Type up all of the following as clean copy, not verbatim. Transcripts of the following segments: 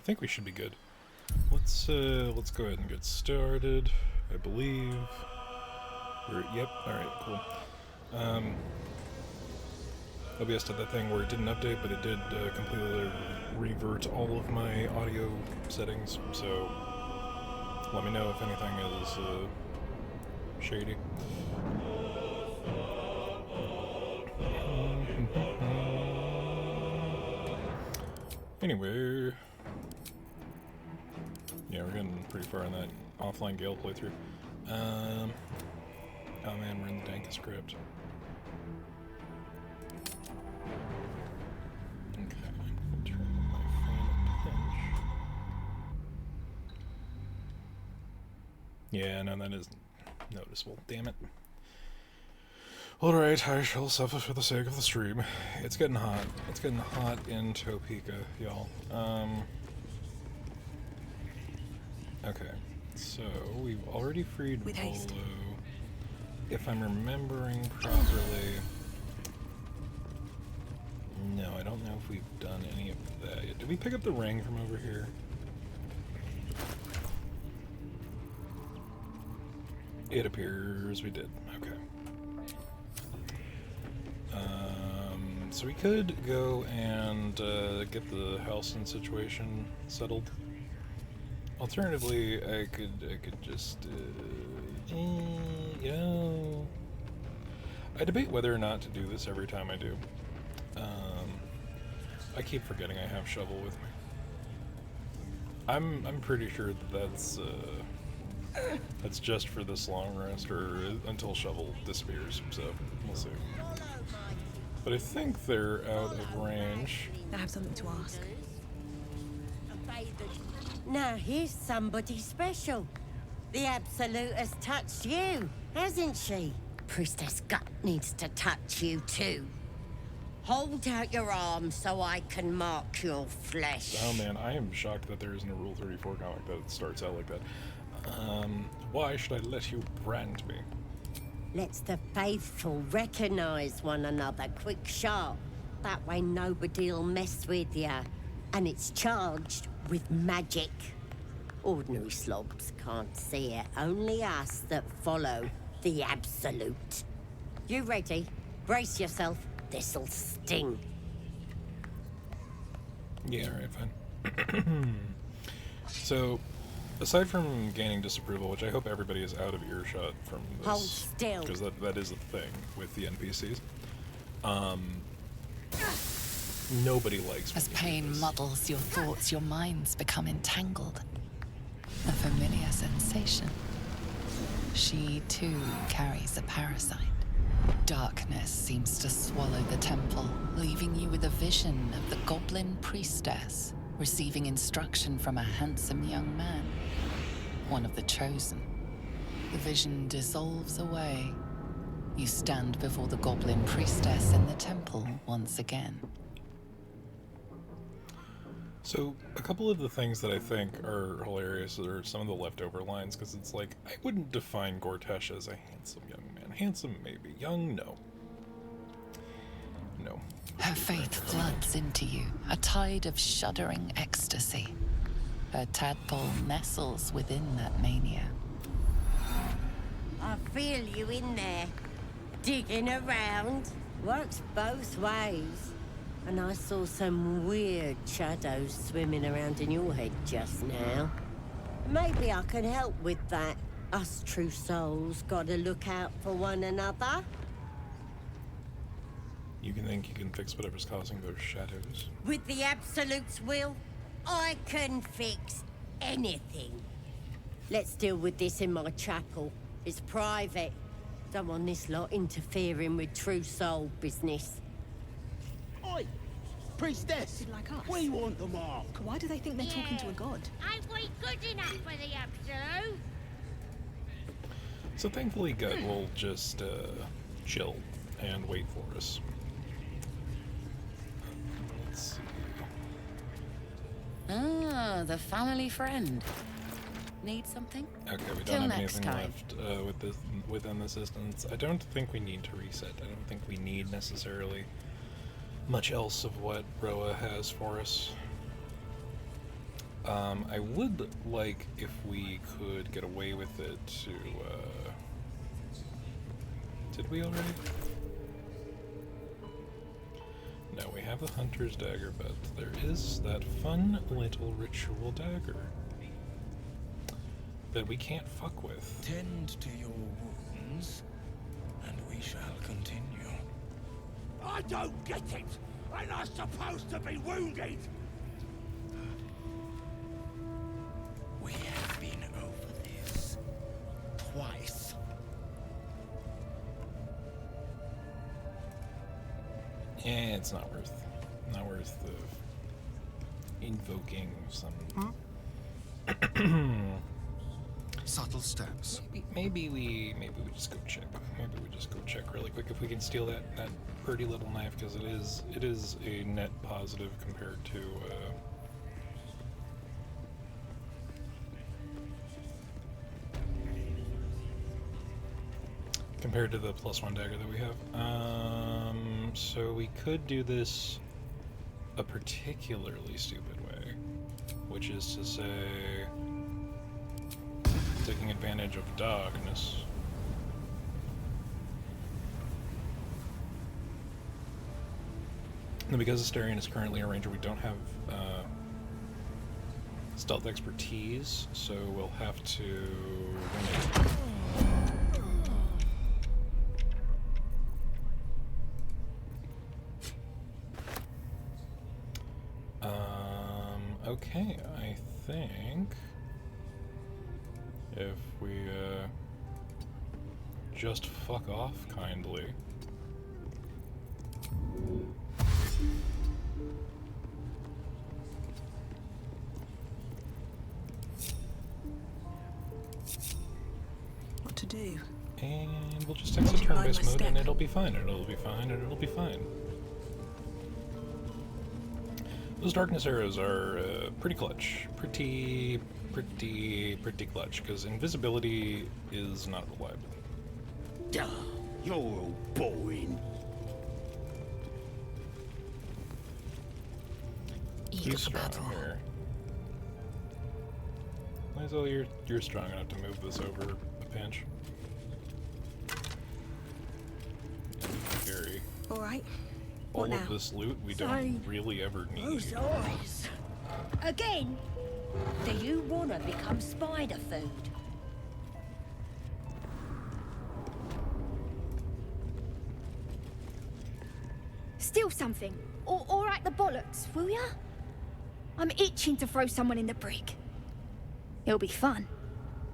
I think we should be good. Let's go ahead and get started. I believe. Yep. All right. Cool. OBS did that thing where it didn't update, but it did completely revert all of my audio settings. So let me know if anything is shady. Anyway, yeah, we're getting pretty far in that offline Gale playthrough. Oh man, we're in the dankest script. Okay, I'll turn my fan a pinch. Yeah, no, that is noticeable. Damn it. Alright, I shall suffer for the sake of the stream. It's getting hot. It's getting hot in Topeka, y'all. Okay, so we've already freed Volo. If I'm remembering properly... No, I don't know if we've done any of that yet. Did we pick up the ring from over here? It appears we did. Okay. So we could go and get the Halcyon situation settled. Alternatively, I could just, you know, I debate whether or not to do this every time I do. I keep forgetting I have Shovel with me. I'm pretty sure that that's just for this long rest or until Shovel disappears. So we'll see. But I think they're out of range. I have something to ask. Now here's somebody special. The Absolute has touched you, hasn't she? Priestess Gut needs to touch you too. Hold out your arm so I can mark your flesh. Oh man, I am shocked that there isn't a Rule 34 comic that starts out like that. Why should I let you brand me? Let's the faithful recognize one another quick sharp. That way nobody'll mess with ya. And it's charged with magic. Ordinary slobs can't see it, only us that follow the Absolute. You ready? Brace yourself, this'll sting. Yeah, alright, fine. So, aside from gaining disapproval, which I hope everybody is out of earshot from this, hold still, because that is a thing with the NPCs. Nobody likes as pain muddles your thoughts, your minds become entangled. A familiar sensation. She too carries a parasite. Darkness seems to swallow the temple, leaving you with a vision of the Goblin priestess receiving instruction from a handsome young man, one of the chosen. The vision dissolves away. You stand before the Goblin priestess in the temple once again. So, a couple of the things that I think are hilarious are some of the leftover lines, because it's like, I wouldn't define Gortash as a handsome young man. Handsome, maybe. Young, no. No. Her faith floods into you, a tide of shuddering ecstasy. Her tadpole nestles within that mania. I feel you in there. Digging around. Works both ways. And I saw some weird shadows swimming around in your head just now. Maybe I can help with that. Us true souls gotta look out for one another. You can think you can fix whatever's causing those shadows. With the Absolute's will, I can fix anything. Let's deal with this in my chapel. It's private. Don't want this lot interfering with true soul business. Oi! Priestess! Like us. We want the mark! Why do they think they're talking to a god? Ain't we good enough for the Absolute? So thankfully Gut will just chill and wait for us. Let's see. Ah, the family friend. Need something? Okay, we Till don't have next anything time. left with this within the systems. I don't think we need to reset. I don't think we need necessarily much else of what Roa has for us. I would like if we could get away with it to, did we already? No, we have the Hunter's Dagger, but there is that fun little ritual dagger that we can't fuck with. Tend to your wounds, and we shall continue. I don't get it! I'm not supposed to be wounded! We have been over this twice. Yeah, it's not worth invoking some. Subtle steps. Maybe we just go check. Maybe we just go check really quick if we can steal that pretty little knife, because it is a net positive compared to. Compared to the +1 dagger that we have. So we could do this a particularly stupid way, which is to say, taking advantage of darkness. And because Asterion is currently a ranger, we don't have stealth expertise, so we'll have to wing it. Okay, I think if we just fuck off kindly. What to do? And we'll just exit turn-based mode and it'll be fine, it'll be fine, and it'll be fine. Those darkness arrows are pretty clutch. Pretty clutch, because invisibility is not reliable. Duh, you're all boring. He's strong here. Might as well you're strong enough to move this over a pinch. Carry. Alright. All of this loot we don't really ever need. Those eyes. Again? Do you want to become spider food? Steal something. Or at the bollocks, will ya? I'm itching to throw someone in the brig. It'll be fun.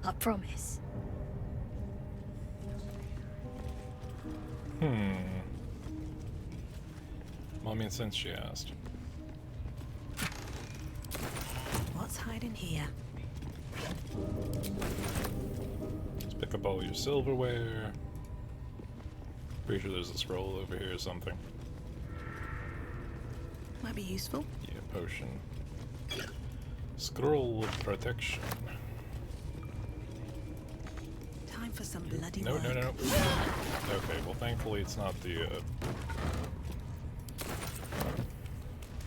I promise. Well, I mean, since she asked. What's hiding here? Let's pick up all your silverware. Pretty sure there's a scroll over here or something. Might be useful. Yeah, potion. Scroll of protection. Time for some bloody No, work. no, no, no. Okay, well, thankfully it's not the,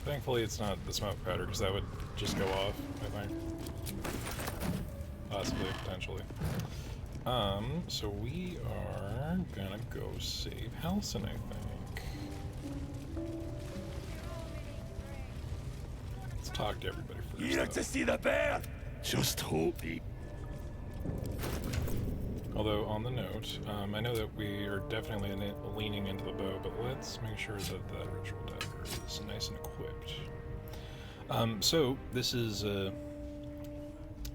Thankfully it's not the smoke powder, because that would just go off, I think. Possibly, potentially. So we are gonna go save Halcyon, I think. Let's talk to everybody first. You like to see the bear? Just hope he... Although, on the note, I know that we are definitely leaning into the bow, but let's make sure that that ritual dagger is nice and equipped. So, this is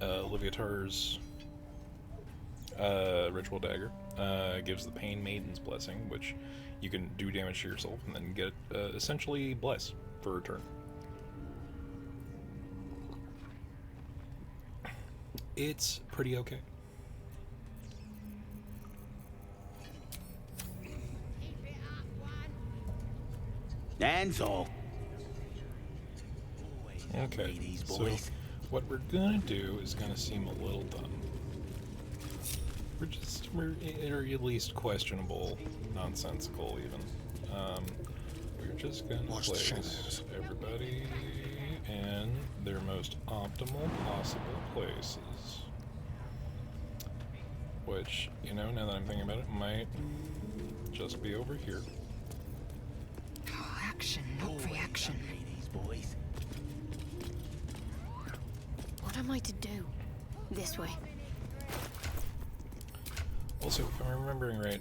Leviatar's ritual dagger. Gives the Pain Maiden's Blessing, which you can do damage to yourself and then get essentially bless for a turn. It's pretty okay. Hands off. Okay, so what we're gonna do is gonna seem a little dumb. We're at least questionable, nonsensical even. We're just gonna place everybody in their most optimal possible places. Which, you know, now that I'm thinking about it, might just be over here. Oh, action, not reaction. These boys. What am I to do? This way. Also, if I'm remembering right,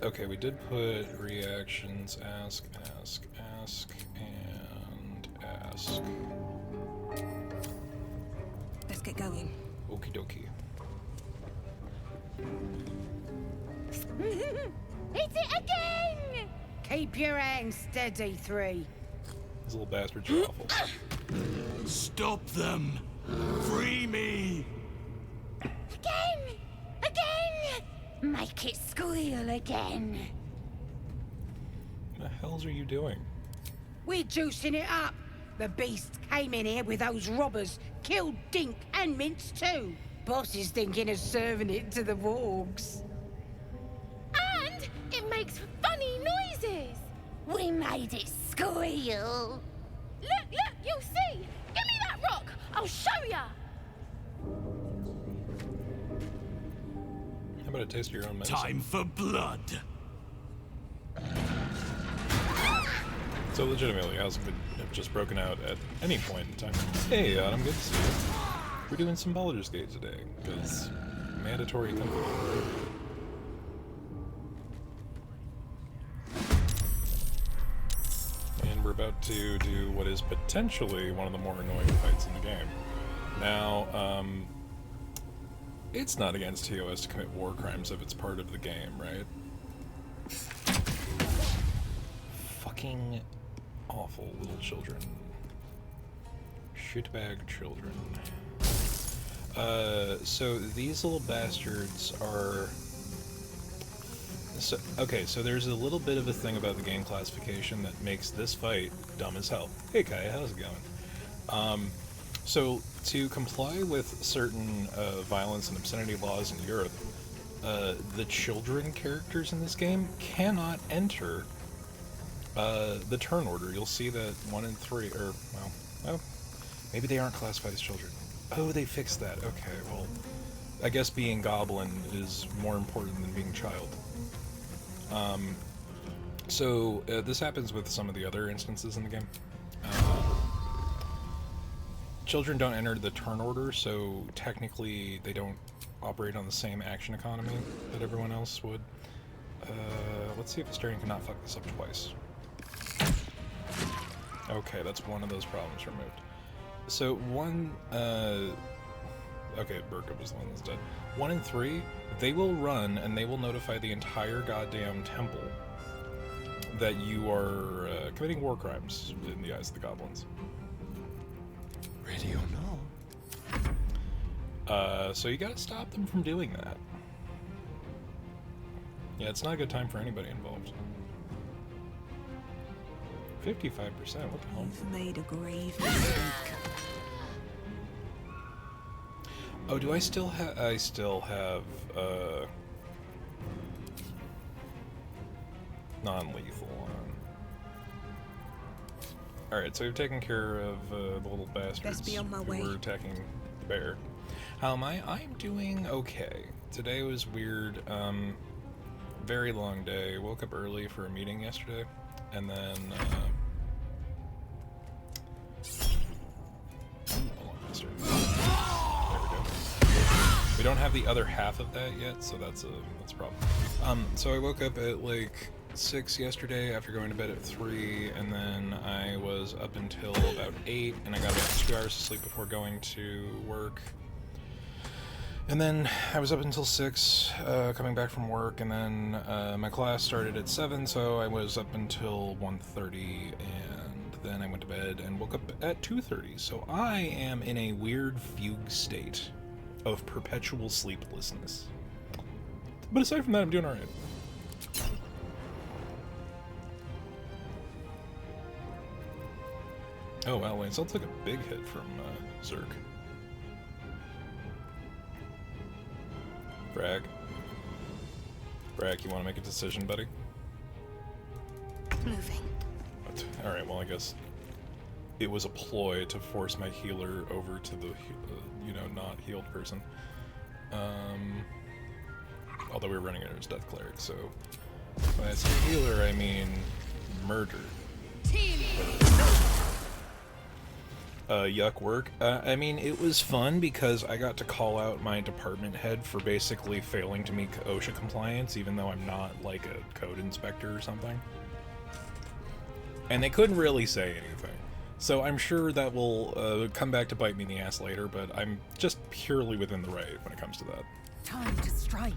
okay, we did put reactions, ask, and ask. Let's get going. Okie dokie. Hit it again! Keep your hands steady, 3. These little bastards are awful. Stop them! Free me! Again! Again! Make it squeal again. What the hells are you doing? We're juicing it up. The beast came in here with those robbers, killed Dink and Mince too. Boss is thinking of serving it to the wargs. And it makes funny noises. We made it squeal. Look, you'll see. Give me that rock. I'll show ya. How about a taste of your own medicine? Time for blood! So legitimately, how's it have just broken out at any point in time? Hey, Adam, good to see you. We're doing some Baldur's Gate today, because mandatory company. And we're about to do what is potentially one of the more annoying fights in the game. Now, it's not against TOS to commit war crimes if it's part of the game, right? Fucking awful little children. Shitbag children. So these little bastards are... Okay, so there's a little bit of a thing about the game classification that makes this fight dumb as hell. Hey Kaya, how's it going? So to comply with certain violence and obscenity laws in Europe, the children characters in this game cannot enter the turn order. You'll see that 1 and 3, or, well, maybe they aren't classified as children. Oh, they fixed that. Okay, well, I guess being goblin is more important than being child. So this happens with some of the other instances in the game. Children don't enter the turn order, so technically they don't operate on the same action economy that everyone else would. Let's see if Astarion cannot fuck this up twice. Okay, that's one of those problems removed. So okay, Burka was the one that's dead. 1 and 3, they will run and they will notify the entire goddamn temple that you are committing war crimes in the eyes of the goblins. Ready or not? So you gotta stop them from doing that. Yeah, it's not a good time for anybody involved. 55%, what the hell? You've made a grave mistake. Oh, do I still have... I still have, non-lethal on. Alright, so we've taken care of the little bastards Best be on my way. who were attacking the bear. How am I? I'm doing okay. Today was weird. Very long day. Woke up early for a meeting yesterday, and then, hold on, mister. There we go. We don't have the other half of that yet, so that's a problem. So I woke up at like 6 yesterday after going to bed at 3, and then I was up until about 8, and I got about 2 hours of sleep before going to work. And then I was up until 6, coming back from work, and then my class started at 7, so I was up until 1:30, and then I went to bed and woke up at 2:30. So I am in a weird fugue state of perpetual sleeplessness. But aside from that, I'm doing alright. Oh wow, Lance, I took a big hit from Zerk. Bragg. Bragg, you want to make a decision, buddy? Moving. Alright, well, I guess it was a ploy to force my healer over to the, not healed person. Although we were running it as Death Cleric, so when I say healer, I mean murder. Yuck work. I mean, it was fun because I got to call out my department head for basically failing to meet OSHA compliance, even though I'm not like a code inspector or something. And they couldn't really say anything. So I'm sure that will come back to bite me in the ass later, but I'm just purely within the right when it comes to that. Time to strike.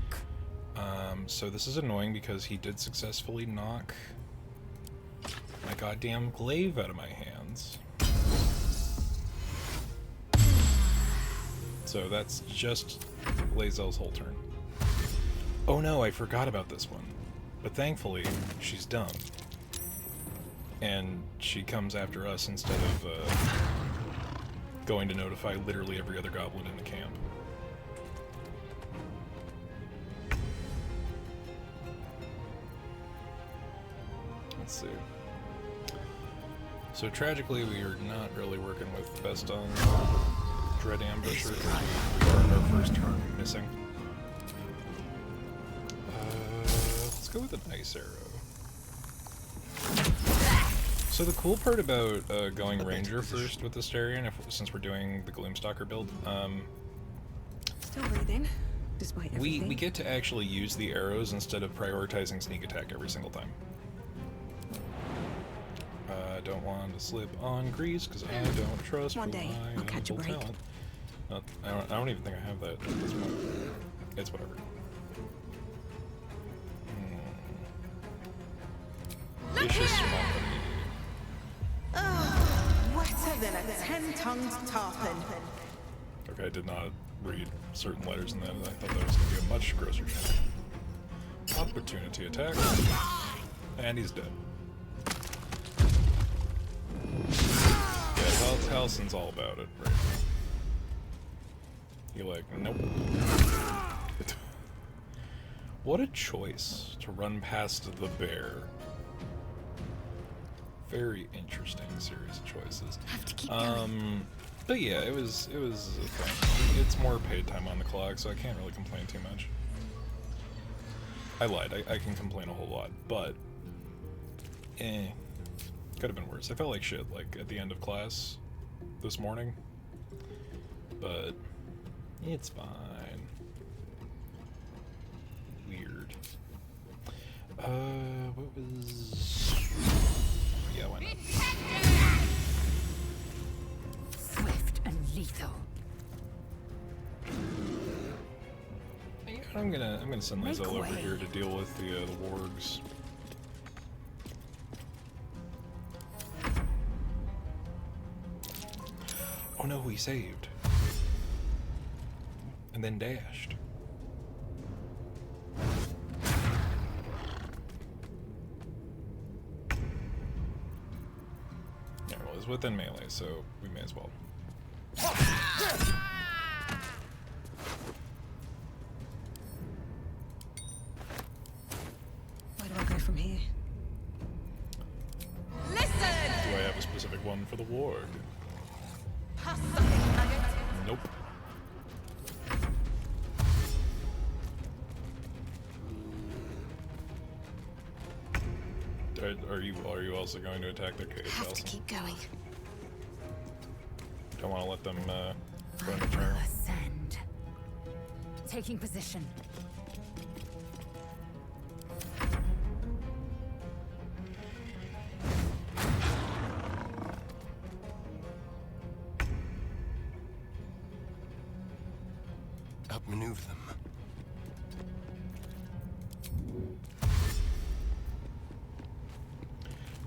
So this is annoying because he did successfully knock my goddamn glaive out of my hands. So that's just Lae'zel's whole turn. Oh no, I forgot about this one. But thankfully, she's dumb. And she comes after us instead of going to notify literally every other goblin in the camp. Let's see. So tragically, we are not really working with the best on Dread Ambusher. We are in our first turn missing. Let's go with an Ice Arrow. So the cool part about going Ranger first with the Starion, since we're doing the Gloomstalker build, Still breathing, despite everything. we get to actually use the arrows instead of prioritizing sneak attack every single time. I don't want to slip on grease because I don't trust One day, I'll catch a break. talent. I don't even think I have that at this point. It's whatever. Vicious Swamp. Wetter than a 10-tongued tarpon. Okay, I did not read certain letters in that. I thought that was going to be a much grosser thing. Opportunity attack. And he's dead. Yeah, well, Talson's all about it right now. You're like, nope. What a choice to run past the bear. Very interesting series of choices. Have to keep going. But yeah, it was fun. It's more paid time on the clock, so I can't really complain too much. I lied. I can complain a whole lot, but could have been worse. I felt like shit like at the end of class this morning, but it's fine. Weird. What was? Yeah, why not? Swift and lethal. Yeah, I'm gonna send Lae'zel over here to deal with the wargs. Oh no, he saved. And then dashed. Yeah, well, it's within melee, so we may as well. Where do I go from here? Do I have a specific one for the warg? Nope. Are you also going to attack their cave? Have to keep going. Don't want to let them go into turn. Ascend. Taking position. Outmaneuver them.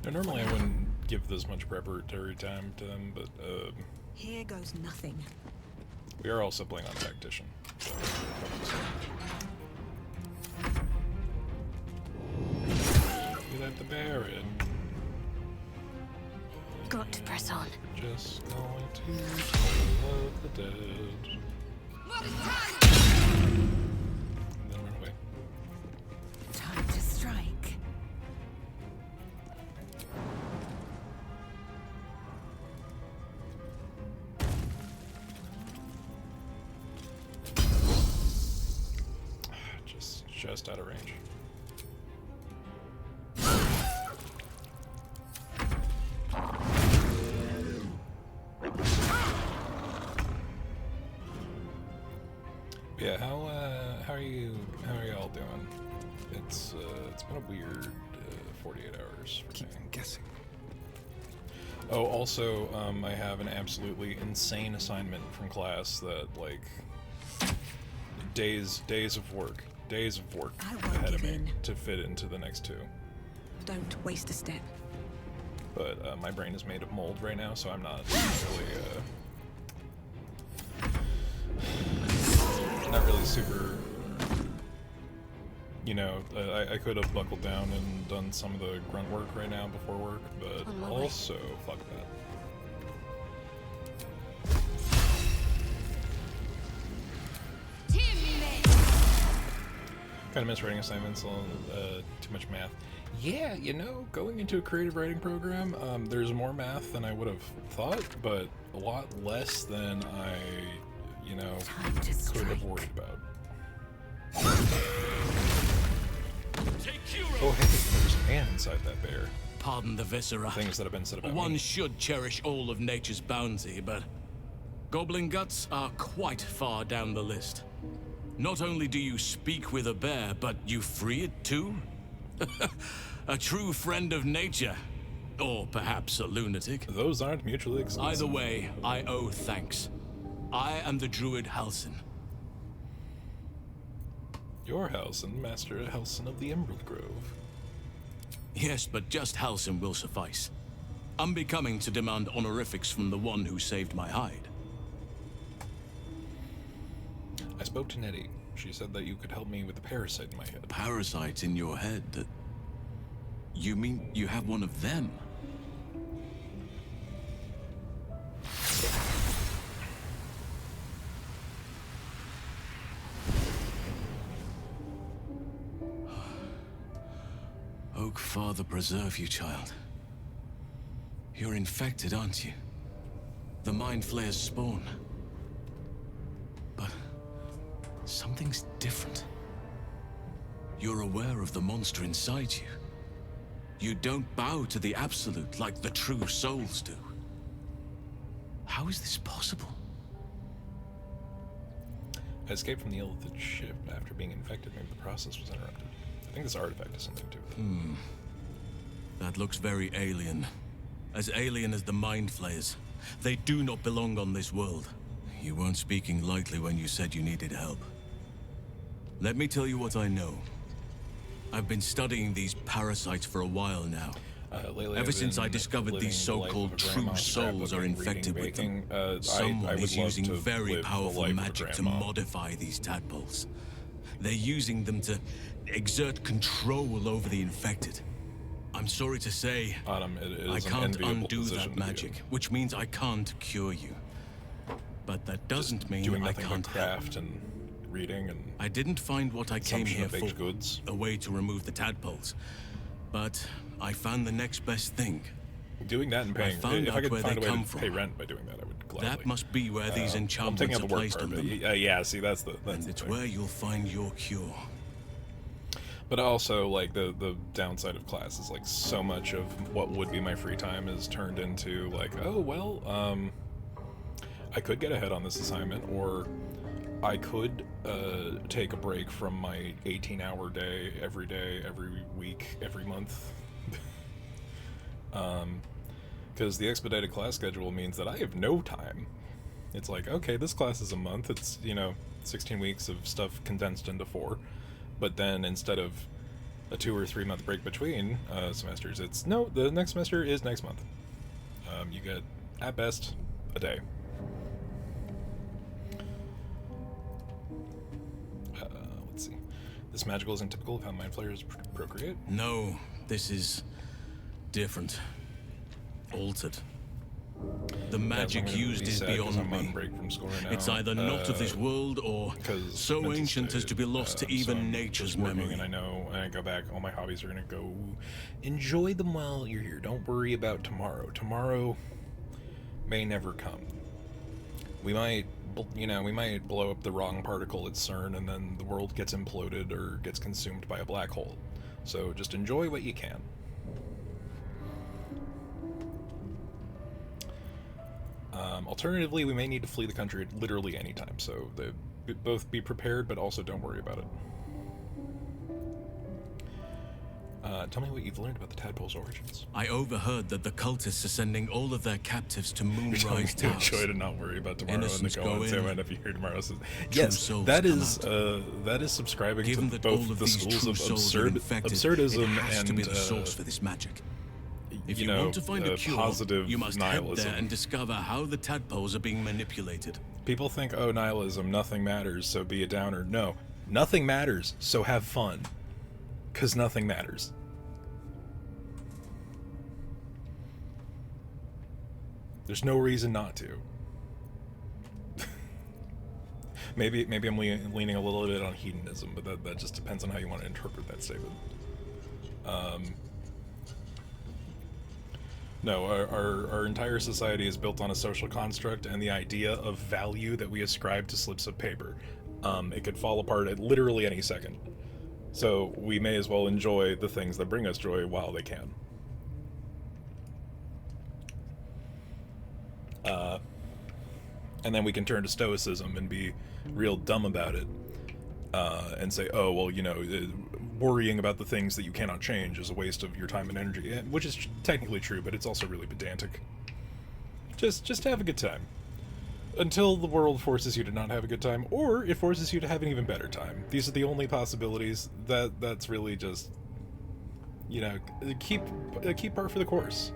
Now, normally I wouldn't give this much preparatory time to them, but Here goes nothing. we are also playing on Tactician. So you let the bear in. Got to press on. Just going to kill the dead. And then run away. Time to strike. just out of range. Yeah, how are you all doing? It's been a weird 48 hours for me. Guessing. Oh, also, I have an absolutely insane assignment from class that, like, days of work I won't ahead of give me in. to fit into the next 2. Don't waste a step. But my brain is made of mold right now, so I'm not really super. You know, I could have buckled down and done some of the grunt work right now before work, but also fuck that. Kind of miss writing assignments, too much math. Yeah, you know, going into a creative writing program, there's more math than I would have thought, but a lot less than I, you know, could have worried about. Oh hey, there's a man inside that bear. Pardon the viscera. Things that have been said about One me. should cherish all of nature's bounty, but goblin guts are quite far down the list. Not only do you speak with a bear, but you free it too? A true friend of nature. Or perhaps a lunatic. Those aren't mutually exclusive. Either way, I owe thanks. I am the druid Halsin. Your Halsin, Master Halsin of the Emerald Grove. Yes, but just Halsin will suffice. Unbecoming to demand honorifics from the one who saved my hide. I spoke to Nettie. She said that you could help me with the parasite in my head. Parasite in your head? You mean you have one of them? Oak Father preserve you, child. You're infected, aren't you? The Mind Flayer's spawn. But something's different. You're aware of the monster inside you. You don't bow to the Absolute like the true souls do. How is this possible? I escaped from the Illithid ship after being infected. Maybe the process was interrupted. I think this artifact is something to it. That looks very alien. As alien as the Mind Flayers. They do not belong on this world. You weren't speaking lightly when you said you needed help. Let me tell you what I know. I've been studying these parasites for a while now. Lately Ever I've since I been discovered living these the life so-called of a true grandma, souls are scrapbooking, infected with them. reading, baking. I Someone would is love using to very live the powerful life of a magic to grandma. modify these tadpoles. They're using them to exert control over the infected. I'm sorry to say, Autumn, it is I an can't enviable undo position that to be magic, in. which means I can't cure you. But that doesn't mean Doing I nothing can't but help. craft and reading and I didn't find what I came consumption here of baked for, goods. a way to remove the tadpoles. But I found the next best thing. Doing that and paying. found If I out could where find they a way come to from. pay rent by doing that, I would gladly. That must be where these I'm taking enchantments out are the work placed part, on but them. yeah, see, that's the And it's thing. where you'll find your cure. But also, like, the downside of class is, like, so much of what would be my free time is turned into, like, oh, well, I could get ahead on this assignment, or I could take a break from my 18-hour day, every week, every month. Because the expedited class schedule means that I have no time. It's like, okay, this class is a month. It's, 16 weeks of stuff condensed into 4. But then instead of a 2 or 3 month break between semesters, it's, no, the next semester is next month. You get, at best, a day. Let's see. This magical isn't typical of how mind flayers procreate. No, this is different. Altered. The magic used is beyond I'm on me. break from school right now. It's either not of this world or 'cause so mental ancient as state, to be lost to so even I'm nature's just working, memory. And I know when I go back, all my hobbies are gonna go. Enjoy them while you're here. Don't worry about tomorrow. Tomorrow may never come. We might you know, we might blow up the wrong particle at CERN and then the world gets imploded or gets consumed by a black hole. So just enjoy what you can. Alternatively, we may need to flee the country at literally any time, so both be prepared, but also don't worry about it. Tell me what you've learned about the tadpole's origins. I overheard that the cultists are sending all of their captives to Moonrise To Towers. enjoy to not worry about tomorrow Innocents and the go go in, and if you hear tomorrow. true Yes, souls that come is subscribing Given to that all both of the these schools true of souls are infected, absurdism it has and to be the source for this magic. If you know, want to find a cure, positive you must nihilism. head there and discover how the tadpoles are being manipulated. People think, oh, nihilism, nothing matters, so be a downer. No, nothing matters, so have fun. Because nothing matters. There's no reason not to. maybe I'm leaning a little bit on hedonism, but that just depends on how you want to interpret that statement. No, our entire society is built on a social construct and the idea of value that we ascribe to slips of paper. It could fall apart at literally any second. So we may as well enjoy the things that bring us joy while they can. And then we can turn to stoicism and be real dumb about it. And say, oh, well, you know, worrying about the things that you cannot change is a waste of your time and energy, which is technically true, but it's also really pedantic. Just have a good time. Until the world forces you to not have a good time, or it forces you to have an even better time. These are the only possibilities. That's really just, you know, keep par for the course.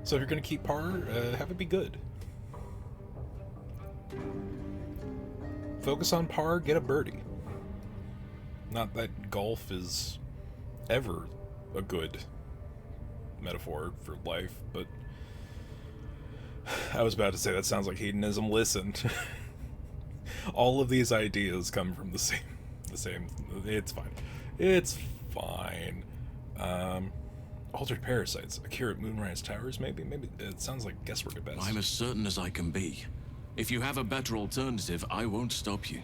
So if you're going to keep par, have it be good. Focus on par, get a birdie. Not that golf is ever a good metaphor for life, but I was about to say that sounds like hedonism. Listen, all of these ideas come from the same. It's fine. It's fine. Altered parasites, a cure at Moonrise Towers. Maybe it sounds like guesswork at best. I'm as certain as I can be. If you have a better alternative, I won't stop you.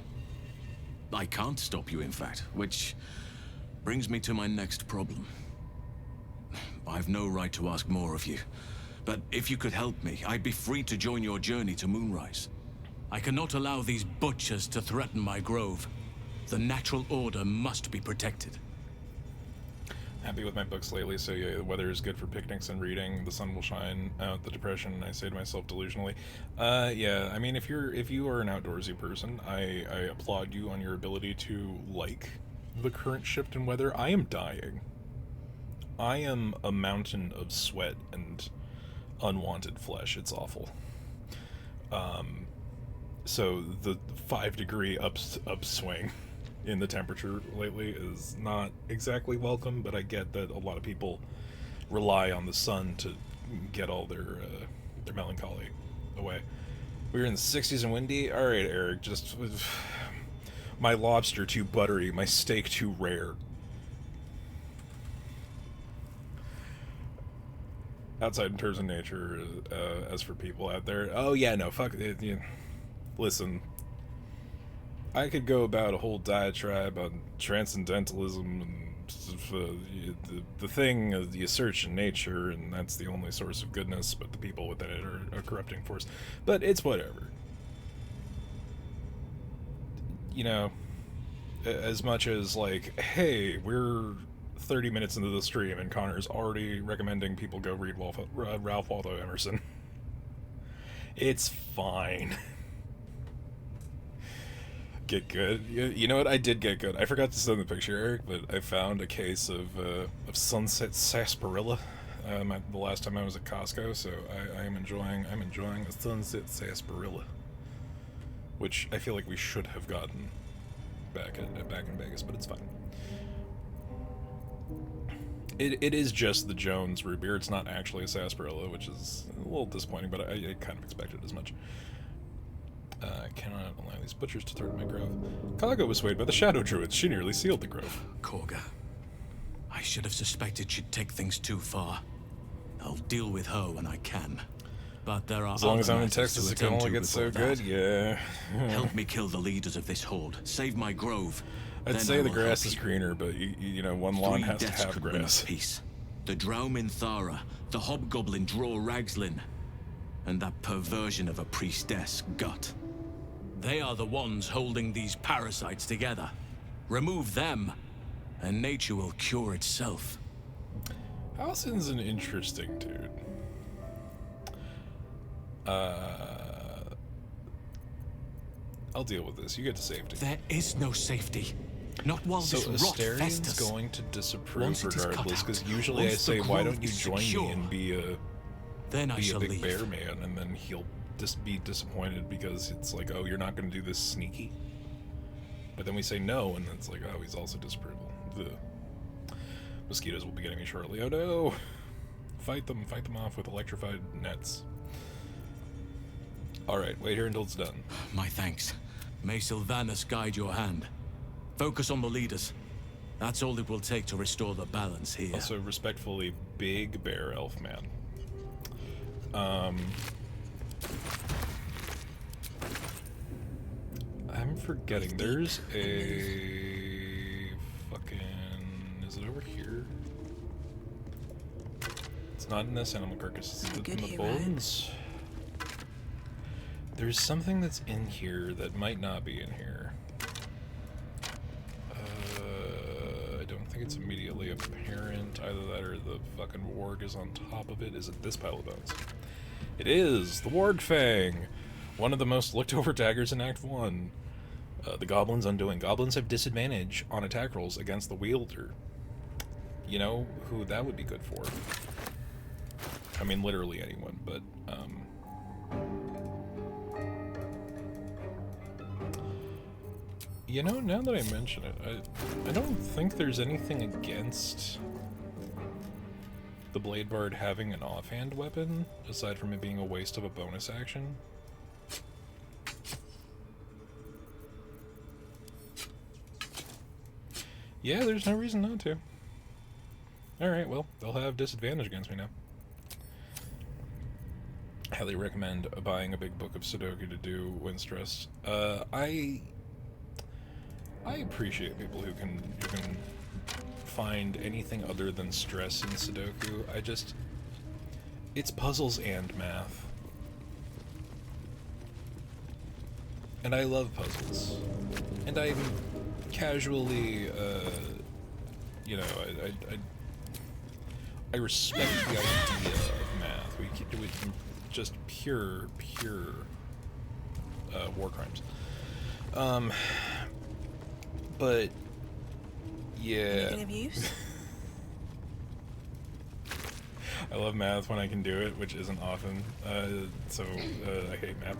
I can't stop you, in fact, which brings me to my next problem. I've no right to ask more of you, but if you could help me, I'd be free to join your journey to Moonrise. I cannot allow these butchers to threaten my grove. The natural order must be protected. Happy with my books lately, so yeah, the weather is good for picnics and reading. The sun will shine out the depression, I say to myself delusionally. Yeah, I mean, if you are an outdoorsy person, I applaud you on your ability to like the current shift in weather. I am dying. I am a mountain of sweat and unwanted flesh. It's awful. So the 5-degree upswing in the temperature lately is not exactly welcome, but I get that a lot of people rely on the sun to get all their melancholy away. We were in the 60s and windy. All right, Eric, just my lobster too buttery, my steak too rare. Outside in terms of nature, as for people out there, oh yeah, no, fuck it. Listen, I could go about a whole diatribe on transcendentalism and the thing you search in nature, and that's the only source of goodness, but the people within it are a corrupting force. But it's whatever. You know, as much as like, hey, we're 30 minutes into the stream and Connor's already recommending people go read Ralph Waldo Emerson. It's fine. Get good. You know what? I did get good. I forgot to send the picture, Eric, but I found a case of Sunset Sarsaparilla the last time I was at Costco, so I'm enjoying a Sunset Sarsaparilla, which I feel like we should have gotten back in Vegas, but it's fine. It is just the Jones root beer. It's not actually a sarsaparilla, which is a little disappointing, but I kind of expected as much. I cannot allow these butchers to threaten my grove. Kago was swayed by the Shadow Druids. She nearly sealed the grove. Korga, I should have suspected she'd take things too far. I'll deal with her when I can. But there are As long as other I'm in matters Texas, to it can attend only to get so before that. good, yeah. Help me kill the leaders of this horde. Save my grove. I'd Then say I the will grass help is you. greener, but you know, one lawn 3 has to deaths have could bring us grass. peace. The Drow in Thara, the hobgoblin Draw Ragslin, and that perversion of a priestess, Gut. They are the ones holding these parasites together. Remove them, and nature will cure itself. Halsin's an interesting dude. I'll deal with this. You get to safety. There is no safety. Not while So this rot Asterian's festers. going to disapprove Once it is cut regardless, because out, usually I once the say, why growth don't you is join secure, me and be then I a shall big leave. bear man, and then he'll just be disappointed because it's like, oh, you're not going to do this sneaky. But then we say no, and it's like, oh, he's also disapproval. The mosquitoes will be getting me shortly. Oh no! Fight them off with electrified nets. Alright, wait here until it's done. My thanks. May Sylvanus guide your hand. Focus on the leaders. That's all it will take to restore the balance here. Also, respectfully, big bear elf man. I'm forgetting. There's a fucking... Is it over here? It's not in this animal carcass. It's in the bones. There's something that's in here that might not be in here. I don't think it's immediately apparent. Either that or the fucking warg is on top of it. Is it this pile of bones? It is! The Warg Fang! One of the most looked over daggers in Act 1. The Goblins Undoing. Goblins have disadvantage on attack rolls against the wielder. You know who that would be good for? I mean, literally anyone, but, you know, now that I mention it, I don't think there's anything against the Blade Bard having an offhand weapon, aside from it being a waste of a bonus action. Yeah, there's no reason not to. Alright, well, they'll have disadvantage against me now. Highly recommend buying a big book of Sudoku to do when stressed. I appreciate people who can find anything other than stress in Sudoku. It's puzzles and math. And I love puzzles. And I'm casually, you know, I respect the idea of math. We can do it just pure war crimes. But yeah. Anything of use? I love math when I can do it, which isn't often. So I hate math.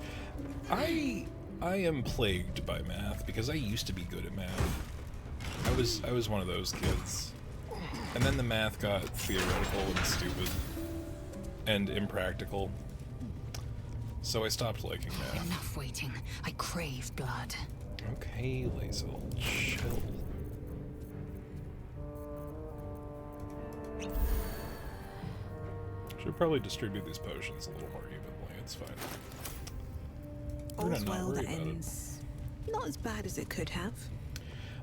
I am plagued by math because I used to be good at math. I was one of those kids. And then the math got theoretical and stupid and impractical. So I stopped liking math. Enough waiting. I crave blood. Okay, Lazel, chill. Should probably distribute these potions a little more evenly. It's fine. We're All's not well worried that about it. ends not as bad as it could have.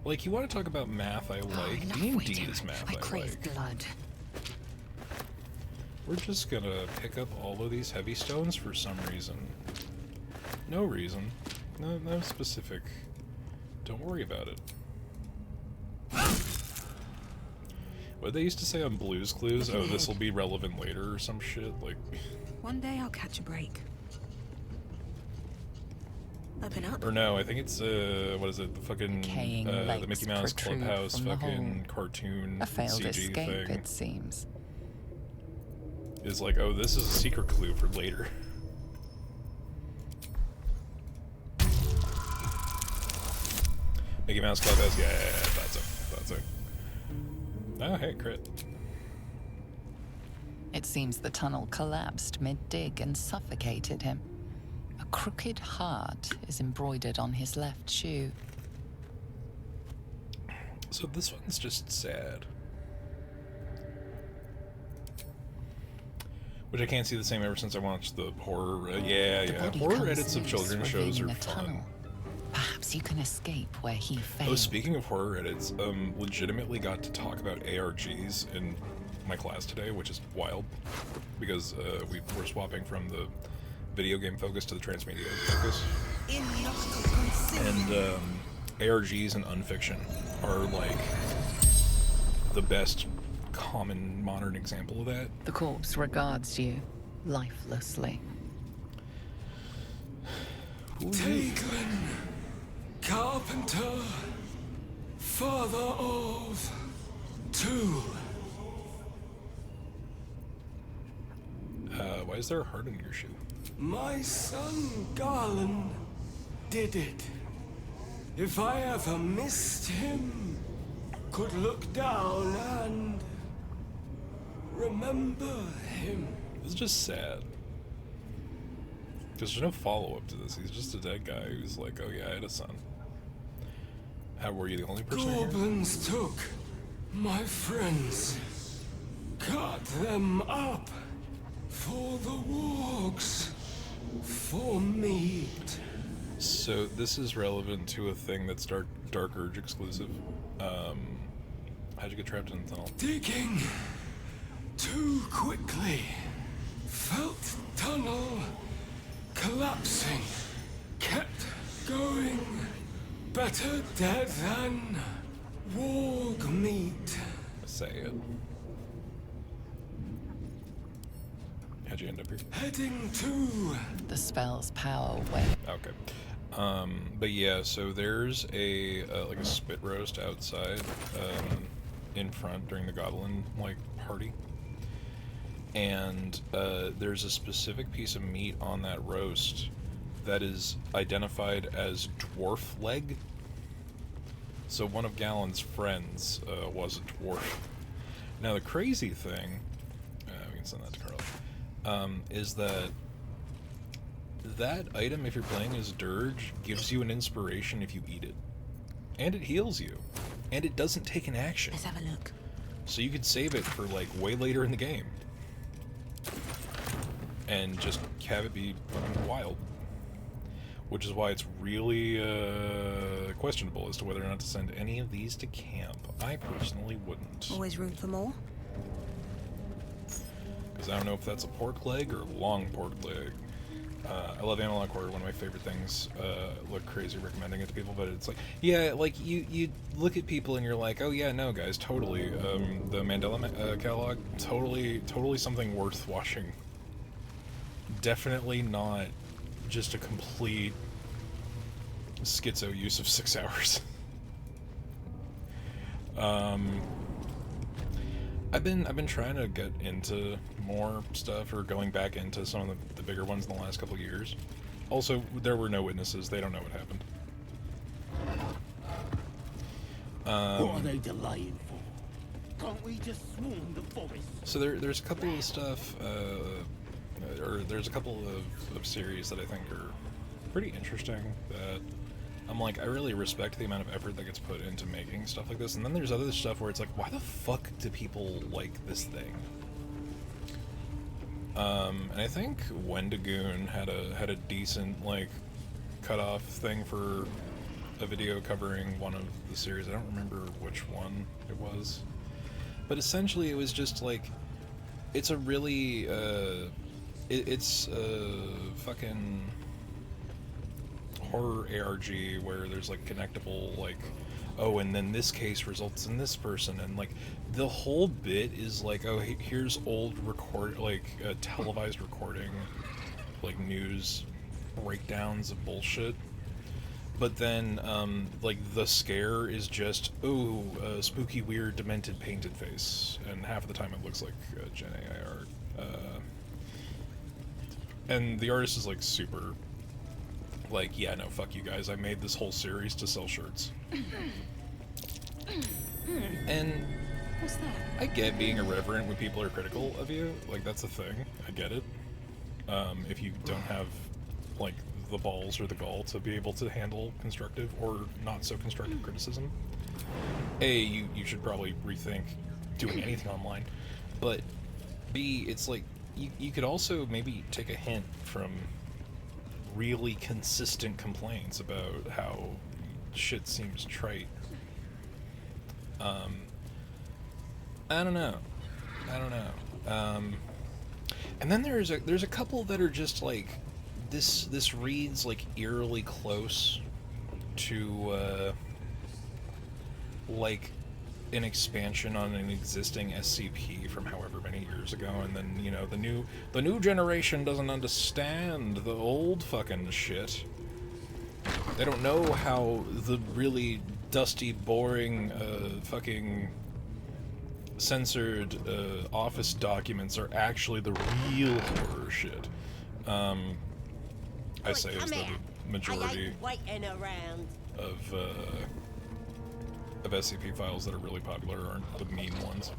Like, you want to talk about math I like? Enough D&D waiting. is math I I crave like. blood. We're just gonna pick up all of these heavy stones for some reason. No reason. No specific. Don't worry about it. What they used to say on Blue's Clues? Oh, this will be relevant later or some shit? Like... One day I'll catch a break. Open up. Or no, I think it's, what is it? The fucking, Decaying the lakes Mickey Mouse protrude Clubhouse from the fucking hole. cartoon A failed CG escape, thing. it seems. Is like, oh, this is a secret clue for later. Mickey Mouse Clubhouse, yeah, that's it. Oh, hey, crit. It seems the tunnel collapsed mid-dig and suffocated him. A crooked heart is embroidered on his left shoe. So this one's just sad. Which I can't see the same ever since I watched the horror. Yeah. The body Horror comes edits of loose, children's shows are revealing a fun. tunnel. Perhaps you can escape where he failed. Oh, speaking of horror edits, legitimately got to talk about ARGs in my class today, which is wild, because we're swapping from the video game focus to the transmedia focus. And ARGs and unfiction are like the best common modern example of that. The corpse regards you lifelessly. Taken, carpenter, father of two. Why is there a heart in your shoe? My son Garland did it. If I ever missed him, could look down and remember him. This is just sad. Because there's no follow-up to this. He's just a dead guy who's like, oh yeah, I had a son. How were you the only person here? Goblins took my friends, cut them up for the wargs, for meat. So this is relevant to a thing that's Dark Urge exclusive. How'd you get trapped in the tunnel? Digging too quickly. Felt tunnel collapsing. Kept going. Better dead than warg meat. Say it. How'd you end up here? Heading to... The spell's power went. Okay. But yeah, so there's a like a spit roast outside in front during the Goblin party. And there's a specific piece of meat on that roast that is identified as dwarf leg. So one of Gallon's friends was a dwarf. Now the crazy thing, we can send that to Carl, is that item, if you're playing as Dirge, gives you an inspiration if you eat it. And it heals you. And it doesn't take an action. Let's have a look. So you could save it for way later in the game. And just have it be fucking wild. Which is why it's really questionable as to whether or not to send any of these to camp. I personally wouldn't. Always room for more? Because I don't know if that's a pork leg or long pork leg. I love Analog Horror, one of my favorite things. Look crazy recommending it to people, but it's like, yeah, you look at people and you're like, oh yeah, no guys, totally. The Mandela catalog, totally something worth watching. Definitely not just a complete schizo use of 6 hours. I've been trying to get into more stuff, or going back into some of the bigger ones in the last couple of years. Also, there were no witnesses. They don't know what happened. What are they delaying for? Can't we just swarm the forest? So there's a couple of stuff, or there's a couple of series that I think are pretty interesting that I'm like, I really respect the amount of effort that gets put into making stuff like this. And then there's other stuff where it's like, why the fuck do people like this thing? And I think Wendigoon had a decent cutoff thing for a video covering one of the series. I don't remember which one it was, but essentially it was just it's a really it's a fucking horror ARG where there's connectable oh, and then this case results in this person, and the whole bit is oh, here's old televised recording news breakdowns of bullshit, but then the scare is just, oh, a spooky, weird, demented painted face, and half of the time it looks like Gen AI art, and the artist is super yeah, no, fuck you guys, I made this whole series to sell shirts. And What's that? I get being irreverent when people are critical of you, that's a thing, I get it. If you don't have the balls or the gall to be able to handle constructive or not so constructive criticism, you should probably rethink doing anything online. But B, it's you could also maybe take a hint from really consistent complaints about how shit seems trite. I don't know. And then there's a couple that are just like, this reads like eerily close to like an expansion on an existing SCP from however many years ago, and then, you know, the new generation doesn't understand the old fucking shit. They don't know how the really dusty, boring, fucking censored office documents are actually the real horror shit. I say as the majority of SCP files that are really popular aren't the mean ones.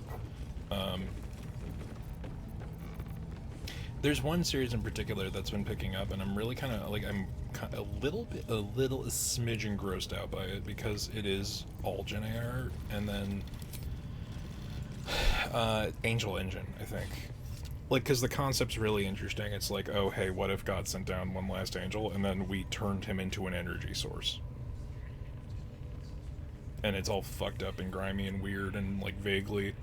There's one series in particular that's been picking up, and I'm really kind of like, I'm a smidgen grossed out by it, because it is all Gen AR, and then Angel Engine, I think. Like, because the concept's really interesting. It's like, oh, hey, what if God sent down one last angel, and then we turned him into an energy source? And it's all fucked up and grimy and weird and, like, vaguely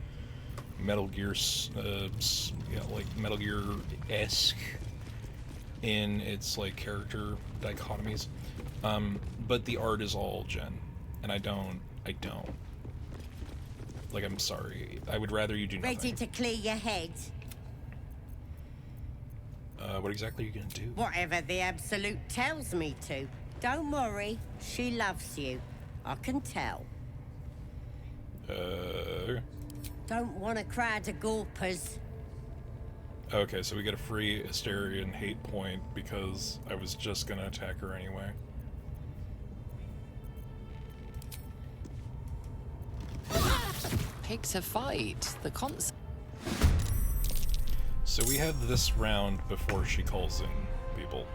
Metal Gear, like Metal Gear-esque in its, like, character dichotomies. But the art is all Gen, and I don't. Like, I'm sorry. I would rather you do nothing. Ready to clear your head? What exactly are you gonna do? Whatever the Absolute tells me to. Don't worry, she loves you. I can tell. Don't want a crowd of gawpers. Okay, so we get a free Asterian hate point because I was just gonna attack her anyway. Pick to fight. The concept. So we have this round before she calls in people.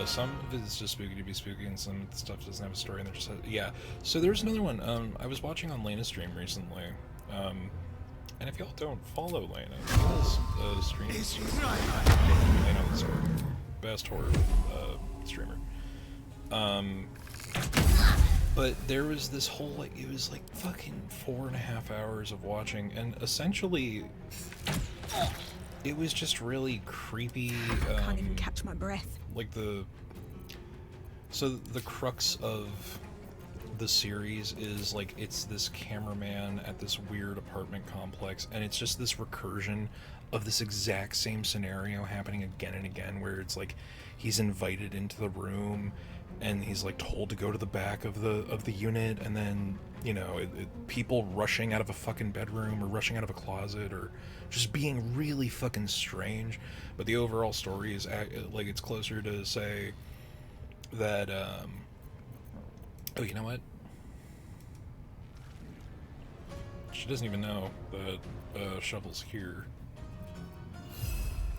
Some of it is just spooky to be spooky, and some of the stuff doesn't have a story, and they're just... yeah. So there's another one. I was watching on Lena's stream recently. And if y'all don't follow Lena, Lena's streams... Lena is best horror streamer. But there was this whole, like, it was like fucking 4.5 hours of watching, and essentially it was just really creepy. I can't even catch my breath. Like so the crux of the series is, like, it's this cameraman at this weird apartment complex, and it's just this recursion of this exact same scenario happening again and again, where it's like he's invited into the room and he's like told to go to the back of the unit, and then, you know, people rushing out of a fucking bedroom or rushing out of a closet or just being really fucking strange. But the overall story is like, it's closer to say that oh, you know what, she doesn't even know that Shovel's here,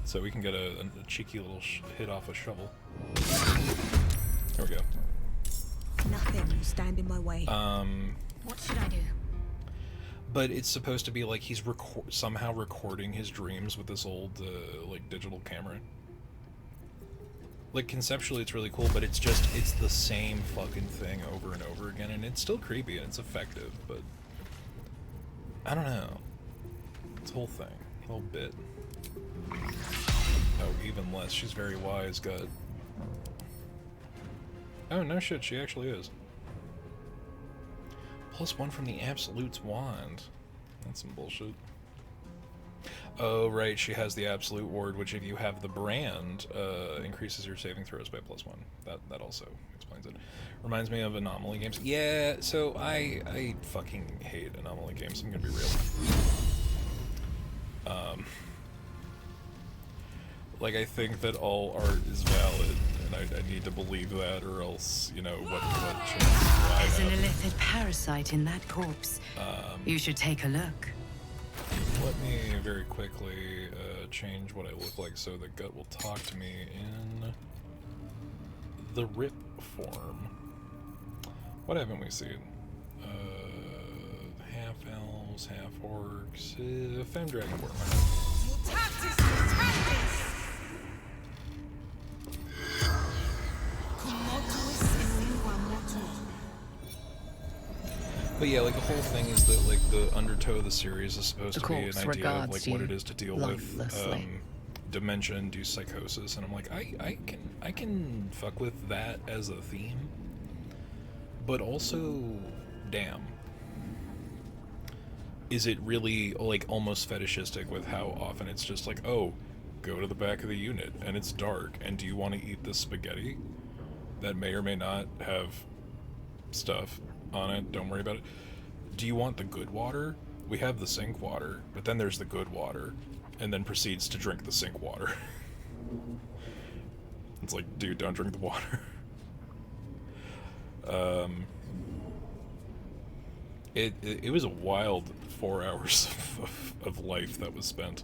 so we can get a cheeky little hit off a Shovel. There we go. Nothing will stand in my way. What should I do? But it's supposed to be like he's somehow recording his dreams with this old like digital camera. Like, conceptually it's really cool, but it's the same fucking thing over and over again, and it's still creepy and it's effective, but I don't know. This whole thing, whole bit. Oh, even less. She's very wise, God. Oh, no shit, she actually is. +1 from the Absolute's wand. That's some bullshit. Oh, right, she has the Absolute ward, which, if you have the brand, increases your saving throws by +1. That also explains it. Reminds me of Anomaly games. Yeah, so I fucking hate Anomaly games, I'm gonna be real. Like, I think that all art is valid, and I need to believe that, or else, you know, what There's an illithid parasite in that corpse. You should take a look. Let me very quickly change what I look like so the gut will talk to me in the rip form. What haven't we seen? Half elves, half orcs, Femme Dragonborn. But yeah, like the whole thing is that like the undertow of the series is supposed The to be an corpse idea of like regards what you it is to deal with lifelessly. dementia-induced psychosis, and I'm like, I can fuck with that as a theme, but also, damn, is it really like almost fetishistic with how often it's just like, oh, go to the back of the unit and it's dark, and do you want to eat this spaghetti that may or may not have stuff on it? Don't worry about it. Do you want the good water? We have the sink water, but then there's the good water, and then proceeds to drink the sink water. It's like, dude, don't drink the water. It was a wild 4 hours of life that was spent.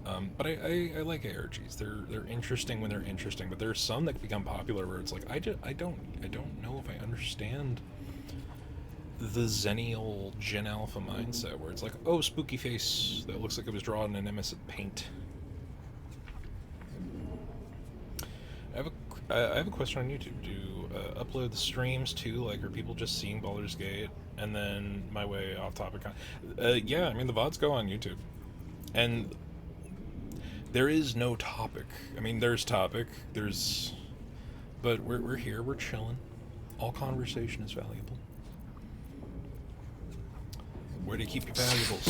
But I like ARGs. They're interesting when they're interesting, but there are some that become popular where it's like I don't know if I understand the Xennial Gen Alpha mindset, where it's like, oh, spooky face that looks like it was drawn in MS Paint. I have a question on YouTube. Do you upload the streams too? Like, are people just seeing Baldur's Gate? And then my way off topic. Yeah, I mean the VODs go on YouTube, and there is no topic. I mean, there's topic. But we're here. We're chilling. All conversation is valuable. Where do you keep your valuables?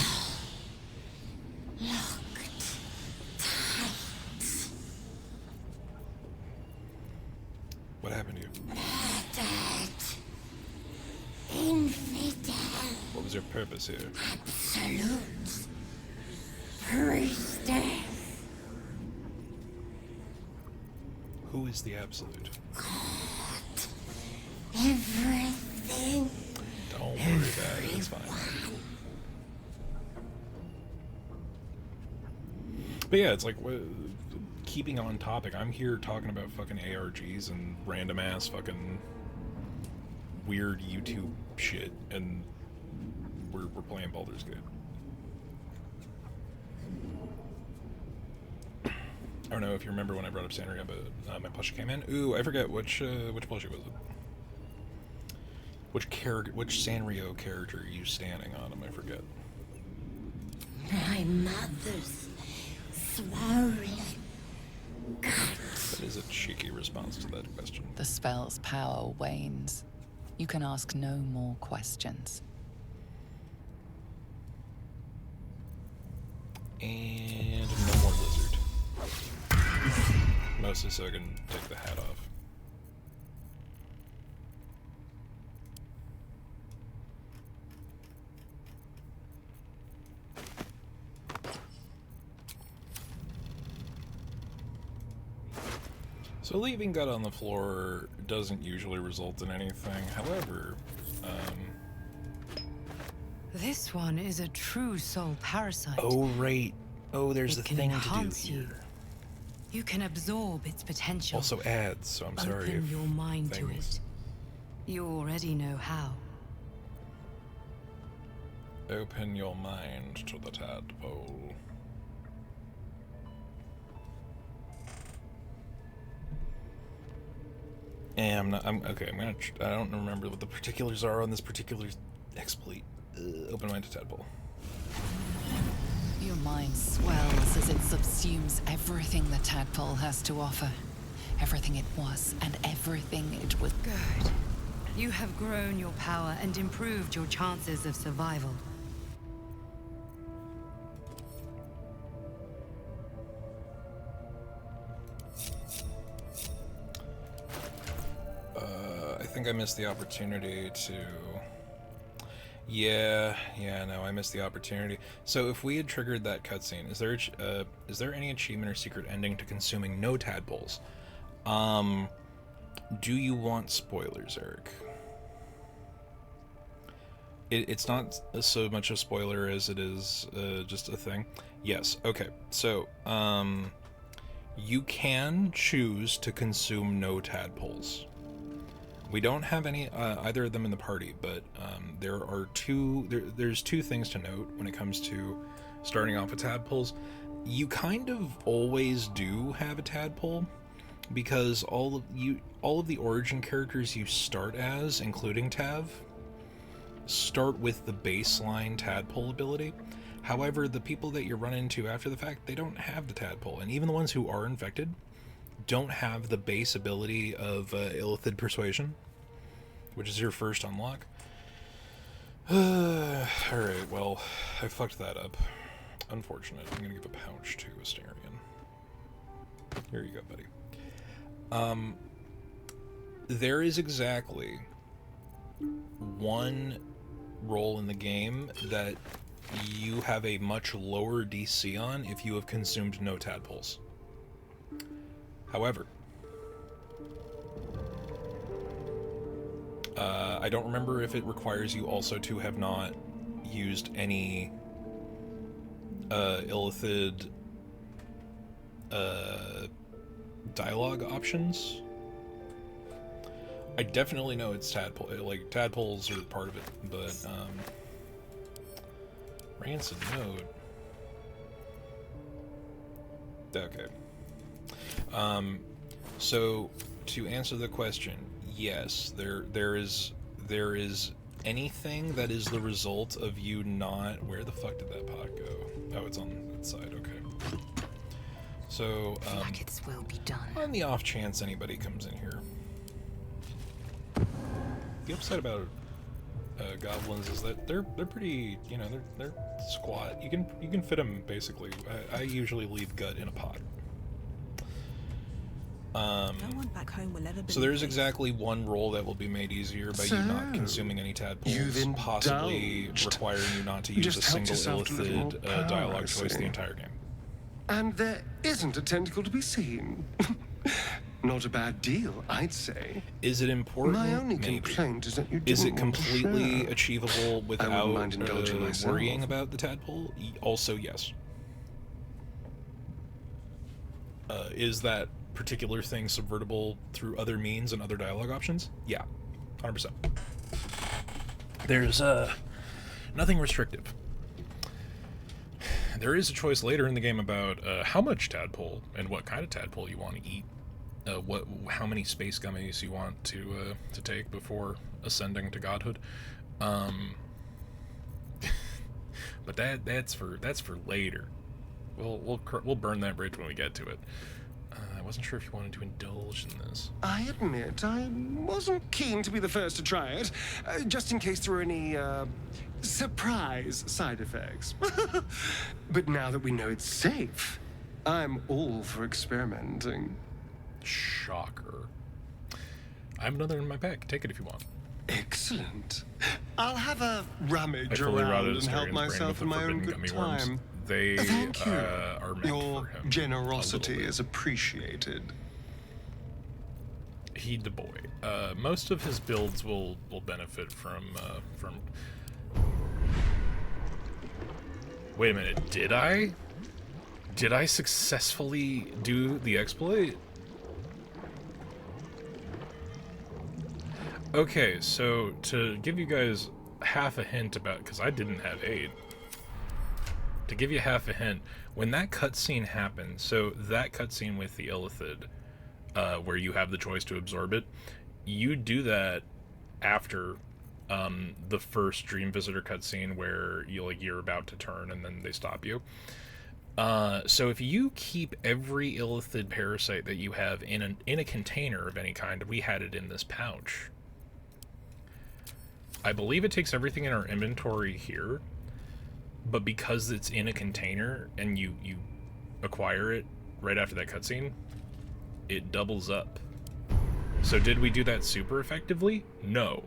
What happened to you? Infidel. What was your purpose here? Absolute. Priestess. Who is the absolute? God. Everything. Don't worry about it. It's fine. But yeah, it's like, keeping on topic, I'm here talking about fucking ARGs and random ass fucking weird YouTube shit, and we're playing Baldur's Gate. I don't know if you remember when I brought up Sanria, but my plushie came in. Ooh, I forget which plushie was it? Which Sanrio character are you standing on him? I forget. My mother's swollen gut. That is a cheeky response to that question. The spell's power wanes. You can ask no more questions. And no more lizard. Mostly so I can take the hat off. So leaving gut on the floor doesn't usually result in anything. However, This one is a true soul parasite. oh right. Oh, there's It a can thing to do enhance you. here. You can absorb its potential. Also ads, so I'm sorry Open if your mind to things- it. You already know how. Open your mind to the tadpole. And I'm gonna. I don't remember what the particulars are on this particular exploit. Open mind to tadpole. Your mind swells as it subsumes everything the tadpole has to offer. Everything it was and everything it would. Good. You have grown your power and improved your chances of survival. I think I missed the opportunity to. Yeah, no, I missed the opportunity. So if we had triggered that cutscene, is there any achievement or secret ending to consuming no tadpoles? Do you want spoilers, Eric? It's not so much a spoiler as it is just a thing. Yes. Okay. So, you can choose to consume no tadpoles. We don't have any either of them in the party, but there are there's two things to note when it comes to starting off with tadpoles. You kind of always do have a tadpole, because all of the origin characters you start as, including Tav, start with the baseline tadpole ability. However, the people that you run into after the fact, they don't have the tadpole, and even the ones who are infected don't have the base ability of Illithid Persuasion, which is your first unlock. Alright, well, I fucked that up. Unfortunate. I'm gonna give a pouch to Astarion. Here you go, buddy. There is exactly one role in the game that you have a much lower DC on if you have consumed no tadpoles. However, I don't remember if it requires you also to have not used any Illithid dialogue options. I definitely know it's tadpole, like tadpoles are part of it, but rancid node. Okay. So to answer the question, yes, there is anything that is the result of you not. Where the fuck did that pot go? Oh, it's on that side. Okay. So like its will be done. On the off chance anybody comes in here, the upside about goblins is that they're pretty, you know, they're squat. You can fit them basically. I usually leave gut in a pot. No one back home will ever So there's exactly one roll that will be made easier by you not consuming any tadpoles, possibly requiring you not to use a single Illithid dialogue choice the entire game. And there isn't a tentacle to be seen. Not a bad deal, I'd say. Is it important? My only Maybe. complaint is that you didn't Is it want to completely share. achievable I without wouldn't mind indulging myself. worrying about the tadpole? Also, yes. Is that particular thing subvertible through other means and other dialogue options? Yeah, 100%. There's nothing restrictive. There is a choice later in the game about how much tadpole and what kind of tadpole you want to eat. How many space gummies you want to take before ascending to godhood. But that's for later. We'll burn that bridge when we get to it. I wasn't sure if you wanted to indulge in this. I admit, I wasn't keen to be the first to try it, just in case there were any, surprise side effects. But now that we know it's safe, I'm all for experimenting. Shocker. I have another in my pack. Take it if you want. Excellent. I'll have a rummage I fully around routed and help Astarion's brain myself with in the my own forbidden good gummy worms. time. They Thank you. Are meant Your for him. generosity is appreciated. Heed the boy. Most of his builds will benefit from. Wait a minute. Did I successfully do the exploit? Okay, so to give you guys half a hint about, because I didn't have aid. To give you half a hint, when that cutscene happens, so that cutscene with the Illithid, where you have the choice to absorb it, you do that after the first Dream Visitor cutscene where you're about to turn and then they stop you. So if you keep every Illithid parasite that you have in a container of any kind, we had it in this pouch. I believe it takes everything in our inventory here, but because it's in a container and you acquire it right after that cutscene, it doubles up. So did we do that super effectively? No.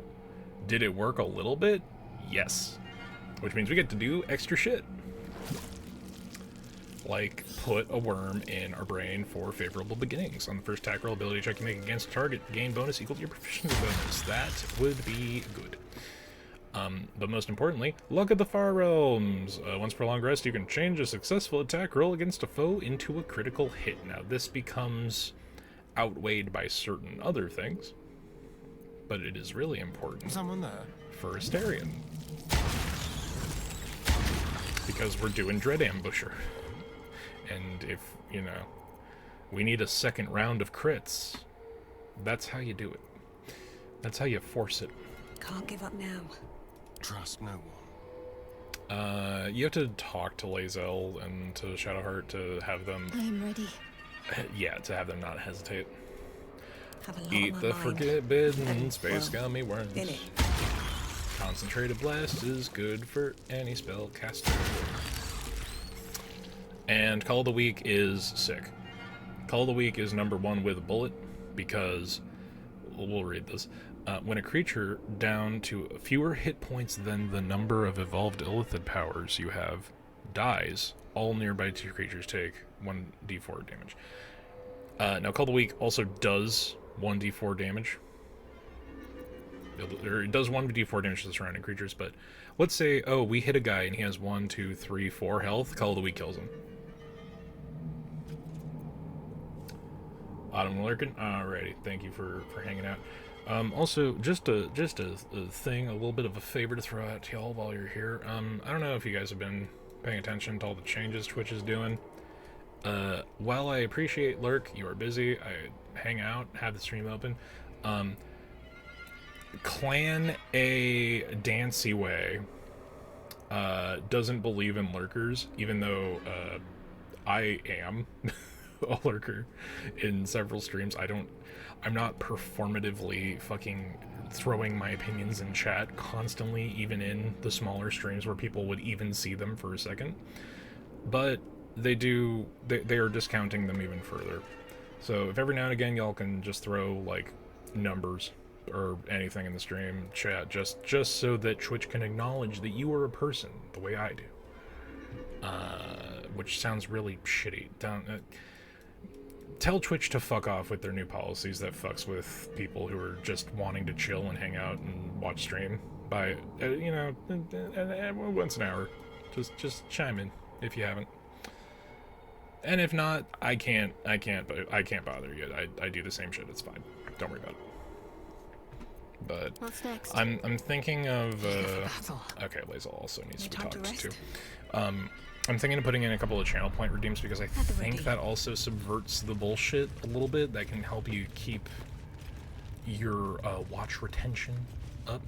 Did it work a little bit? Yes. Which means we get to do extra shit. Like, put a worm in our brain for favorable beginnings. On the first attack roll ability check you make against a target, gain bonus equal to your proficiency bonus. That would be good. But most importantly, Luck of the Far Realms. Once per long rest, you can change a successful attack roll against a foe into a critical hit. Now, this becomes outweighed by certain other things, but it is really important Someone there. for Astarion. Because we're doing Dread Ambusher. And if, you know, we need a second round of crits, that's how you do it. That's how you force it. Can't give up now. Trust no one. You have to talk to Lae'zel and to Shadowheart to have them... I'm ready. Yeah, to have them not hesitate. Have a lot Eat on the my mind. forbidden space gummy worms. In it. Concentrated blast is good for any spellcaster. And Call of the Week is sick. Call of the Week is #1 with a bullet, because, we'll read this, when a creature down to fewer hit points than the number of evolved illithid powers you have dies, all nearby 2 creatures take 1d4 damage. Now, Call of the Week also does 1d4 damage. It does 1d4 damage to the surrounding creatures, but let's say, oh, we hit a guy and he has 1, 2, 3, 4 health. Call of the Week kills him. Autumn Lurkin, alrighty, thank you for hanging out. Also, just a thing, a little bit of a favor to throw out to y'all while you're here. I don't know if you guys have been paying attention to all the changes Twitch is doing. While I appreciate Lurk, you are busy, I hang out, have the stream open. Clan A Dancy Way doesn't believe in lurkers, even though I am a lurker in several streams. I'm not performatively fucking throwing my opinions in chat constantly, even in the smaller streams where people would even see them for a second. But they are discounting them even further. So if every now and again y'all can just throw like numbers or anything in the stream chat, just so that Twitch can acknowledge that you are a person the way I do. Which sounds really shitty. Tell Twitch to fuck off with their new policies that fucks with people who are just wanting to chill and hang out and watch stream by, you know, once an hour. Just chime in if you haven't. And if not, I can't bother you. I do the same shit. It's fine. Don't worry about it. But what's next? I'm thinking of okay, Lae'zel also needs to be talked to. I'm thinking of putting in a couple of channel point redeems because I think that also subverts the bullshit a little bit. That can help you keep your watch retention up.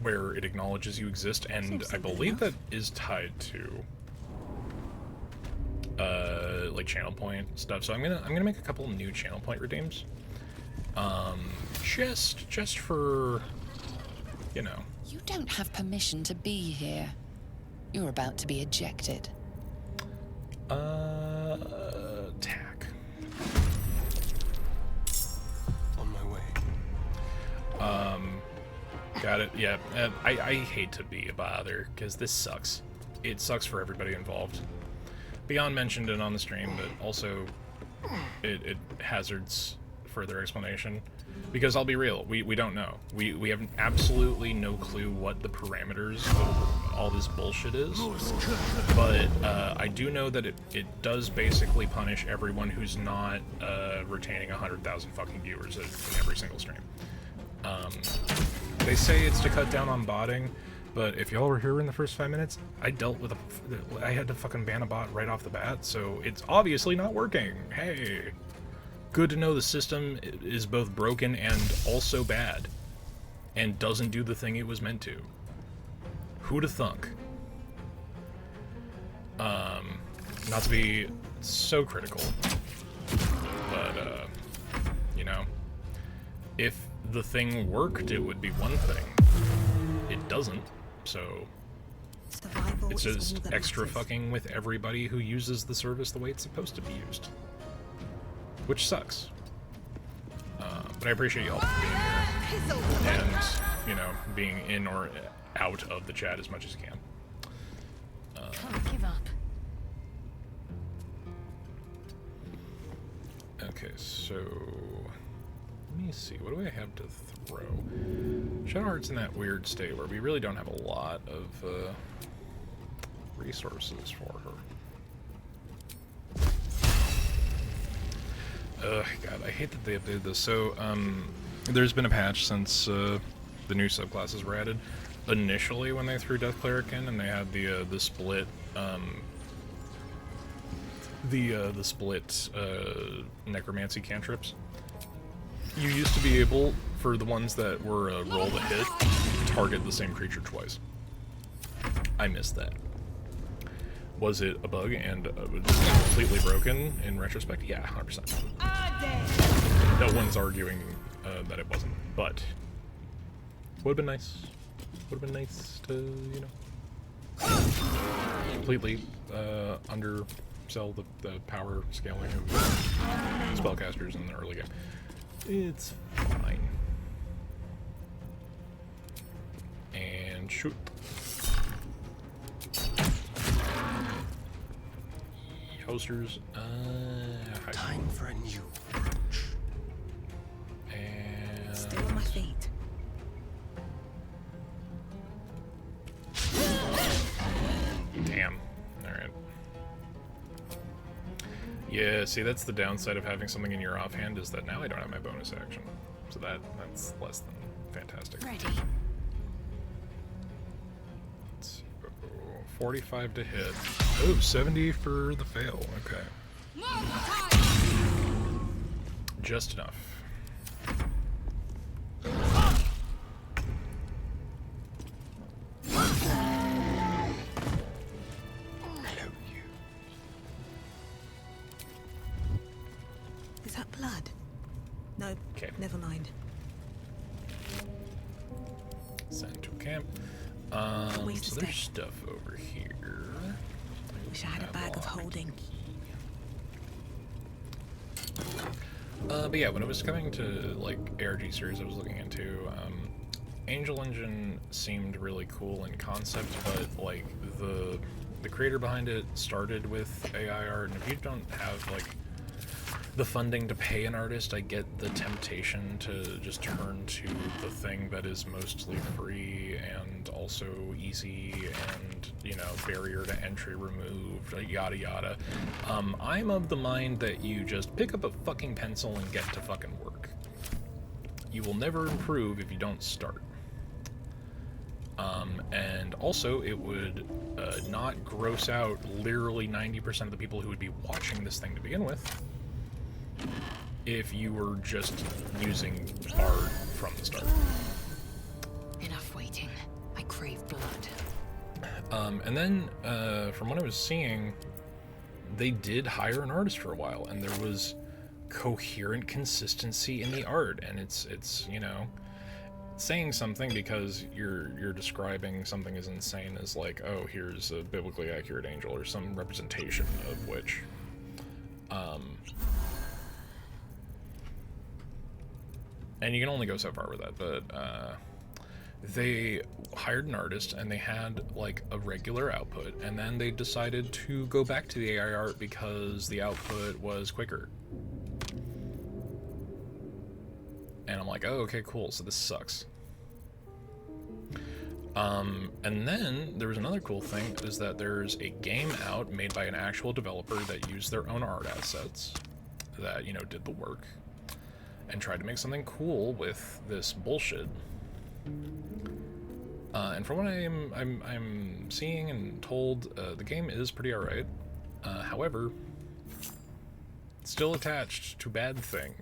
Where it acknowledges you exist, and I believe that is tied to like channel point stuff. So I'm gonna make a couple of new channel point redeems. Just for, you know. You don't have permission to be here. You're about to be ejected. Tack. On my way. Got it. Yeah, I hate to be a bother, because this sucks. It sucks for everybody involved. Beyond mentioned it on the stream, but also it hazards further explanation. Because I'll be real, we don't know. We have absolutely no clue what the parameters of all this bullshit is. But I do know that it does basically punish everyone who's not retaining 100,000 fucking viewers in every single stream. They say it's to cut down on botting, but if y'all were here in the first 5 minutes, I had to fucking ban a bot right off the bat, so it's obviously not working. Hey. Good to know the system is both broken and also bad, and doesn't do the thing it was meant to. Who'da thunk? Not to be so critical, but, you know, if the thing worked, it would be one thing. It doesn't, so Survival it's is just all that extra matters. fucking with everybody who uses the service the way it's supposed to be used. Which sucks. But I appreciate y'all being here. And, you know, being in or out of the chat as much as you can. Can't give up. Okay, so... Let me see, what do I have to throw? Shadowheart's in that weird state where we really don't have a lot of resources for her. Ugh, God, I hate that they updated this. So, there's been a patch since the new subclasses were added. initially when they threw Death Cleric in and they had the split the split necromancy cantrips. You used to be able, for the ones that were roll to hit, target the same creature twice. I missed that. Was it a bug and completely broken in retrospect? Yeah, 100%. No one's arguing that it wasn't, but would have been nice. Would have been nice to, you know, completely undersell the power scaling of spellcasters in the early game. It's fine. And shoot. Posters. Time for a new approach. And Still on my feet. damn. Alright. Yeah, see, that's the downside of having something in your offhand, is that now I don't have my bonus action. So that's less than fantastic. Ready. Let's see. 45 to hit. Oh, 70 for the fail. Okay. Just enough. Hello, you. Is that blood? No. Okay. Never mind. Send to camp. Ways to So there's stay. stuff over here. Wish I had a bag of holding. But yeah, when it was coming to like ARG series I was looking into, Angel Engine seemed really cool in concept, but like the creator behind it started with AI art, and if you don't have like the funding to pay an artist, I get the temptation to just turn to the thing that is mostly free and also easy and, you know, barrier to entry removed, yada yada. I'm of the mind that you just pick up a fucking pencil and get to fucking work. You will never improve if you don't start. And also, it would not gross out literally 90% of the people who would be watching this thing to begin with if you were just using art from the start. Enough waiting. I crave blood. And then, from what I was seeing, they did hire an artist for a while, and there was coherent consistency in the art, and it's you know, saying something because you're describing something as insane as like, oh, here's a biblically accurate angel or some representation of which. And you can only go so far with that, but they hired an artist and they had like a regular output, and then they decided to go back to the AI art because the output was quicker. And I'm like, oh, okay, cool, so this sucks. And then there was another cool thing, is that there's a game out made by an actual developer that used their own art assets, that, you know, did the work, and tried to make something cool with this bullshit. And from what I'm seeing and told, the game is pretty alright. However, it's still attached to Bad Thing,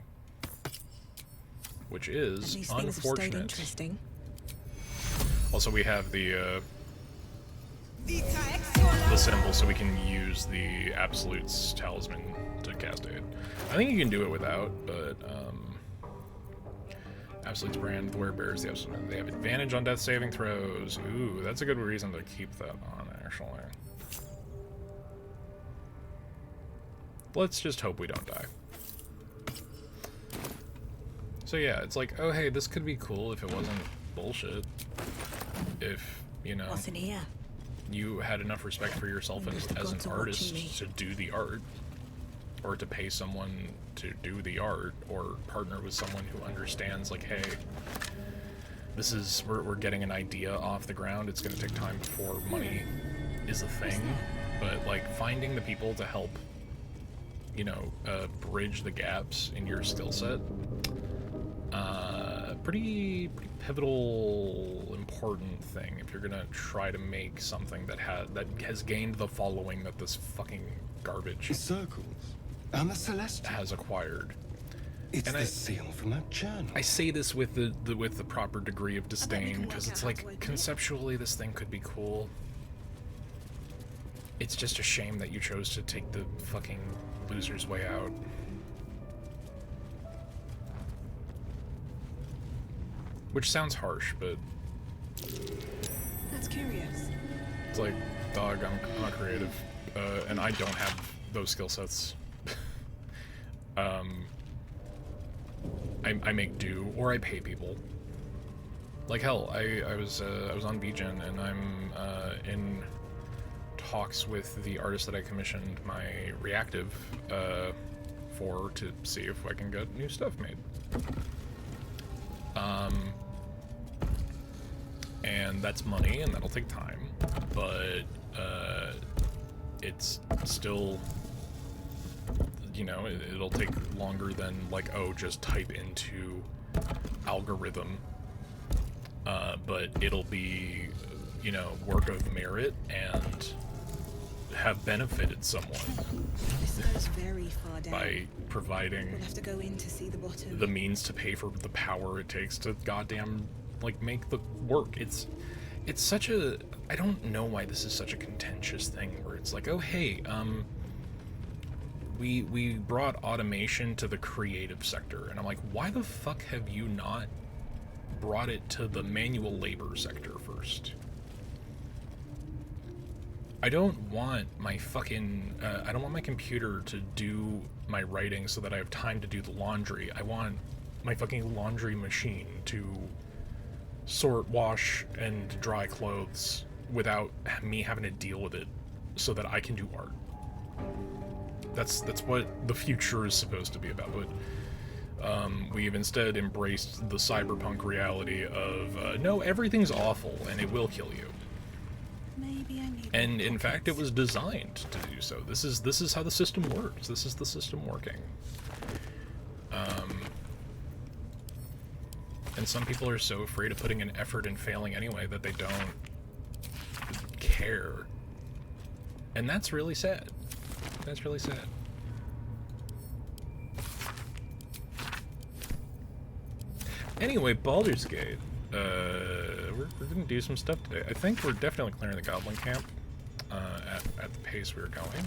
which is These things have stayed unfortunate. interesting. Also, we have the symbol, so we can use the Absolute's Talisman to cast Aid. I think you can do it without, but Absolute's brand, the werebears, the Absolute, they have advantage on death saving throws. Ooh, that's a good reason to keep that on, actually. Let's just hope we don't die. So yeah, it's like, oh hey, this could be cool if it wasn't bullshit. If, you know, What's in here? you had enough respect for yourself as an artist to do the art, or to pay someone to do the art, or partner with someone who understands, like, hey, this is, we're getting an idea off the ground, it's gonna take time before money is a thing, but like finding the people to help, you know, bridge the gaps in your skill set pretty pivotal, important thing if you're gonna try to make something that has gained the following that this fucking garbage circles and the Celestial has acquired. It's the seal from that journal. I say this with the proper degree of disdain, because it's like, conceptually this thing could be cool. It's just a shame that you chose to take the fucking loser's way out. Which sounds harsh, but That's curious. it's like, dog, I'm not creative, and I don't have those skill sets. I make do, or I pay people. Like hell, I was on VGen, and I'm in talks with the artist that I commissioned my reactive for, to see if I can get new stuff made. And that's money, and that'll take time, but it's still, you know, it'll take longer than, like, oh, just type into algorithm, but it'll be, you know, work of merit and have benefited someone. This goes very far down. By providing We'll have to go in to see the bottom. the means to pay for the power it takes to goddamn, like, make the work. It's such a, I don't know why this is such a contentious thing where it's like, oh hey, we brought automation to the creative sector, and I'm like, why the fuck have you not brought it to the manual labor sector first? I don't want my fucking, I don't want my computer to do my writing so that I have time to do the laundry. I want my fucking laundry machine to sort, wash, and dry clothes without me having to deal with it so that I can do art. That's what the future is supposed to be about. But we've instead embraced the cyberpunk reality of, no, everything's awful and it will kill you. Maybe I need. And in fact, it was designed to do so. This is how the system works. This is the system working. And some people are so afraid of putting an effort and failing anyway that they don't care. And that's really sad. That's really sad. Anyway, Baldur's Gate. We're gonna do some stuff today. I think we're definitely clearing the Goblin camp at the pace we're going.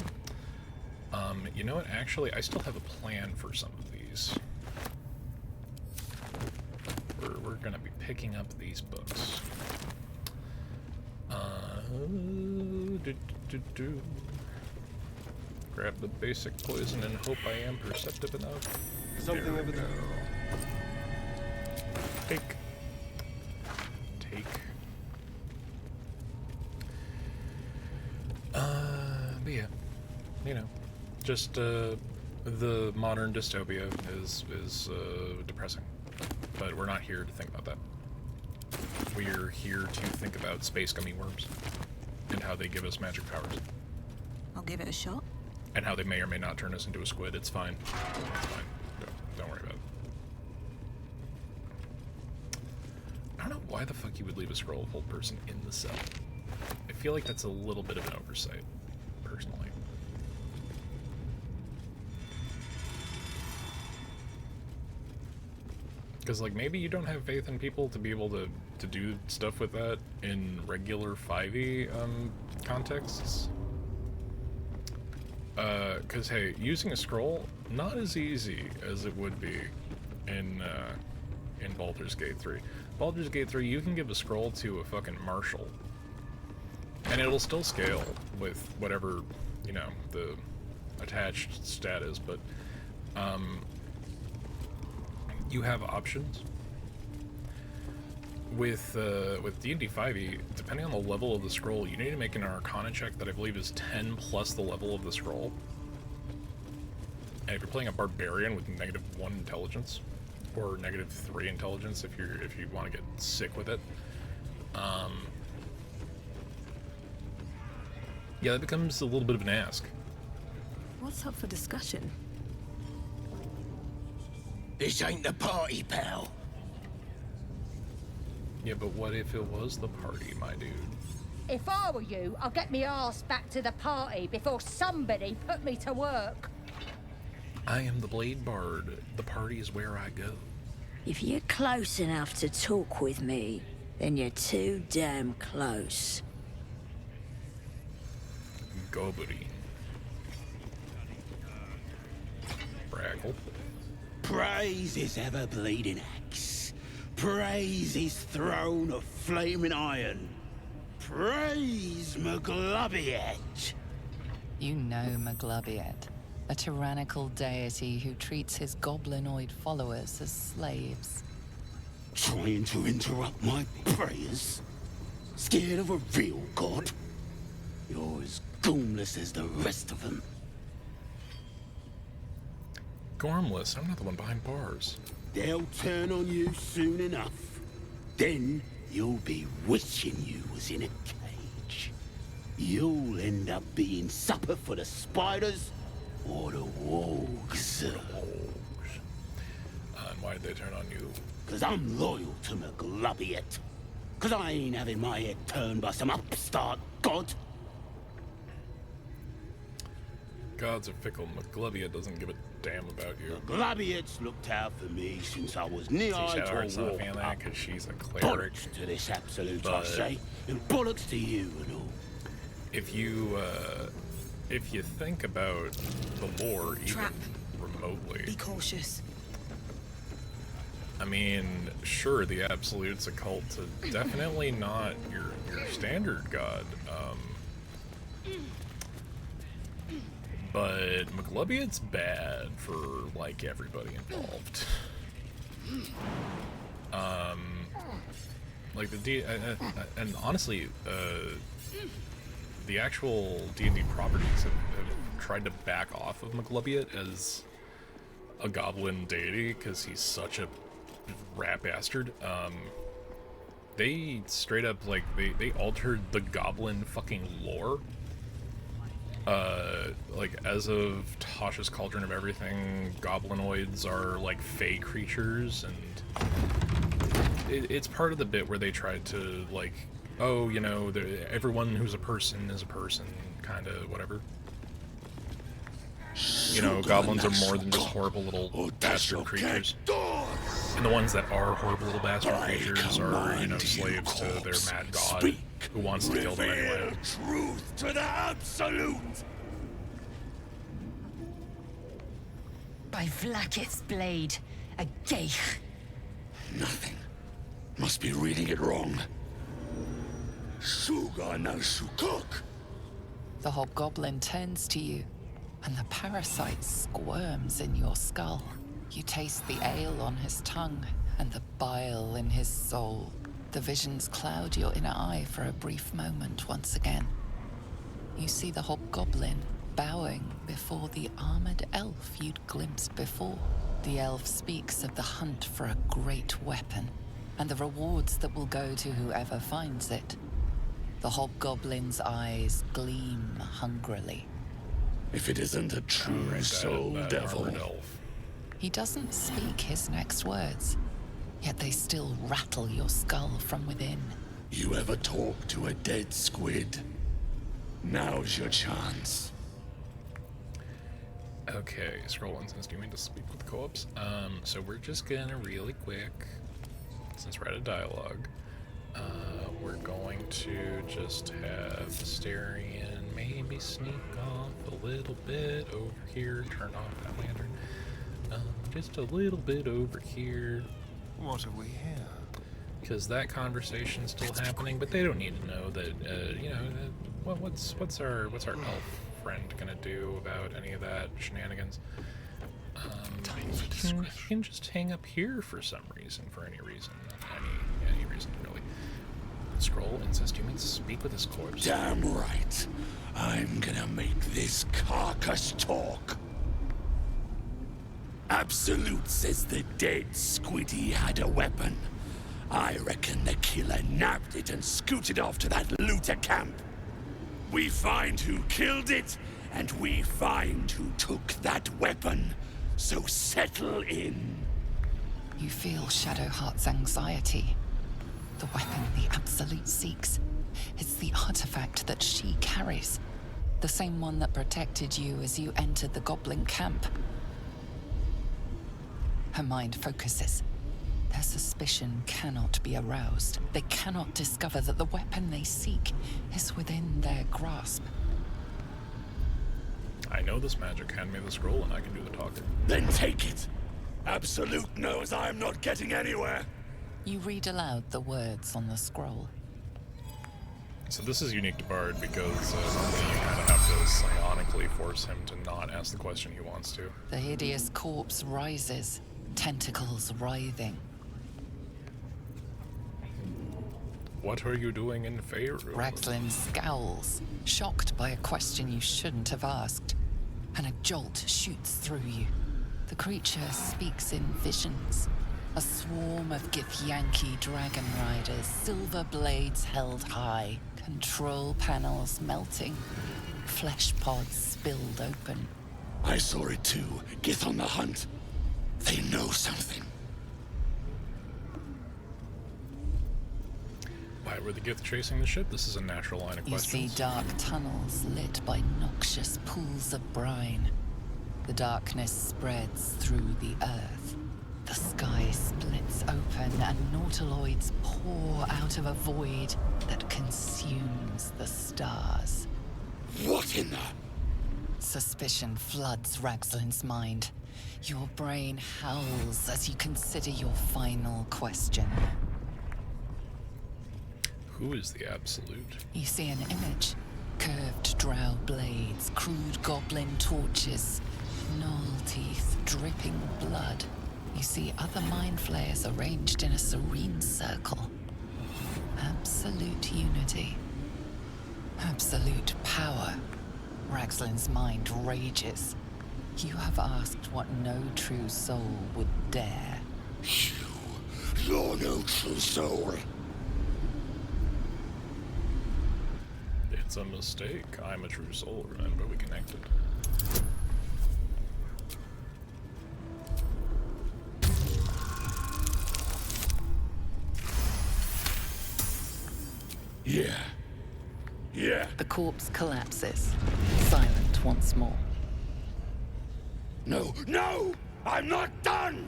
You know what? Actually, I still have a plan for some of these. We're gonna be picking up these books. Grab the basic poison and hope I am perceptive enough. Something over there. Take. But yeah, you know, just the modern dystopia is depressing, but we're not here to think about that. We're here to think about space gummy worms and how they give us magic powers. I'll give it a shot. And how they may or may not turn us into a squid. It's fine. It's fine. Don't worry about it. I don't know why the fuck you would leave a scrollable person in the cell. I feel like that's a little bit of an oversight, personally. Because, like, maybe you don't have faith in people to be able to do stuff with that in regular 5e contexts. Because, hey, using a scroll, not as easy as it would be in Baldur's Gate 3. Baldur's Gate 3, you can give a scroll to a fucking marshal, and it'll still scale with whatever, you know, the attached stat is, but, you have options. With D&D 5e, depending on the level of the scroll, you need to make an Arcana check that I believe is 10 plus the level of the scroll. And if you're playing a barbarian with -1 intelligence, or -3 intelligence, if you want to get sick with it, yeah, that becomes a little bit of an ask. What's up for discussion? This ain't the party, pal. Yeah, but what if it was the party, my dude? If I were you, I'd get me arse back to the party before somebody put me to work. I am the Blade Bard. The party is where I go. If you're close enough to talk with me, then you're too damn close. Goblin. Braggle. Praise his ever-bleeding axe. Praise his throne of flaming iron. Praise Maglobiet. You know Maglobiet, a tyrannical deity who treats his goblinoid followers as slaves. Trying to interrupt my prayers? Scared of a real god? You're as gormless as the rest of them. Gormless? I'm not the one behind bars. They'll turn on you soon enough. Then you'll be wishing you was in a cage. You'll end up being supper for the spiders or the wargs. And why did they turn on you? 'Cause I'm loyal to Maglobiet. 'Cause I ain't having my head turned by some upstart god. Gods are fickle. Maglobiet doesn't give a damn about you. Maglobiet's looked out for me since I was knee-high to a wall. Because she's a cleric. Bollocks to this absolute, I say, and bollocks to you and all. If you think about the lore even remotely, Be cautious. I mean, sure, the Absolute's a cult, definitely not your standard god. But Maglobiet's bad for, like, everybody involved. Like, and honestly, the actual D&D properties have tried to back off of Maglobiet as a goblin deity, because he's such a rat bastard. They straight up, like, they altered the goblin fucking lore. Like, as of Tasha's Cauldron of Everything, goblinoids are, like, fey creatures, and it's part of the bit where they tried to, like, oh, you know, everyone who's a person is a person, kind of, whatever. You know, goblins are more than just horrible little bastard creatures. And the ones that are horrible little bastard creatures are, you know, slaves to their mad god who wants to kill them anyway. Truth to the absolute! By Vlaakith's blade, a geich. Nothing. Must be reading it wrong. Suga no Sukuk. The hobgoblin turns to you, and the parasite squirms in your skull. You taste the ale on his tongue, and the bile in his soul. The visions cloud your inner eye for a brief moment once again. You see the hobgoblin bowing before the armored elf you'd glimpsed before. The elf speaks of the hunt for a great weapon, and the rewards that will go to whoever finds it. The hobgoblin's eyes gleam hungrily. If it isn't a true soul devil. He doesn't speak his next words, yet they still rattle your skull from within. You ever talk to a dead squid? Now's your chance. Okay, scroll one since you mean to speak with co-ops. So we're just gonna really quick, since we're at a dialogue, we're going to just have Asterion maybe sneak off a little bit over here, turn off that lantern. Just a little bit over here. What have we here? Because that conversation's still happening, but they don't need to know that. You know, what's our elf friend gonna do about any of that shenanigans? He can just hang up here for some reason, for any reason, any reason really. Scroll and says, "Do you mean speak with his corpse?" Damn right. I'm gonna make this carcass talk. Absolute says the dead squiddy had a weapon. I reckon the killer nabbed it and scooted off to that looter camp. We find who killed it, and we find who took that weapon. So settle in. You feel Shadowheart's anxiety. The weapon the Absolute seeks. It's the artifact that she carries. The same one that protected you as you entered the Goblin camp. Her mind focuses. Their suspicion cannot be aroused. They cannot discover that the weapon they seek is within their grasp. I know this magic. Hand me the scroll and I can do the talking. Then take it. Absolute knows I am not getting anywhere. You read aloud the words on the scroll. So this is unique to Bard because normally you kind of have to psionically force him to not ask the question he wants to. The hideous corpse rises, tentacles writhing. What are you doing in Faerûn? Ragzlin scowls, shocked by a question you shouldn't have asked, and a jolt shoots through you. The creature speaks in visions. A swarm of Githyanki dragon riders, silver blades held high, control panels melting, flesh pods spilled open. I saw it too. Gith on the hunt. They know something. Why were the Gith chasing the ship? This is a natural line of questions. You see dark tunnels lit by noxious pools of brine. The darkness spreads through the earth. The sky splits open and nautiloids pour out of a void that consumes the stars. What in the... Suspicion floods Ragzlin's mind. Your brain howls as you consider your final question. Who is the Absolute? You see an image. Curved drow blades, crude goblin torches, gnoll teeth dripping blood. You see other mind flayers arranged in a serene circle. Absolute unity. Absolute power. Ragzlin's mind rages. You have asked what no true soul would dare. You're no true soul. It's a mistake. I'm a true soul. Remember, we connected. Yeah. The corpse collapses, silent once more. No! I'm not done!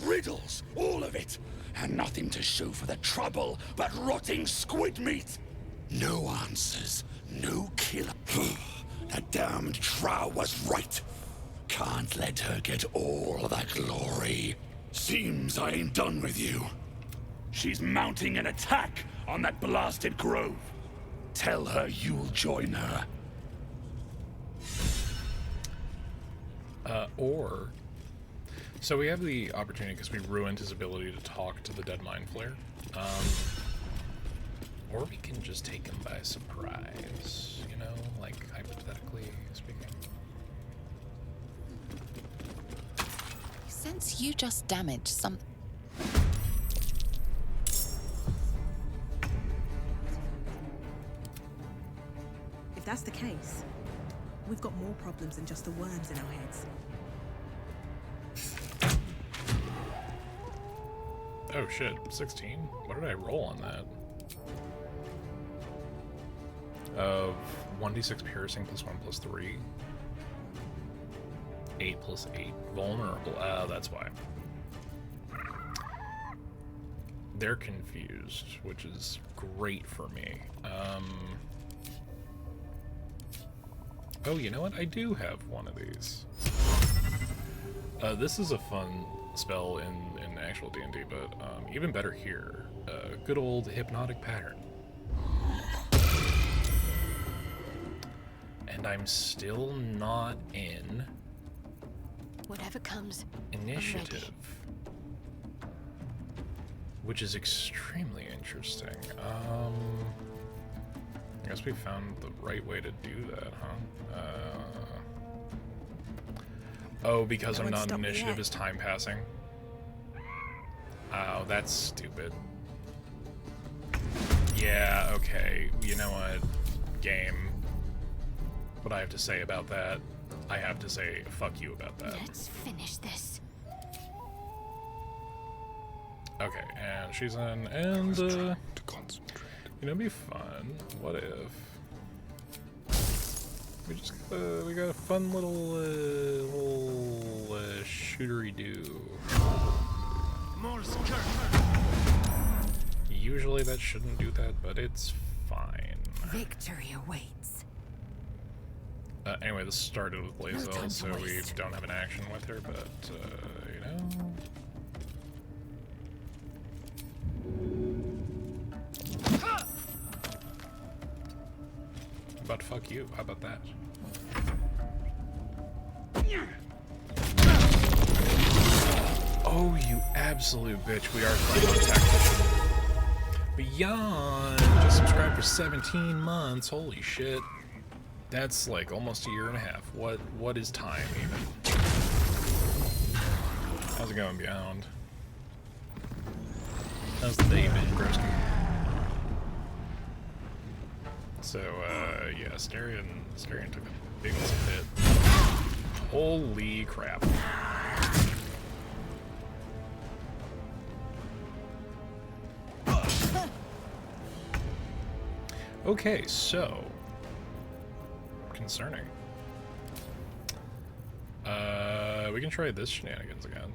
Riddles, all of it, and nothing to show for the trouble but rotting squid meat. No answers, no killer. That damned Drow was right. Can't let her get all the glory. Seems I ain't done with you. She's mounting an attack on that blasted grove. Tell her you'll join her. So we have the opportunity, because we ruined his ability to talk to the dead mind flayer. Or we can just take him by surprise, you know, like hypothetically speaking. Since you just damaged some... If that's the case, we've got more problems than just the worms in our heads. Oh shit, 16? What did I roll on that? 1d6 piercing plus 1 plus 3. 8 plus 8. Vulnerable. That's why. They're confused, which is great for me. Oh, you know what? I do have one of these. This is a fun spell in actual D&D, but even better here. Good old hypnotic pattern. And I'm still not in whatever comes, initiative, which is extremely interesting. I guess we found the right way to do that, huh? Oh, because I'm not in initiative is time passing? Oh, that's stupid. Yeah, okay. You know what? Game. What I have to say about that, I have to say fuck you about that. Let's finish this. Okay, and she's in, and to concentrate. You know, it'd be fun. What if we just we got a fun little shootery do. Usually that shouldn't do that, but it's fine. Victory awaits. Anyway, this started with Lae'zel, so we don't have an action with her, but you know. But fuck you, how about that? Oh, you absolute bitch, we are playing on Tactician. Beyond just subscribed for 17 months, holy shit. That's like almost a year and a half. What is time even? How's it going, Beyond? How's the day been, broski? So, yeah, Starion took a big hit. Holy crap. Okay, so... concerning. We can try this shenanigans again.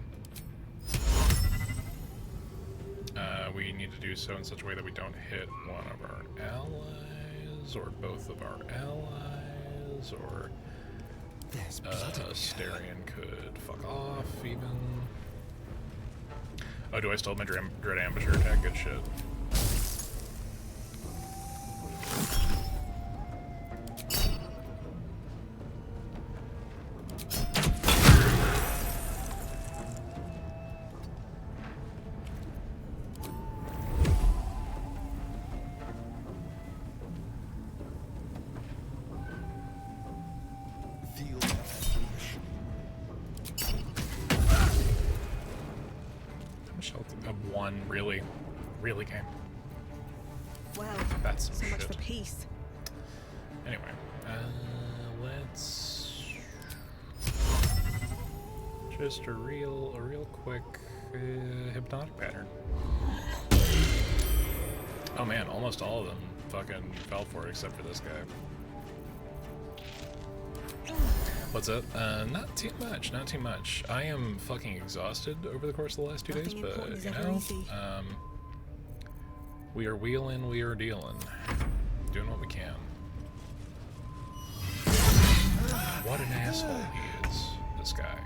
We need to do so in such a way that we don't hit one of our allies, or both of our allies, or Starion could fuck off, even. Oh, do I still have my Dread Ambusher attack? Good shit. Really game. Wow, that's so much for peace. Anyway, let's just a real quick hypnotic pattern. Oh man, almost all of them fucking fell for it except for this guy. What's up? Not too much. I am fucking exhausted over the course of the last 2 days, but you know, we are wheeling, we are dealing. Doing what we can. What an asshole he is, this guy.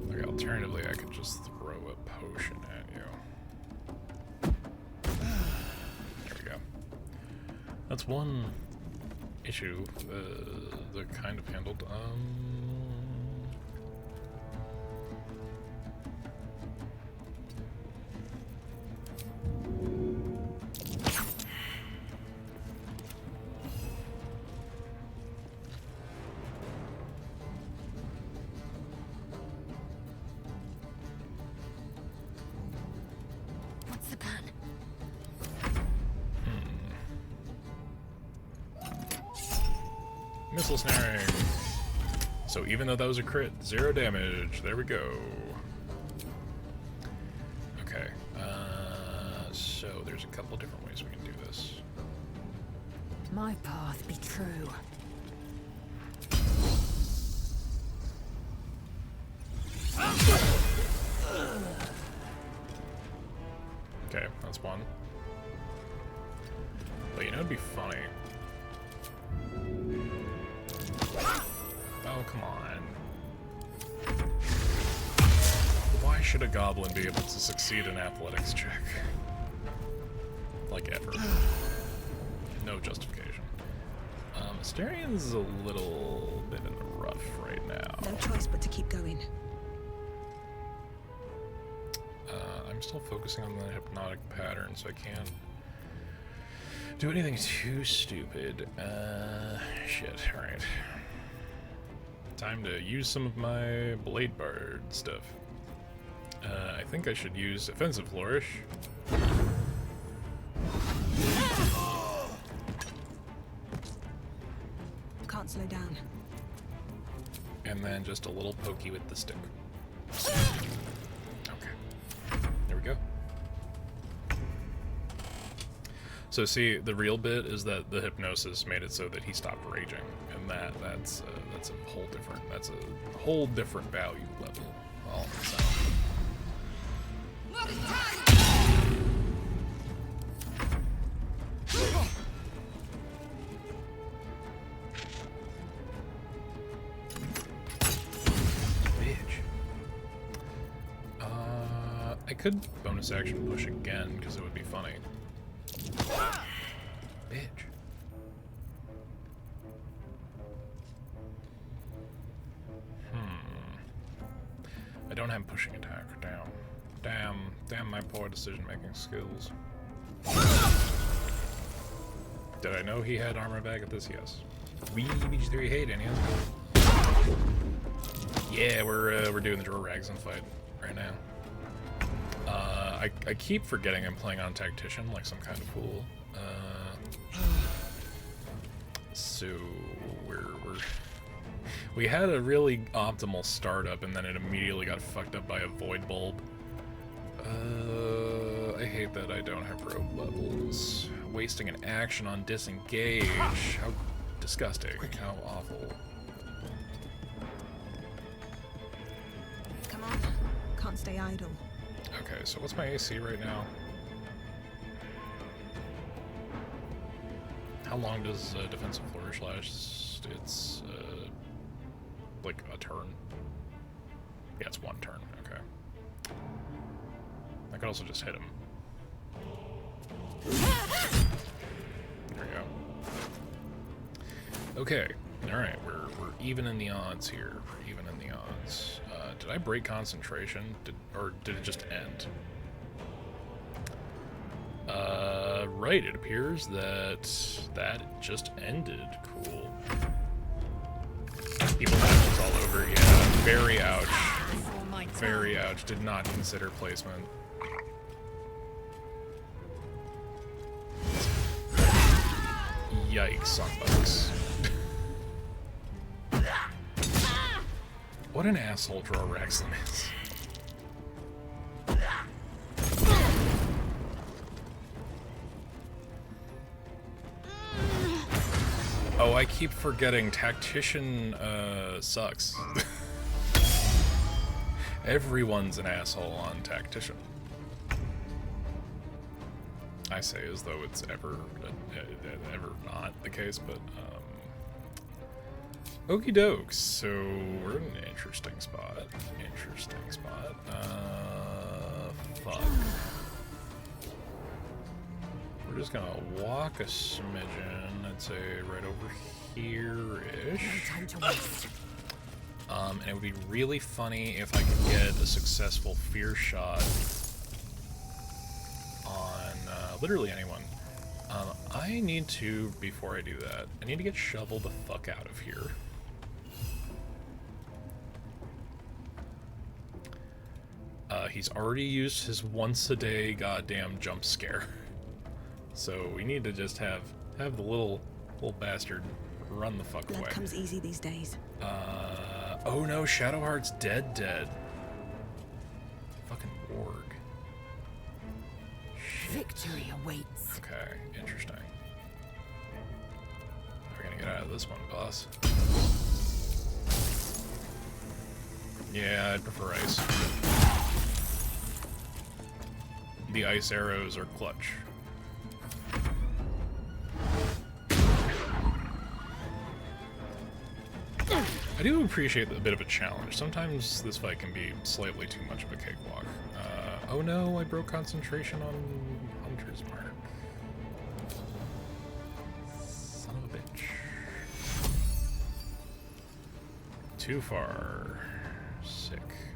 Like, alternatively, I could just throw a potion at you. There we go. That's one issue that kind of handled. Missile snaring. So even though that was a crit, 0 damage. There we go. Okay. So there's a couple different ways we can do this. My path be true. Okay, that's one. But you know, it'd be funny. Oh, come on. Why should a goblin be able to succeed in athletics check? Like, ever. No justification. Astarion's a little bit in the rough right now. No choice but to keep going. I'm still focusing on the hypnotic pattern, so I can't do anything too stupid. Shit, alright. Time to use some of my Blade Bard stuff. I think I should use Offensive Flourish. Can't slow down. And then just a little pokey with the stick. Okay. There we go. So see, the real bit is that the hypnosis made it so that he stopped raging, and that's a whole different value level all on its own. I could bonus action push again, because it would be funny. Bitch. I don't have pushing attack. Damn my poor decision-making skills. Did I know he had armor bag at this? Yes. We BG3 hate any. Yeah, we're doing the Draw Ragson fight right now. I keep forgetting I'm playing on Tactician like some kind of fool. So we had a really optimal startup, and then it immediately got fucked up by a void bulb. I hate that I don't have rogue levels. Wasting an action on disengage. How disgusting. How awful. Come on. Can't stay idle. Okay, so what's my AC right now? How long does defensive flourish last? It's like a turn. Yeah, it's one turn. Okay. I could also just hit him. There we go. Okay. All right. We're even in the odds here. We're even in the odds. Did I break concentration? Or did it just end? Right. It appears that just ended. Cool. Evil Knuckles all over. Yeah. Very ouch. Very ouch. Did not consider placement. Yikes on bugs. What an asshole Draw Ragson is. Oh, I keep forgetting Tactician sucks. Everyone's an asshole on Tactician. I say as though it's ever not the case, but okie dokes. So we're in an interesting spot. Fuck. We're just gonna walk a smidgen. I'd say right over here-ish. No time to waste. And it would be really funny if I could get a successful fear shot on literally anyone. I need to, before I do that, I need to get Shovel the fuck out of here. He's already used his once-a-day goddamn jump scare. So we need to just have the little bastard run the fuck away. Blood comes easy these days. Oh no, Shadowheart's dead. Fucking org. Victory awaits. Okay, interesting. We're gonna get out of this one, boss. Yeah, I'd prefer ice. The ice arrows are clutch. I do appreciate a bit of a challenge. Sometimes this fight can be slightly too much of a cakewalk. Oh no, I broke concentration on Hunter's Mark. Son of a bitch. Too far.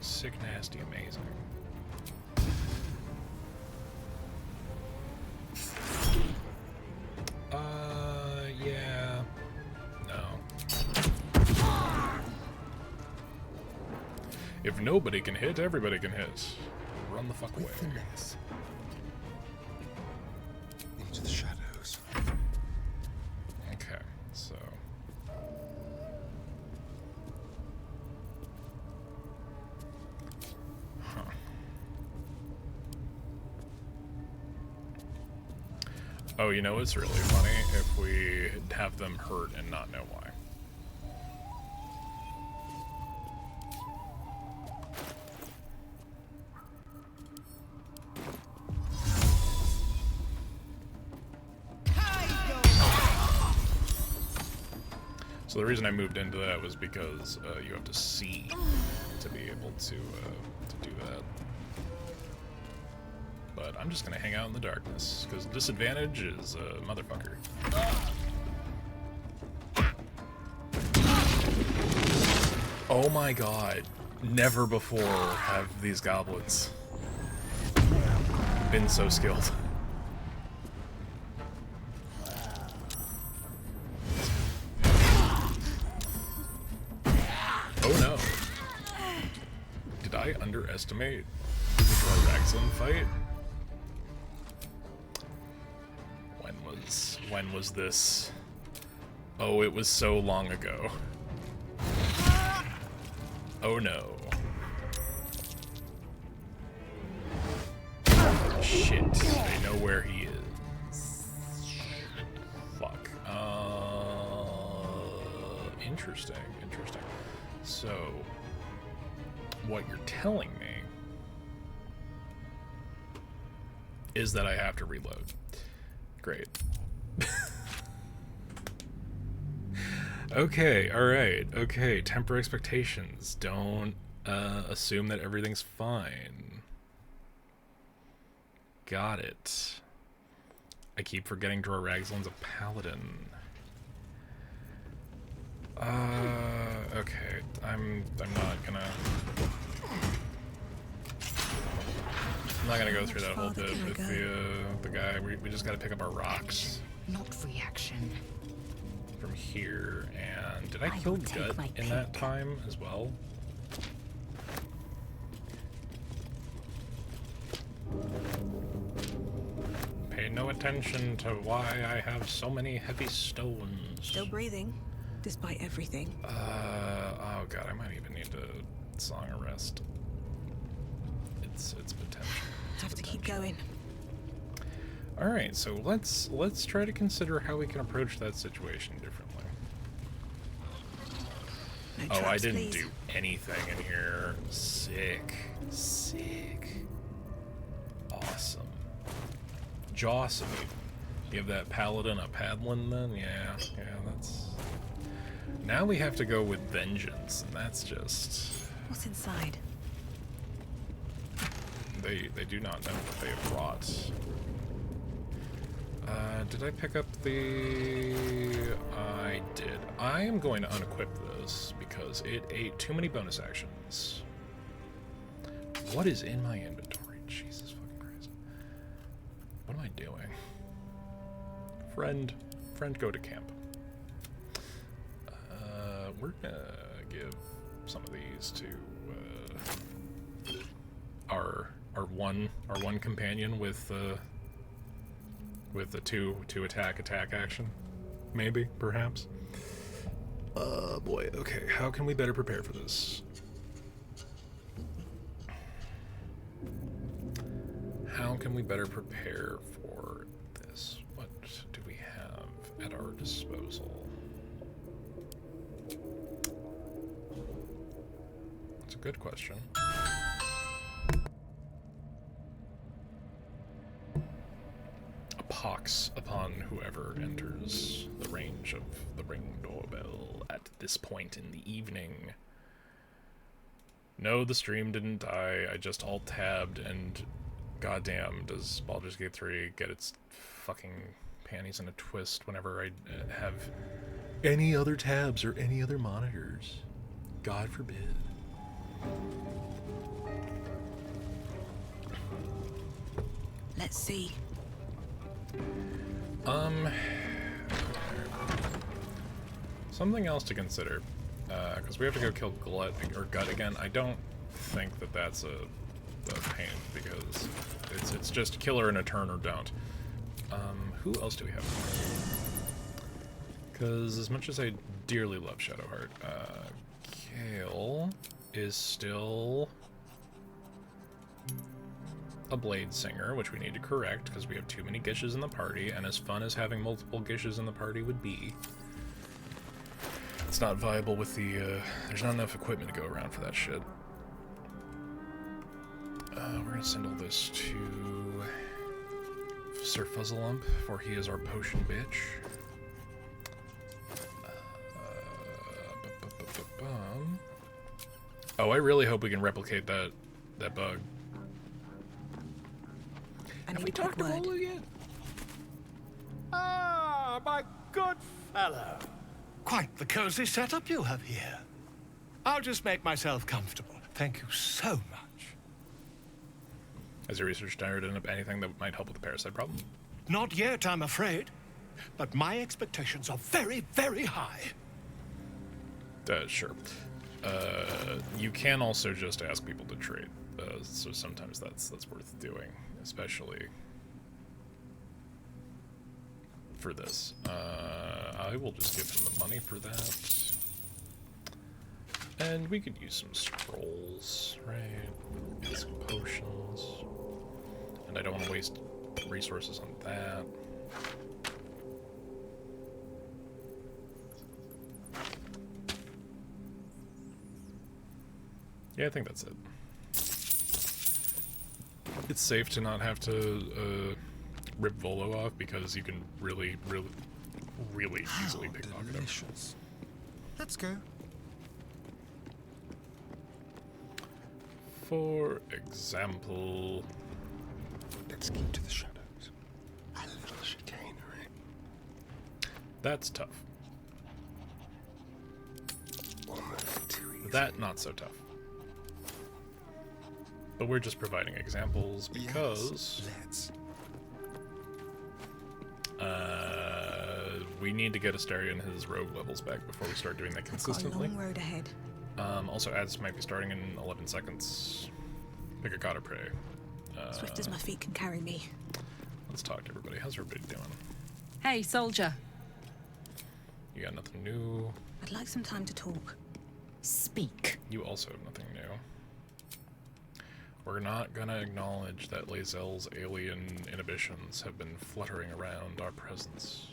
Sick, nasty, amazing. Yeah. No. If nobody can hit, everybody can hit. Run the fuck away. Finesse. Into the shadows. Okay, so... Oh, you know what's really funny? If we have them hurt and not know why. So the reason I moved into that was because you have to see to be able to do that. But I'm just gonna hang out in the darkness, because disadvantage is a motherfucker. Oh my god. Never before have these goblins been so skilled. Oh no. Did I underestimate the Rexon fight? When was this? Oh, it was so long ago. Oh no. Shit, they know where he is. Fuck. Interesting, interesting. So, what you're telling me is that I have to reload. Great. Okay, alright, okay, temper expectations. Don't assume that everything's fine. Got it. I keep forgetting Ragzlin's a paladin. Okay, I'm not gonna go through that whole bit with the guy. We just gotta pick up our rocks. Not reaction. From here, and did I kill Gut in that time as well? Pay no attention to why I have so many heavy stones. Still breathing, despite everything. Oh god, I might even need to song a rest. It's potential. Have to keep going. All right, so let's try to consider how we can approach that situation differently. No traps, I didn't please. do anything in here. Sick. Awesome. Jawsome. Give that paladin a paddlin then? Yeah, that's... Now we have to go with vengeance, and that's just... What's inside? They do not know what they have brought. Did I pick up the... I did. I am going to unequip this because it ate too many bonus actions. What is in my inventory? Jesus fucking Christ. What am I doing? Friend, go to camp. We're gonna give some of these to our one companion with the two attack action, maybe, perhaps. Boy, okay, how can we better prepare for this? How can we better prepare for this? What do we have at our disposal? That's a good question. Pox upon whoever enters the range of the ring doorbell at this point in the evening. No, the stream didn't die. I just alt-tabbed, and goddamn, does Baldur's Gate 3 get its fucking panties in a twist whenever I have any other tabs or any other monitors. God forbid. Let's see. Something else to consider, because we have to go kill Gut again. I don't think that that's a pain, because it's just kill her in a turn or don't. Who else do we have? Because as much as I dearly love Shadowheart, Kale is still... a blade singer, which we need to correct because we have too many Gishes in the party, and as fun as having multiple Gishes in the party would be, it's not viable with the, there's not enough equipment to go around for that shit. We're gonna send all this to Sir Fuzzlelump, for he is our potion bitch. Oh, I really hope we can replicate that bug. Have we talked to Volo yet? Ah, my good fellow. Quite the cozy setup you have here. I'll just make myself comfortable. Thank you so much. Has your research narrowed up anything that might help with the parasite problem? Not yet, I'm afraid. But my expectations are very, very high. Sure. You can also just ask people to trade. So sometimes that's worth doing, especially for this. I will just give him the money for that. And we could use some scrolls, right? Get some potions. And I don't want to waste resources on that. Yeah, I think that's it. It's safe to not have to rip Volo off because you can really easily pickpocket him. Let's go. For example, let's keep to the shadows. A little chicanery. That's tough. Almost too easy. That not so tough. But we're just providing examples because we need to get Asteria and his rogue levels back before we start doing that consistently. Got a long road ahead. Also, ads might be starting in 11 seconds. Pick a god or pray. Swift as my feet can carry me. Let's talk to everybody. How's everybody doing? Hey, soldier. You got nothing new? I'd like some time to talk. Speak. You also have nothing new. We're not gonna acknowledge that Lae'zel's alien inhibitions have been fluttering around our presence.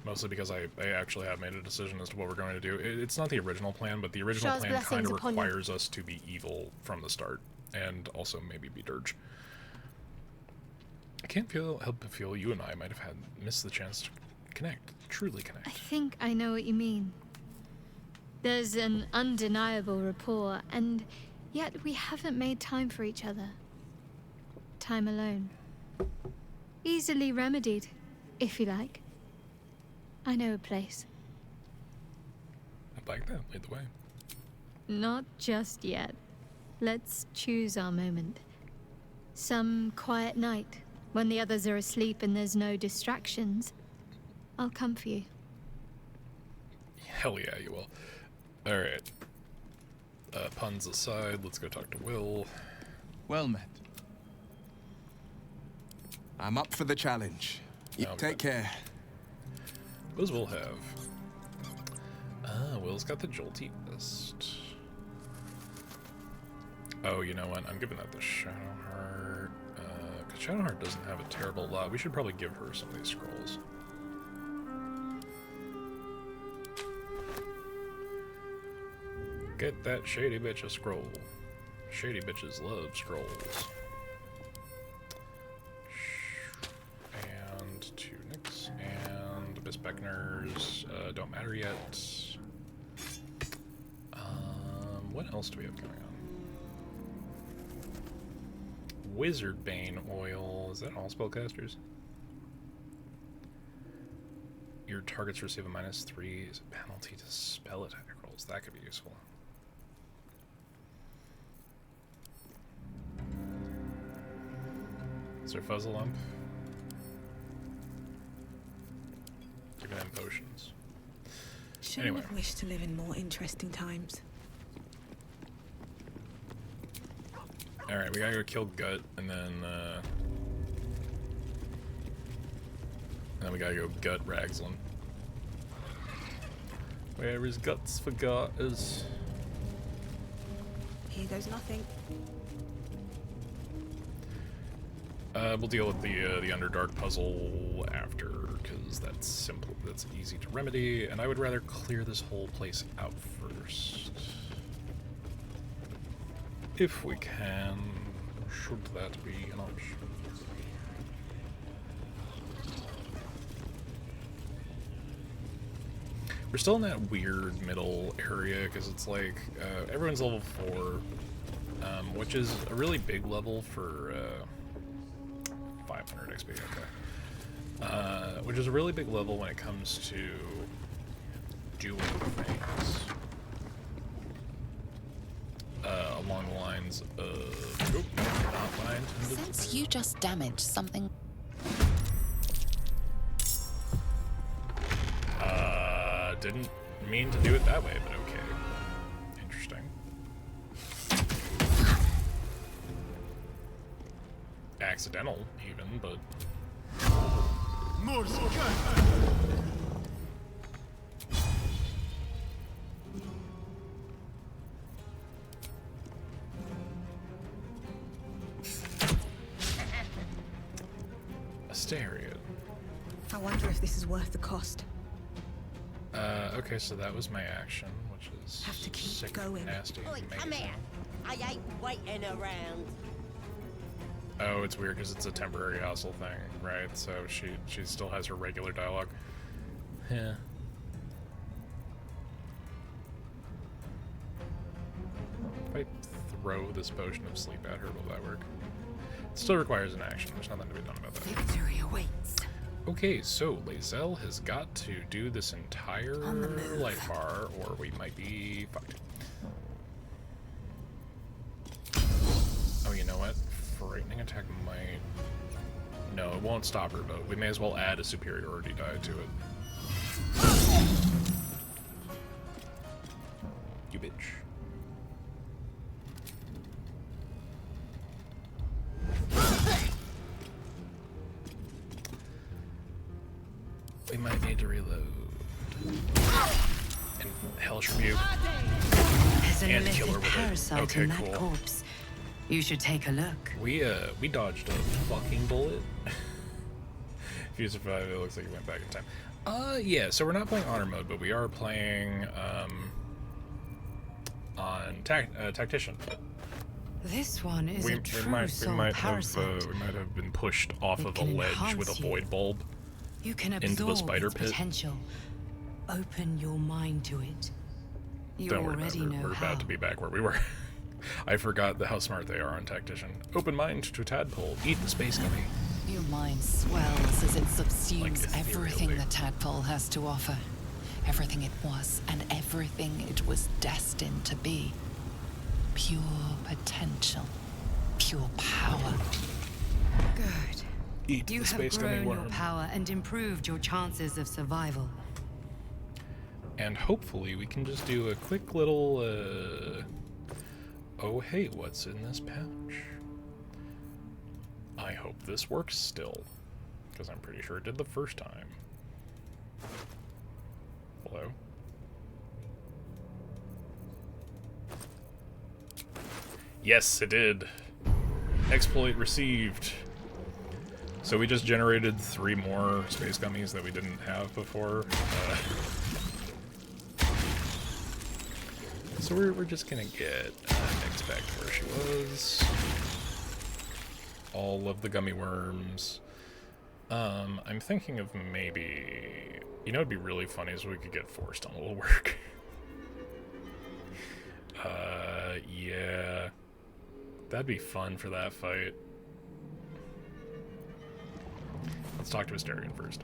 Mostly because I actually have made a decision as to what we're going to do. It's not the original plan, but the original Shah's plan kind of blessings upon you. requires us to be evil from the start, and also maybe be dirge. I can't help but feel you and I might have missed the chance to connect, truly connect. I think I know what you mean. There's an undeniable rapport, and yet we haven't made time for each other. Time alone. Easily remedied, if you like. I know a place. I'd like that. Lead the way. Not just yet. Let's choose our moment. Some quiet night, when the others are asleep and there's no distractions. I'll come for you. Hell yeah, you will. Alright. Puns aside, let's go talk to Will. Well met. I'm up for the challenge. Take care. What does Will have? Will's got the Jolty Fist. Oh, you know what? I'm giving that to Shadowheart. Because Shadowheart doesn't have a terrible lot. We should probably give her some of these scrolls. Get that shady bitch a scroll. Shady bitches love scrolls. And tunics and Abyss Beckners don't matter yet. What else do we have going on? Wizard Bane oil. Is that all spellcasters? Your targets receive a -3 as a penalty to spell attack rolls. That could be useful. Sir Fuzzlelump. Giving them potions. Shouldn't Anyway. have wished to live in more interesting times. Alright, we gotta go kill Gut, and then we gotta go gut Ragzlin. Where is Guts forgot is... Here goes nothing. We'll deal with the Underdark puzzle after, because that's simple. That's easy to remedy, and I would rather clear this whole place out first, if we can. Should that be an option? We're still in that weird middle area because it's like everyone's level 4, which is a really big level for 500 XP. Okay, which is a really big level when it comes to doing things along the lines of not my intended. Since you just damaged something. Didn't mean to do it that way, but okay. Interesting. Accidental, even, but... Asteria. I wonder if this is worth the cost. Okay, so that was my action, which is Have to keep sick, going. nasty, Oi, come amazing. here. I ain't waiting around. Oh, it's weird because it's a temporary hustle thing, right? So she still has her regular dialogue. Yeah. If I throw this potion of sleep at her, will that work? It still requires an action. There's nothing to be done about that. Victory awaits. Okay, so Lae'zel has got to do this entire life bar, or we might be fucked. Oh, you know what? Frightening attack might... No, it won't stop her, but we may as well add a superiority die to it. You bitch. We might need to reload. And Hellish Rebuke. There's an And kill her illicit with it. parasite Okay, in that cool. corpse. You should take a look. We dodged a fucking bullet. If you survive, it looks like you went back in time. Yeah, so we're not playing honor mode, but we are playing, on Tactician. This one is a true soul we parasite. might have been pushed off It of a can ledge enhance with a you. void bulb You can into the absorb spider its pit. potential. Open your mind to it. You Don't worry about already it. know We're how. about to be back where we were. I forgot how smart they are on Tactician. Open mind to tadpole. Eat the space gummy. Your mind swells as it subsumes Like everything ethereally. the tadpole has to offer. Everything it was and everything it was destined to be. Pure potential. Pure power. Good. Eat You the have space gummy grown your worm. power and improved your chances of survival. And hopefully we can just do a quick little, oh hey, what's in this pouch? I hope this works still, because I'm pretty sure it did the first time. Hello? Yes, it did. Exploit received. So we just generated 3 more space gummies that we didn't have before. So we're just gonna get Nyx back to where she was. All of the gummy worms. I'm thinking of maybe... You know, it'd be really funny is we could get Forced on a little work. Yeah. That'd be fun for that fight. Let's talk to Asterion first.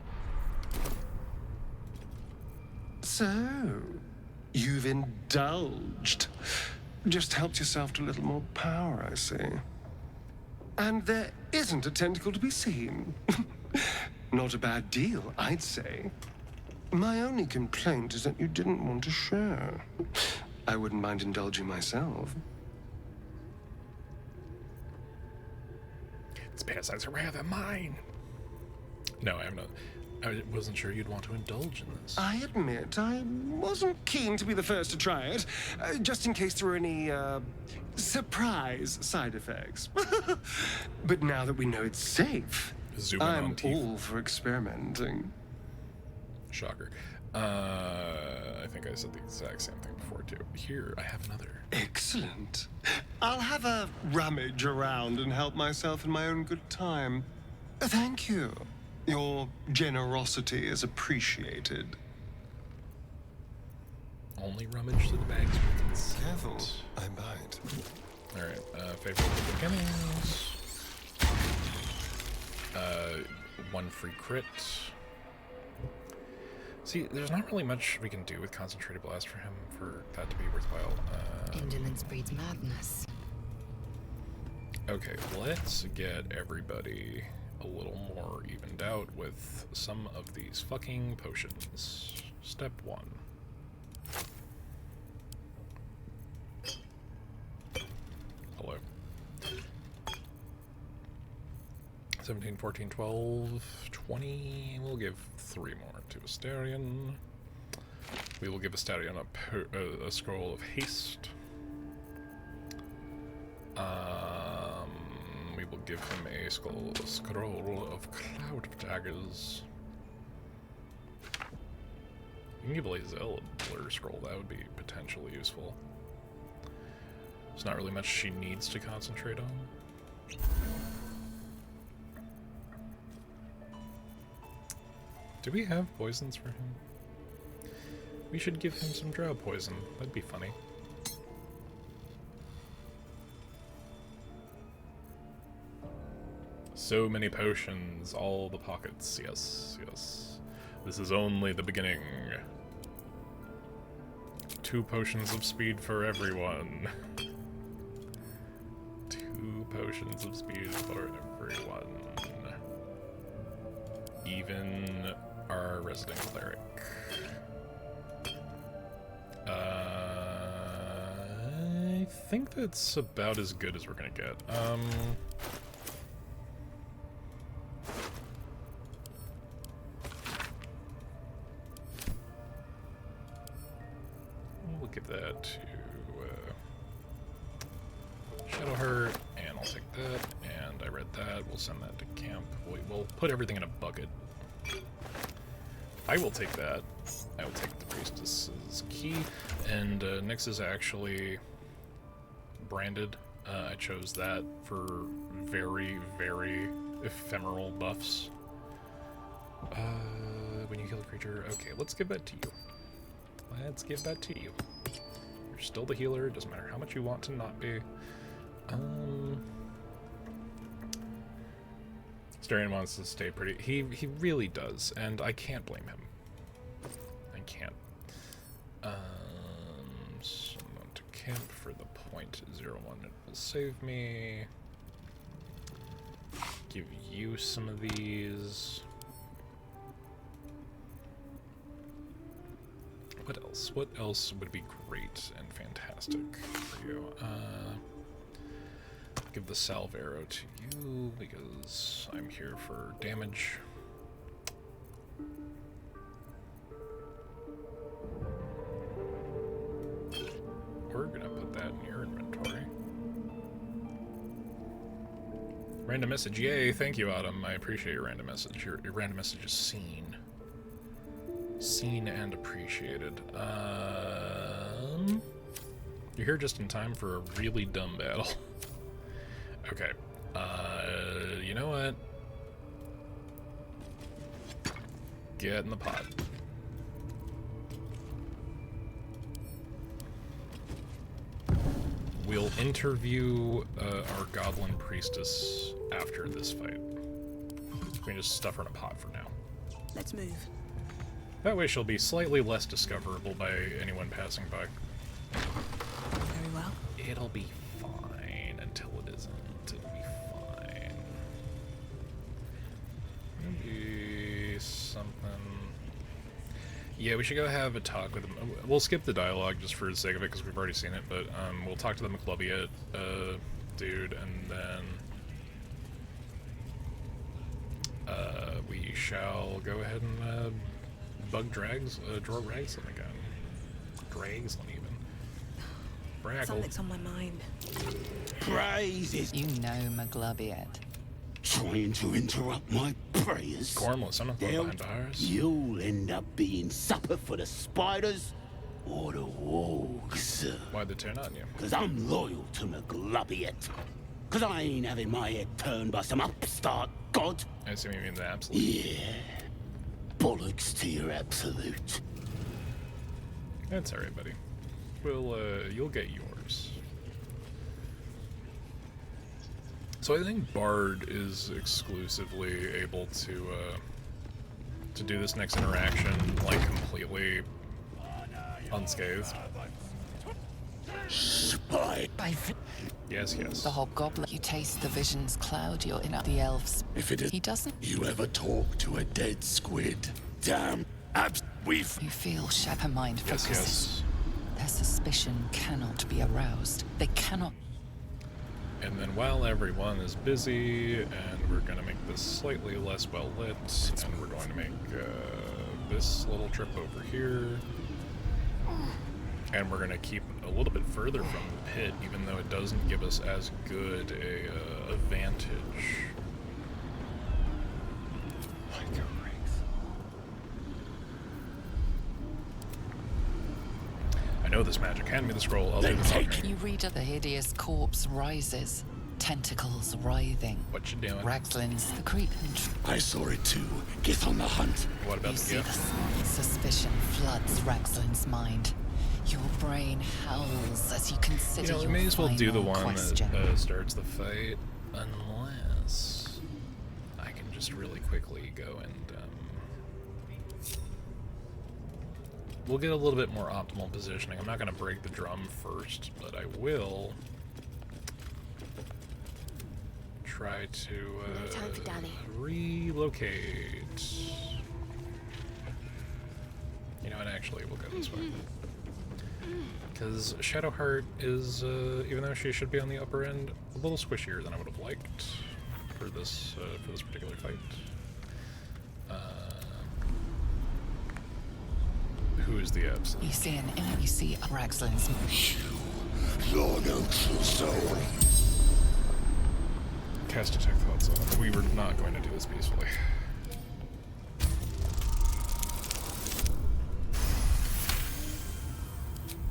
So, you've indulged. Just helped yourself to a little more power, I see. And there isn't a tentacle to be seen. Not a bad deal, I'd say. My only complaint is that you didn't want to share. I wouldn't mind indulging myself. These parasites are rather mine. No, I have not. I wasn't sure you'd want to indulge in this. I admit I wasn't keen to be the first to try it, just in case there were any, surprise side effects. But now that we know it's safe, I'm all for experimenting. Shocker. I think I said the exact same thing before, too. Here, I have another. Excellent. I'll have a rummage around and help myself in my own good time. Thank you. Your generosity is appreciated. Only rummage through the bags with consent. Careful, I bite. Alright, favorite beginnings. 1 free crit. See, there's not really much we can do with Concentrated Blast for him for that to be worthwhile. Indolence breeds madness. Okay, let's get everybody a little more evened out with some of these fucking potions. Step 1. Hello. 17, 14, 12, 20. We'll give 3 more to Astarion. We will give Astarion a scroll of haste. We will give him a scroll of cloud daggers. You can give Lae'zel a blur scroll, that would be potentially useful. There's not really much she needs to concentrate on. Do we have poisons for him? We should give him some drow poison. That'd be funny. So many potions, all the pockets. Yes, yes. This is only the beginning. 2 potions of speed for everyone. 2 potions of speed for everyone. Even our resident cleric. I think that's about as good as we're gonna get. We'll give that to Shadowheart, and I'll take that, and I read that. We'll send that to camp. We'll put everything in a bucket. I will take that. I will take the priestess's key, and Nyx is actually branded. I chose that for very, very ephemeral buffs. When you kill a creature, okay, let's give that to you. Let's give that to you. You're still the healer, doesn't matter how much you want to not be. Astarion wants to stay pretty. He really does, and I can't blame him. I can't. Someone to camp for the .01. It will save me. Give you some of these. What else? What else would be great and fantastic for you? Give the salve arrow to you because I'm here for damage. We're gonna put that in your inventory. Random message, yay! Thank you, Autumn. I appreciate your random message. Your random message is seen. Seen and appreciated. You're here just in time for a really dumb battle. Okay. You know what? Get in the pot. We'll interview our goblin priestess after this fight. We can just stuff her in a pot for now. Let's move. That way she'll be slightly less discoverable by anyone passing by. Very well. It'll be fine until it isn't. It'll be fine. Maybe something... Yeah, we should go have a talk with them. We'll skip the dialogue just for the sake of it because we've already seen it, but we'll talk to the McClubbia dude, and then... we shall go ahead and draw Ragsland again. Dragsland even. Braggle. Something's on my mind. Praises. You know Maglubiet. Trying to interrupt my prayers. Gormless, I'm not going behind bars. You'll end up being supper for the spiders or the wargs. Why'd they turn on you? Because I'm loyal to Maglubiet. Because I ain't having my head turned by some upstart god. I assume you mean the absolute. Yeah. Bollocks to your absolute. That's alright, buddy. You'll get yours. So I think Bard is exclusively able to do this next interaction, like, completely unscathed. Spy. Yes, yes. The hobgoblin. You taste the vision's cloud, you're in the elves. If it is, he doesn't. You ever talk to a dead squid? Damn. You feel shadow mind focuses. Yes. Their suspicion cannot be aroused. They cannot. And then while everyone is busy, and we're going to make this slightly less well lit, and we're going to make this little trip over here, and we're going to keep a little bit further from the pit, even though it doesn't give us as good a advantage. I know this magic. Hand me the scroll. I'll do the talking. You read the hideous corpse rises, tentacles writhing. What you doing? Ragsland's the creep. I saw it too. Get on the hunt. What about the gift? Suspicion floods Ragsland's mind. Your brain howls as you consider we your may as well do the one question. that starts the fight, unless I can just really quickly go and we'll get a little bit more optimal positioning. I'm not going to break the drum first, but I will try to No time for Danny. relocate. You know what? Actually, we'll go this way. Because Shadowheart is, even though she should be on the upper end, a little squishier than I would have liked for this particular fight. Who is the abs? You see you see Ragsland's. You're no true soul. Cast Detect Thoughts on. We were not going to do this peacefully.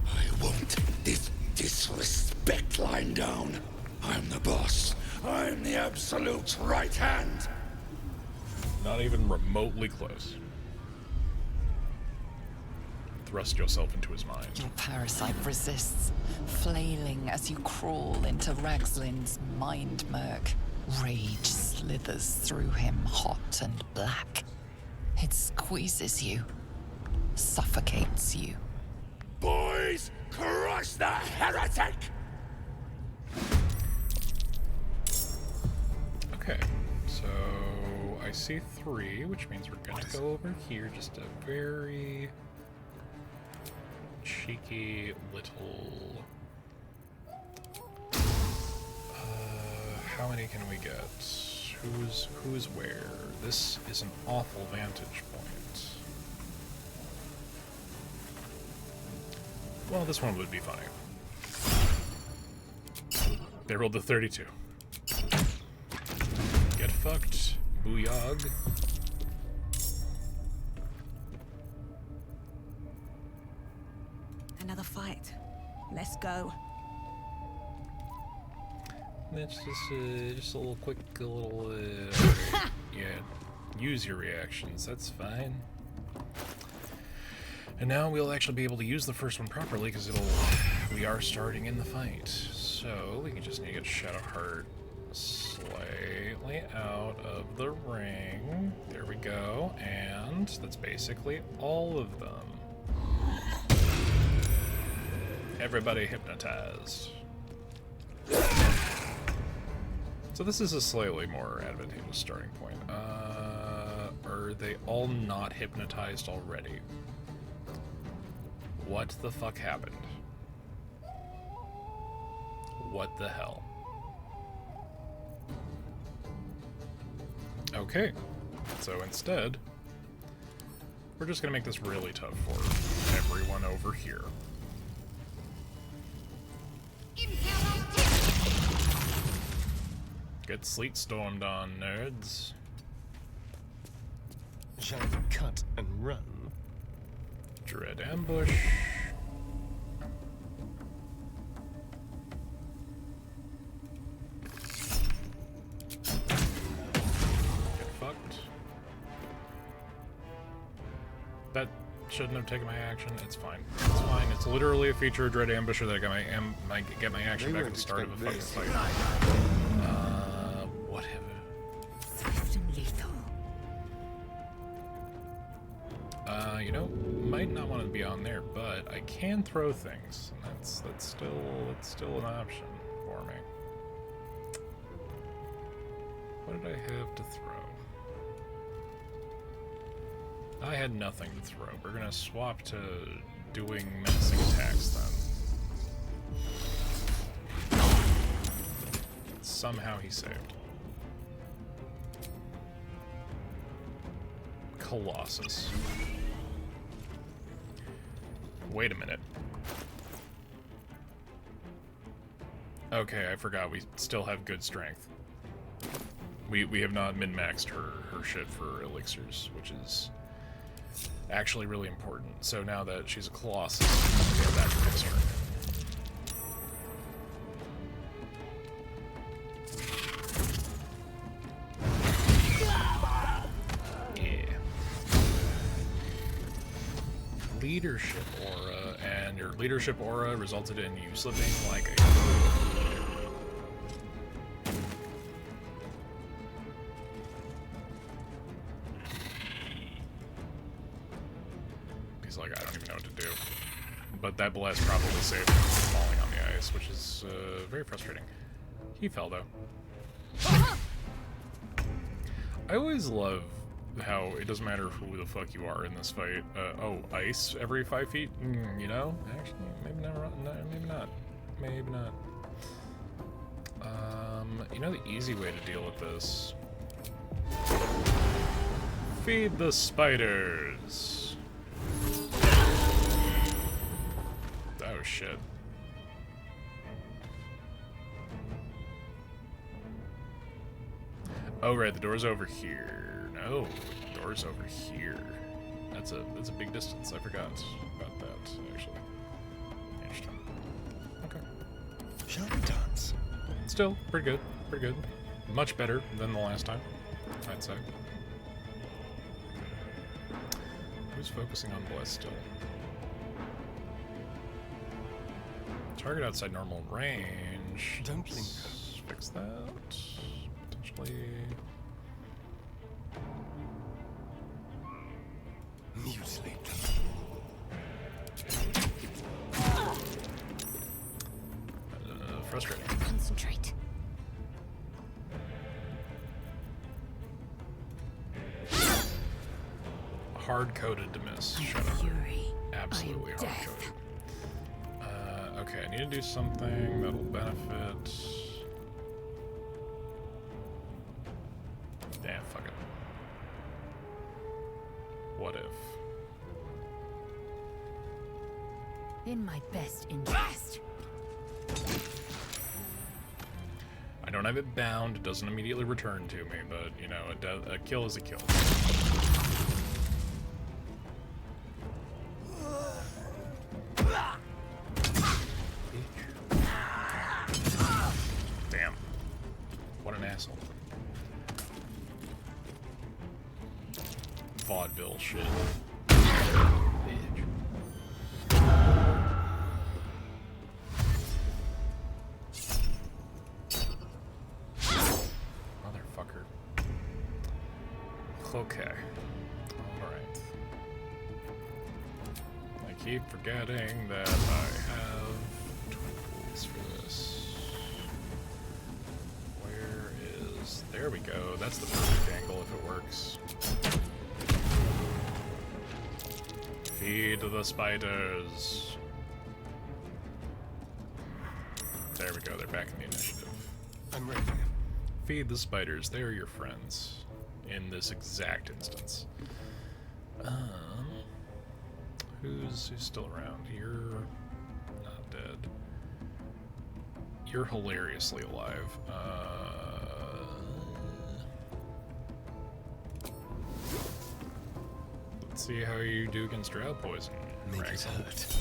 I won't this disrespect lying down. I'm the boss. I'm the absolute right hand. Not even remotely close. Thrust yourself into his mind. Your parasite resists, flailing as you crawl into Ragsland's mind murk. Rage slithers through him, hot and black. It squeezes you, suffocates you. Boys, crush the heretic! Okay, so I see 3, which means we're going to go over here. Just a very cheeky little. How many can we get? Who's where? This is an awful vantage point. Well, this one would be funny. They rolled the 32. Get fucked, booyog. Another fight. Let's go. That's just a little quick, yeah, use your reactions, that's fine. And now we'll actually be able to use the first one properly, because we are starting in the fight. So, we can just need to get Shadowheart slightly out of the ring. There we go, and that's basically all of them. Everybody hypnotized. So this is a slightly more advantageous starting point. Are they all not hypnotized already? What the fuck happened? What the hell? Okay. So instead, we're just gonna make this really tough for everyone over here. Get sleet stormed on, nerds. Shall we cut and run? Dread ambush. Get fucked. That shouldn't have taken my action. It's fine. It's fine. It's literally a feature of Dread Ambusher that I got get my action back at the start of a fucking fight. Whatever. Swift and lethal. You know, might not want to be on there, but I can throw things. And that's still an option for me. What did I have to throw? I had nothing to throw. We're gonna swap to doing menacing attacks then. Somehow he saved. Colossus. Wait a minute. Okay, I forgot we still have good strength. We have not min-maxed her shit for elixirs, which is actually really important. So now that she's a Colossus, we have that for next turn. Leadership aura, and your leadership aura resulted in you slipping like a... He's like, I don't even know what to do. But that blast probably saved him from falling on the ice, which is very frustrating. He fell, though. I always love how it doesn't matter who the fuck you are in this fight. Oh, ice every 5 feet? You know? Actually, maybe not. Maybe not. Maybe not. You know the easy way to deal with this? Feed the spiders. Oh, shit. Oh, right, the door's over here. No, the door's over here. That's a big distance. I forgot about that, actually. Interesting. Okay. Shall we dance? Still, pretty good. Pretty good. Much better than the last time, I'd say. Who's focusing on Bless still? Target outside normal range. Don't linger. Let's fix that. Potentially... Mutilate frustrating. Concentrate. Hard-coded to miss. Shut up. Absolutely hard-coded. Okay, I need to do something that'll benefit... Damn, fuck it. What if? In my best interest. I don't have it bound, it doesn't immediately return to me, but, you know, a kill is a kill. Damn. What an asshole. Vaudeville shit. Motherfucker. Okay. Alright. I keep forgetting that I have tools for this. Where is... There we go. That's the perfect angle if it works. Feed the spiders. There we go, they're back in the initiative. I'm ready. Feed the spiders, they're your friends. in this exact instance. Who's still around? You're not dead. You're hilariously alive. Let's see how you do against drought poison. Make it hurt.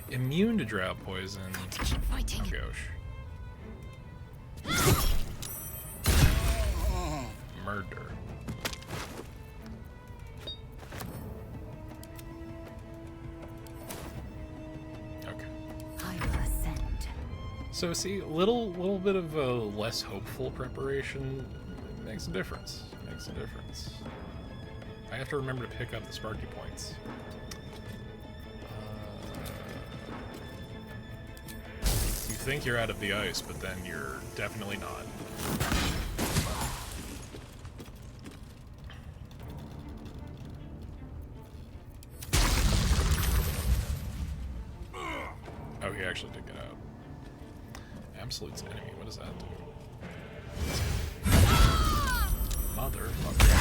Immune to drought poison. Keep fighting. Oh gosh. Murder. Okay. I will ascend. So see, little bit of a less hopeful preparation makes a difference. Makes a difference. I have to remember to pick up the Sparky points. You think you're out of the ice, but then you're definitely not. Oh, he actually did get out. Absolute's enemy. What does that do? Motherfucker.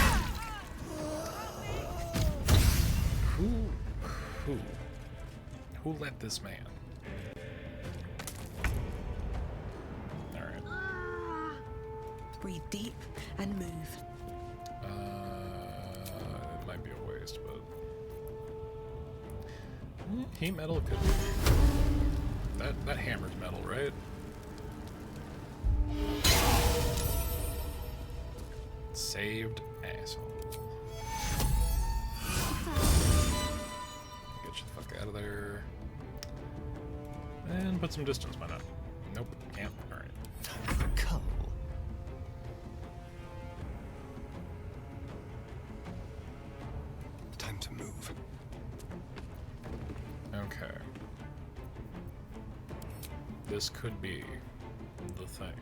Who let this man? Alright. Breathe deep and move. It might be a waste, but... Heat metal could be... That hammer's metal, right? Saved asshole. Get you the fuck out of there. And put some distance, why not? Nope, can't. Alright. Time for coal. Time to move. Okay. This could be the thing.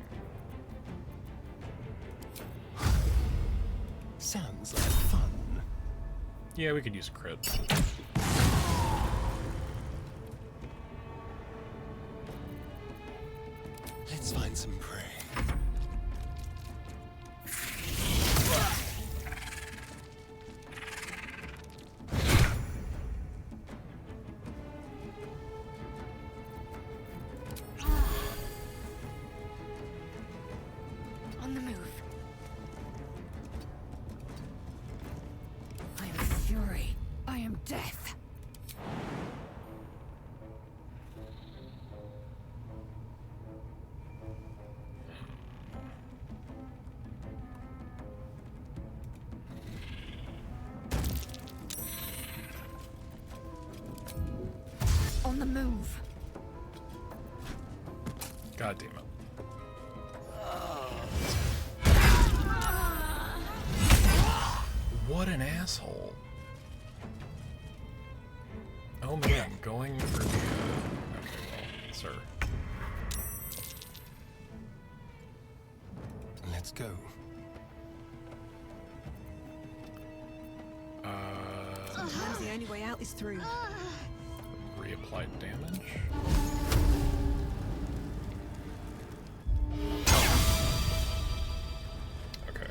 Sounds like fun. Yeah, we could use a crit. Let's find some prey. On the move. I am fury. I am death. On the move. God damn it. What an asshole. Oh man, going for the... Okay, well, sir. Let's go. Sometimes the only way out is through. Reapplied damage. Okay.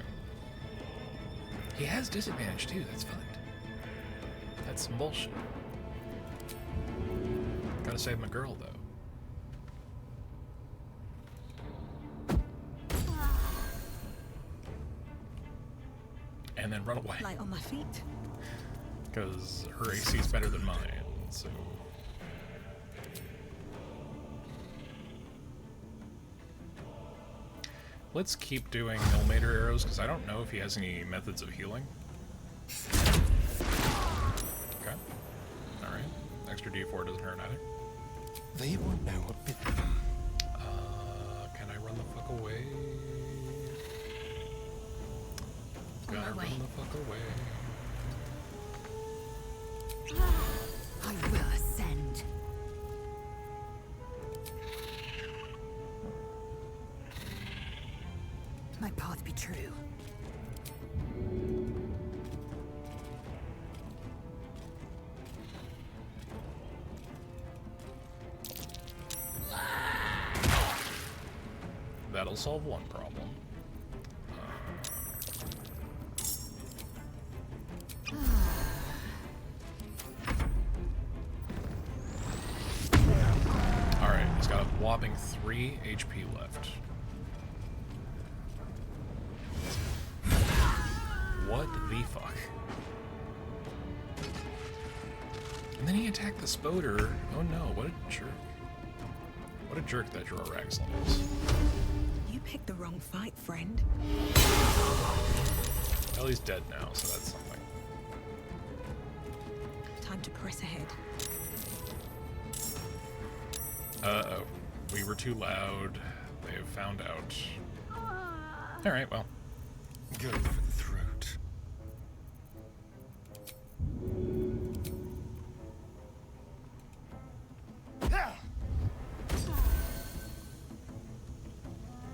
He has disadvantage too, that's fine. That's some bullshit. Gotta save my girl though. And then run away. Light on my feet. Because her AC is better than mine, so... Let's keep doing millimeter arrows, because I don't know if he has any methods of healing. Okay. Alright. Extra D4 doesn't hurt either. They won't know what bit them. Can I run the fuck away? Gotta run the fuck away. I will ascend. My path be true. That'll solve one problem. got a whopping 3 HP left. What the fuck? And then he attacked the Spoder. Oh no, what a jerk. What a jerk that Jorah Ragzlin is. You picked the wrong fight, friend. Well, he's dead now, so that's something. Time to press ahead. Uh-oh. We were too loud. They have found out. Alright, well. Go for the throat.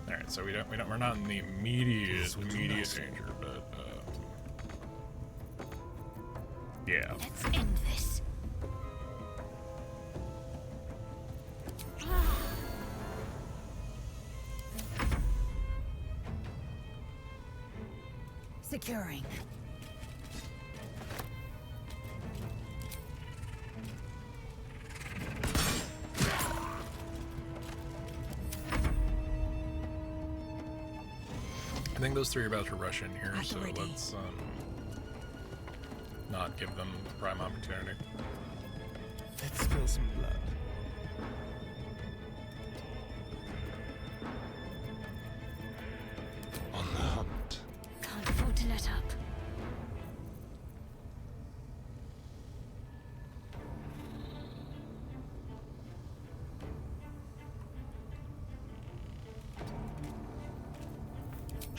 Alright, so we're not in the immediate danger, but yeah. Let's end this. Securing. I think those three are about to rush in here, so let's not give them the prime opportunity. Let's spill some blood. On the hunt. Can't afford to let up.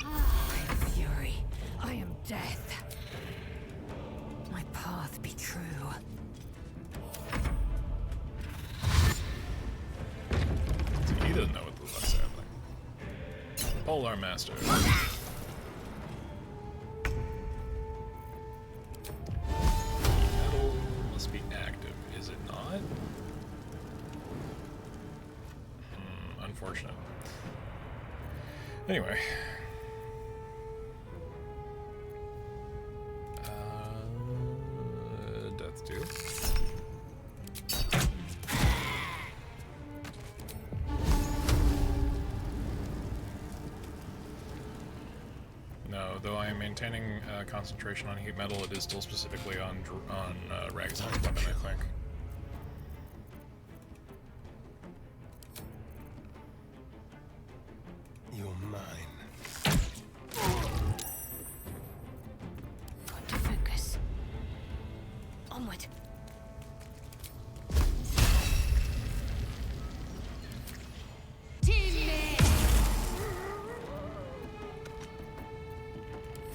I am fury. I am death. My path be true. He doesn't know what's happening. Polar Master. Metal must be active, is it not? Unfortunate. Anyway. Death deal. No, though I am maintaining concentration on heat metal, it is still specifically on Ragzlin's weapon, I think. You're mine. Got to focus. Onward.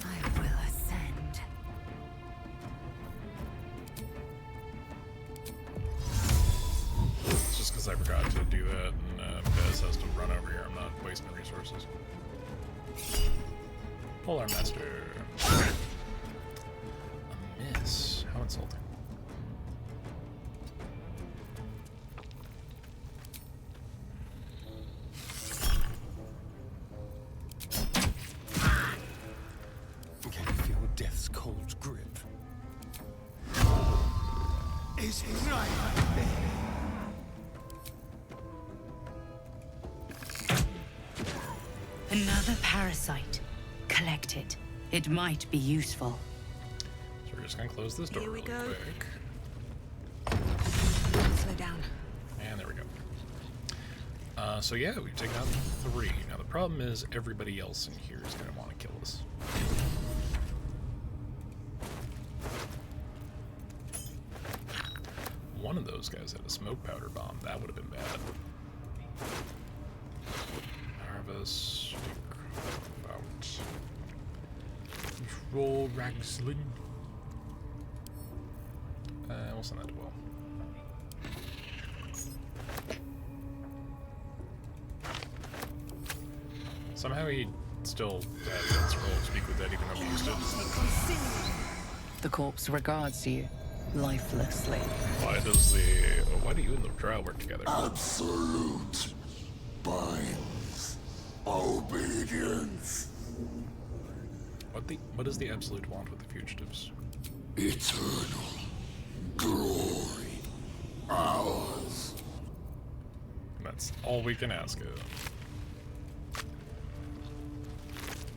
I will ascend. It's just because I forgot to do that, and Bez has to run over here. I'm not wasting resources. Polar Master. A miss. How insulting. Can you feel death's cold grip? Is it right? Another parasite. Collect it. It might be useful. So we're just gonna close this door Here we really go. quick. Slow down. And there we go. So yeah, we've taken out 3. Now the problem is everybody else in here is gonna want to kill us. One of those guys had a smoke powder bomb. That would have been bad. Harvest. Out. Control Ragzlin. We'll send that to Will. Somehow he still has that scroll to speak with that even though we used it. The corpse regards you lifelessly. Why do you and the drow work together? Absolute binds obedience. What does the Absolute want with the fugitives? Eternal glory. Ours. I'm That's all we can ask of.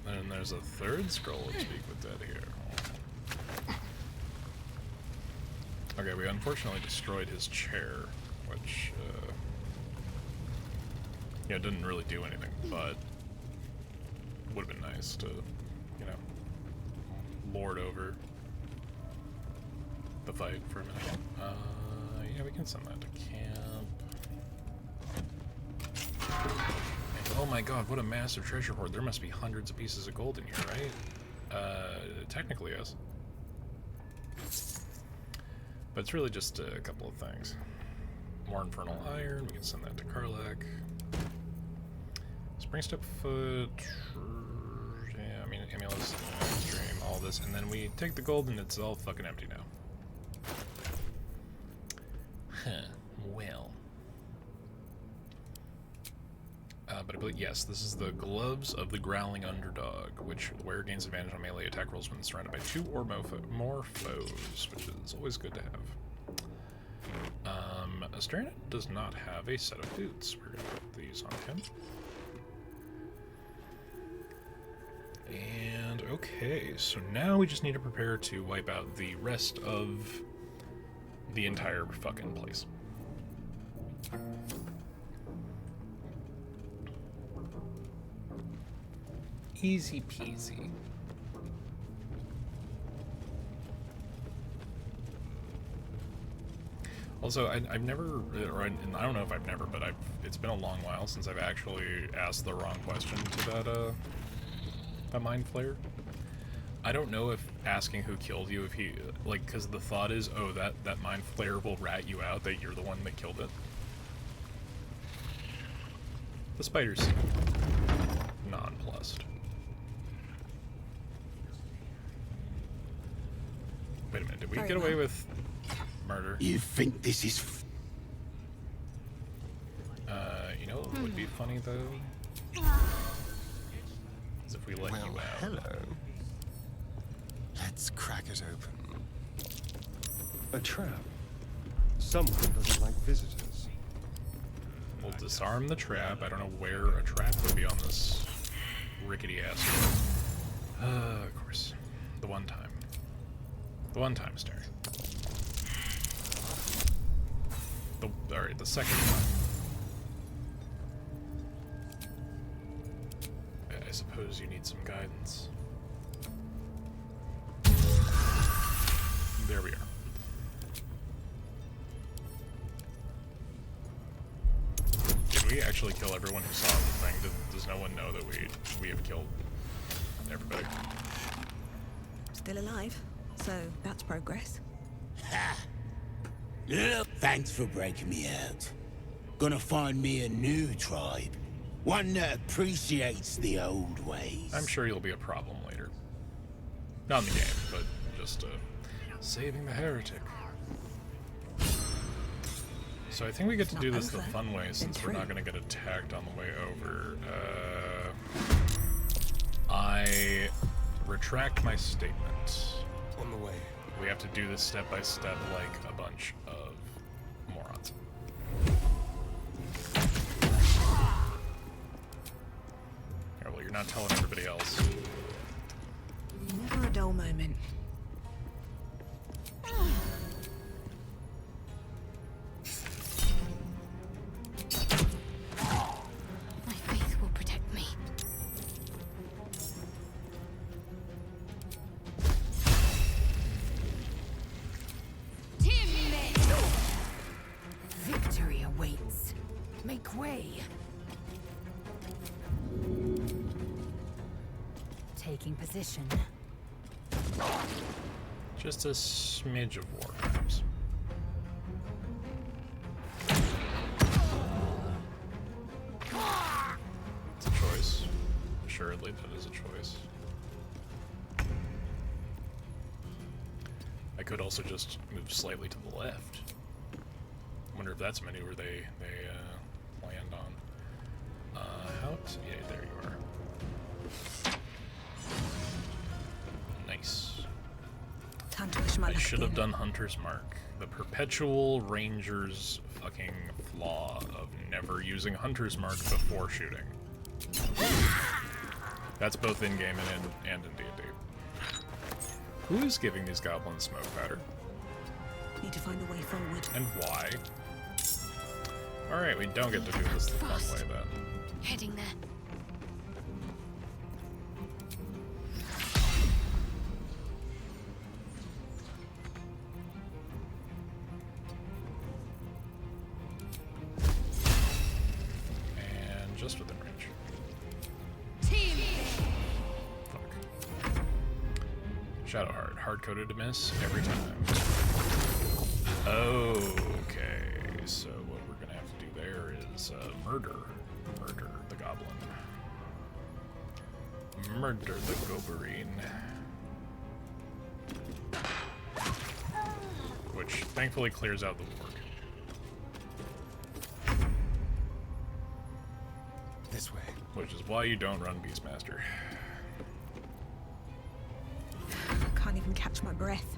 And there's a third scroll of Speak with Dead here. Okay, we unfortunately destroyed his chair, which, yeah, didn't really do anything, but would have been nice to, you know, lord over the fight for a minute. Yeah, we can send that to camp. And, oh my god, what a massive treasure hoard. There must be hundreds of pieces of gold in here, right? Technically, yes. But it's really just a couple of things. More infernal iron, we can send that to Karlak. Springstep foot, yeah, I mean, amulets, stream, all this, and then we take the gold and it's all fucking empty now. Huh, well. But I believe, yes, this is the Gloves of the Growling Underdog, which wearer gains advantage on melee attack rolls when surrounded by 2 or more foes, which is always good to have. Astrana does not have a set of boots. We're going to put these on him. And, okay, so now we just need to prepare to wipe out the rest of the entire fucking place. Easy peasy. Also, I've never, or I don't know if I've never, but it's been a long while since I've actually asked the wrong question to that mind flayer. I don't know if asking who killed you, if he, like, because the thought is, oh, that mind flayer will rat you out that you're the one that killed it. The spiders seem nonplussed. Wait a minute, did we get away with murder? You think this is... You know what would be funny, though? Is if we let you out. Hello. Let's crack it open. A trap. Someone doesn't like visitors. We'll disarm the trap. I don't know where a trap would be on this rickety ass. Of course. The one time. The one time star. Alright, the second time. I suppose you need some guidance. There we are. Did we actually kill everyone who saw the thing? Does no one know that we have killed everybody? Still alive, so that's progress. Ha! Yeah, thanks for breaking me out. Gonna find me a new tribe. One that appreciates the old ways. I'm sure you'll be a problem later. Not in the game, but just saving the heretic. So I think we get to do this the fun way, since we're not going to get attacked on the way over. I retract my statement. On the way. We have to do this step by step like a bunch of morons. Yeah, well, you're not telling everybody else. Never a dull moment. My faith will protect me. Victory awaits. Make way. Taking position. Just a smidge of war crimes. It's a choice. Assuredly, that is a choice. I could also just move slightly to the left. I wonder if that's a maneuver they land on. Yeah, there you are. Nice. I should have done Hunter's Mark. The Perpetual Ranger's fucking flaw of never using Hunter's Mark before shooting. That's both in-game and in D&D. Who is giving these goblins smoke powder? Need to find a way forward. And why? Alright, we don't get to do this the fun way then. Heading there. And just within range. Team. Fuck. Shadowheart, hard-coded to miss every time. Okay, so what we're gonna have to do there is murder the goblin. Murder the Goberine. Which thankfully clears out the work. This way. Which is why you don't run Beastmaster. Can't even catch my breath.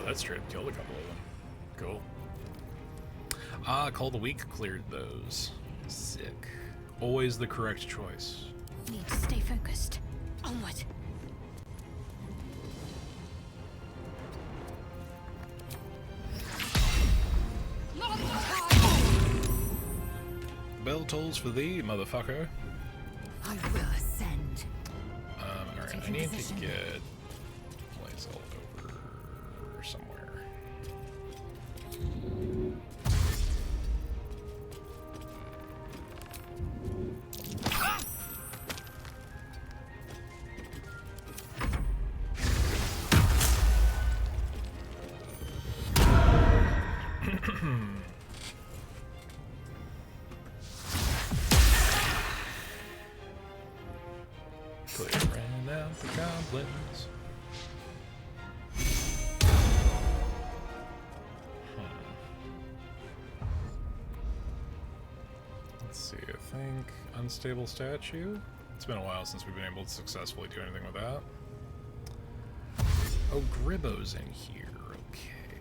That straight up killed a couple of them. Cool. Ah, Call the Weak cleared those. Sick. Always the correct choice. Need to stay focused. Onward. Bell tolls for thee, motherfucker. I will ascend. Alright, I need to get Blazel over somewhere. Clearing out the goblins. Let's see, I think unstable statue. It's been a while since we've been able to successfully do anything with that. Oh, Gribbo's in here. Okay.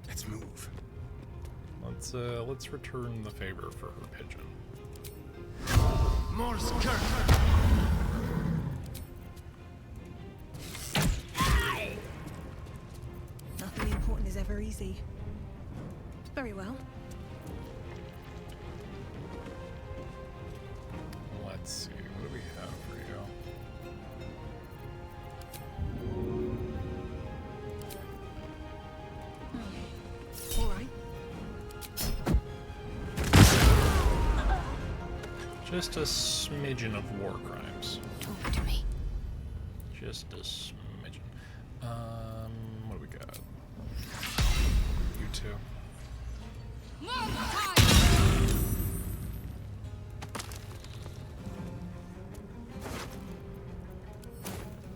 Let's move. Let's return the favor for her pigeon. Morse Kirk. Nothing important is ever easy. Very well. Let's see, what do we have for you? All right. Just a smidgen of war crimes. Talk to me. Just a smidgen. What do we got? You two.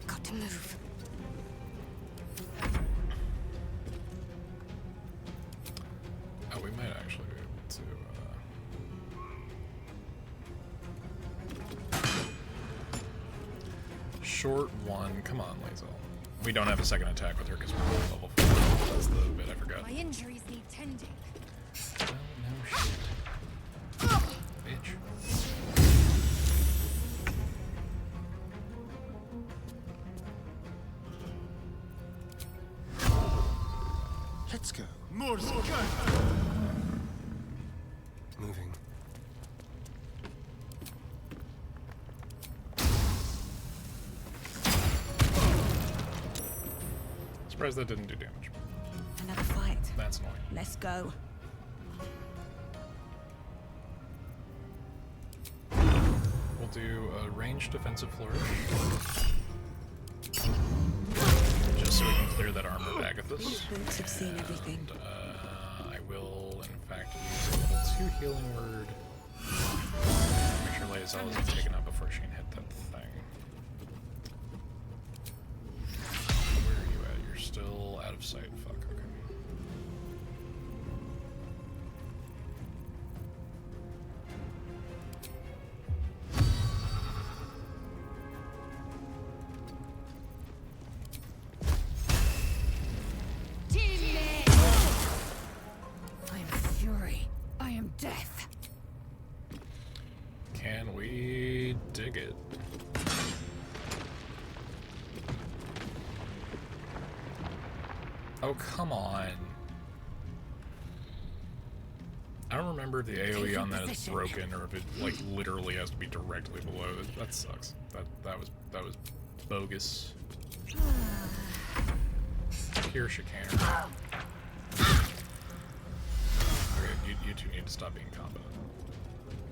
Got to move. Oh, we might actually be able to. Short one. Come on, Lazel. We don't have a second attack with her because we're level 4. That's the bit I forgot. My injuries need tending. Well, no shit. Bitch. Let's go. Morse Kirk. Moving. Surprised that didn't do damage. Another fight. That's annoying. Let's go. We'll do a ranged defensive flourish. Just so we can clear that armor of Agathis. These boots have seen everything. And, I will, in fact, use a level 2 healing word. Make sure Lae'zel isn't taken out before she can hit that thing. dig it. Oh, come on. I don't remember if the AoE on that is broken or if it like literally has to be directly below it. That sucks. That was bogus. Pure chicanery. Okay, you two need to stop being competent.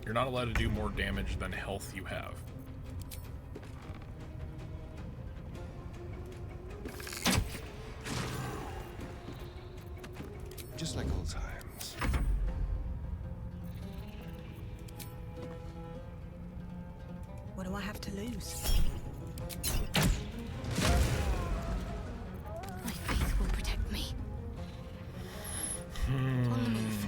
You're not allowed to do more damage than health you have. Just like old times. What do I have to lose? My faith will protect me. On the move.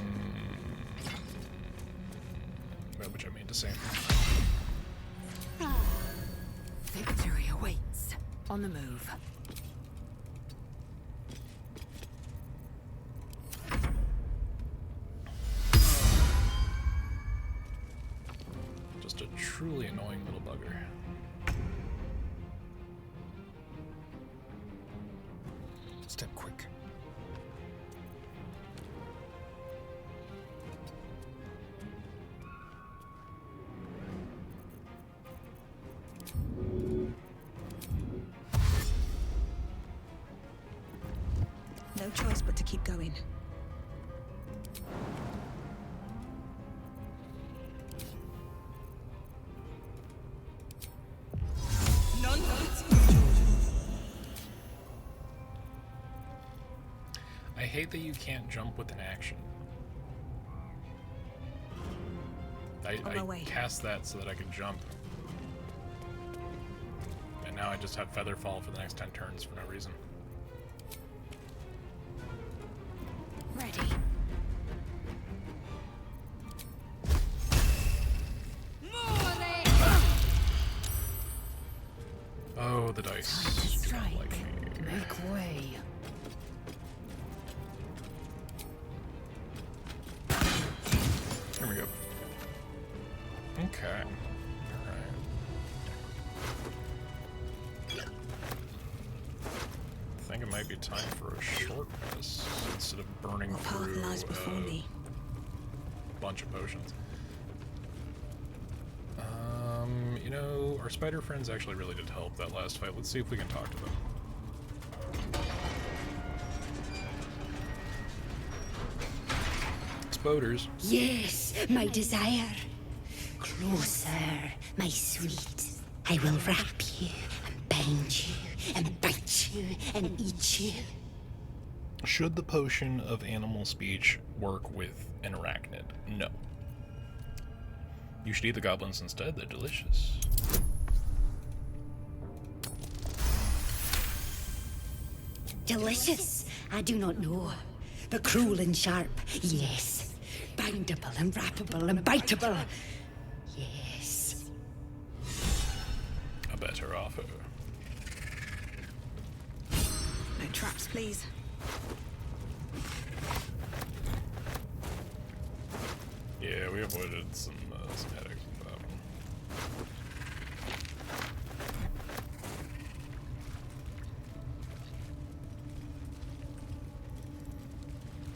Which I mean to say. Victory awaits. On the move. Just a truly annoying little bugger. Step quick. No choice but to keep going. I hate that you can't jump with an action. I cast that so that I could jump. And now I just have Featherfall for the next 10 turns for no reason. Ready. Oh, the dice. Time to do not strike. like me. Make way. Here we go. Okay. Alright. I think it might be time for a short rest instead of burning through a bunch of potions. You know, our spider friends actually really did help that last fight. Let's see if we can talk to them. Spoders. Yes, my desire. Closer, my sweet. I will wrap you and bind you and bite you and eat you. Should the potion of animal speech work with an arachnid? No. You should eat the goblins instead, they're delicious. Delicious? I do not know. But cruel and sharp, yes. Bindable and wrappable and biteable, yes. A better offer. No traps, please. Yeah, we avoided some headaches with that one.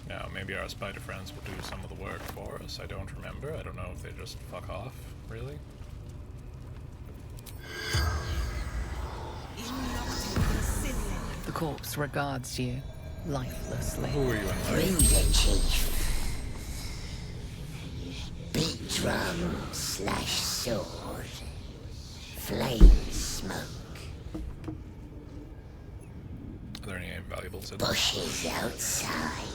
Now, maybe our spider friends will do some of the work for us. I don't remember. I don't know if they just fuck off, really. The corpse regards you lifelessly. Who are you in Bring the chief. Big drum slash sword. Flame smoke. Are there any valuables in Bushes outside.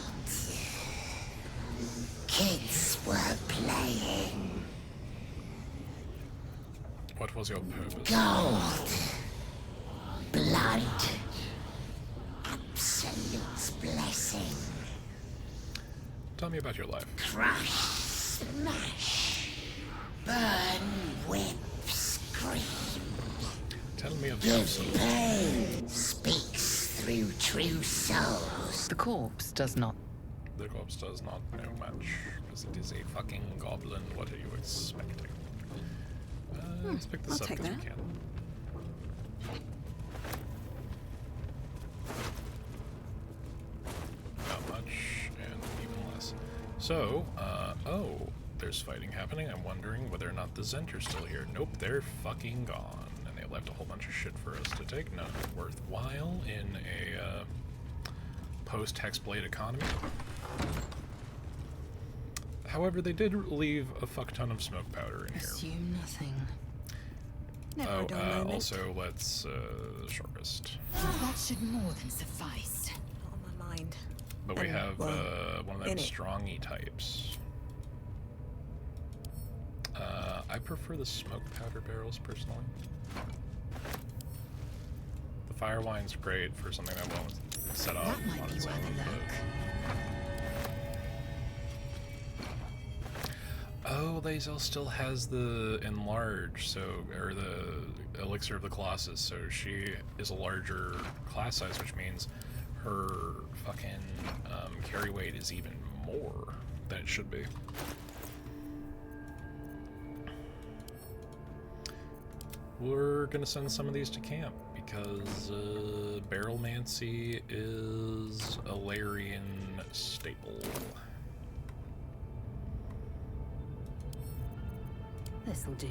Kids were playing. What was your purpose? Gold. Blood. Absolute blessing. Tell me about your life. Crush, smash, burn, whip, scream. Tell me of Give yourself. pain. Speaks through true souls. The corpse does not. The corpse does not know much, because it is a fucking goblin. What are you expecting? Let's pick this I'll up take because we that. can. Not much, and even less. So, oh, there's fighting happening. I'm wondering whether or not the Zent are still here. Nope, they're fucking gone. And they left a whole bunch of shit for us to take. None worthwhile in a, post-Hexblade economy. However, they did leave a fuck ton of smoke powder in here. Assume nothing. Never a dull moment. Also, let's, short rest. That should more than suffice. Not on my mind. But we have, well, one of them in it. strong E-types. I prefer the smoke powder barrels, personally. The fire wine's great for something that won't set off That might on be its worth own, a look. Oh, Lae'zel still has the enlarge, so, or the elixir of the Colossus, so she is a larger class size, which means her fucking carry weight is even more than it should be. We're gonna send some of these to camp because Barrelmancy is a Larian staple. This'll do.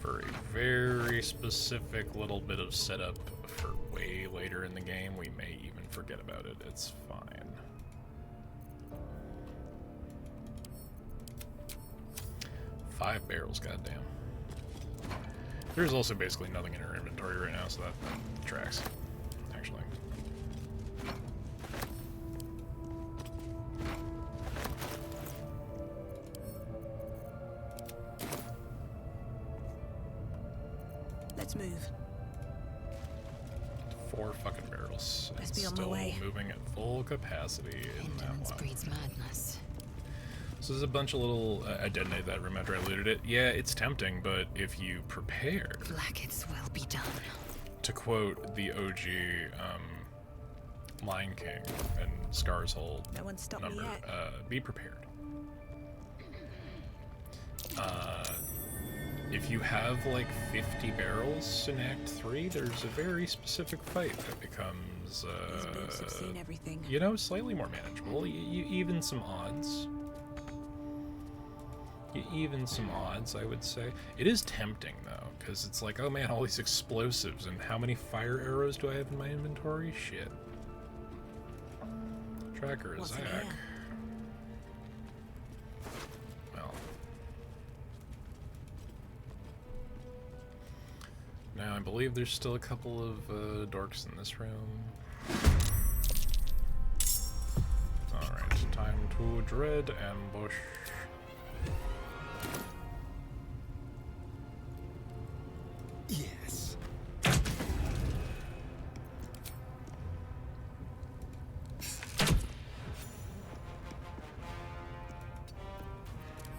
For a very specific little bit of setup for way later in the game, we may even forget about it. It's fine. Five barrels, goddamn. There's also basically nothing in her inventory right now, so that tracks, actually. Let's move. 4 fucking barrels. Let's It's be on my still way. moving at full capacity in that Indolence one. breeds madness. So there's a bunch of little... I detonated that room after I looted it. Yeah, it's tempting, but if you prepare... Blackets will be done. To quote the OG Lion King and Scar's whole No one stopped number, me yet. be prepared. If you have like 50 barrels in Act 3, there's a very specific fight that becomes, These boots have seen everything. you know, slightly more manageable. You even some odds. You even some odds, I would say. It is tempting, though, because it's like, oh man, all these explosives, and how many fire arrows do I have in my inventory? Shit. Tracker is What's in Zach. here? Well. Now, I believe there's still a couple of dorks in this room. Alright, time to dread ambush. Yes.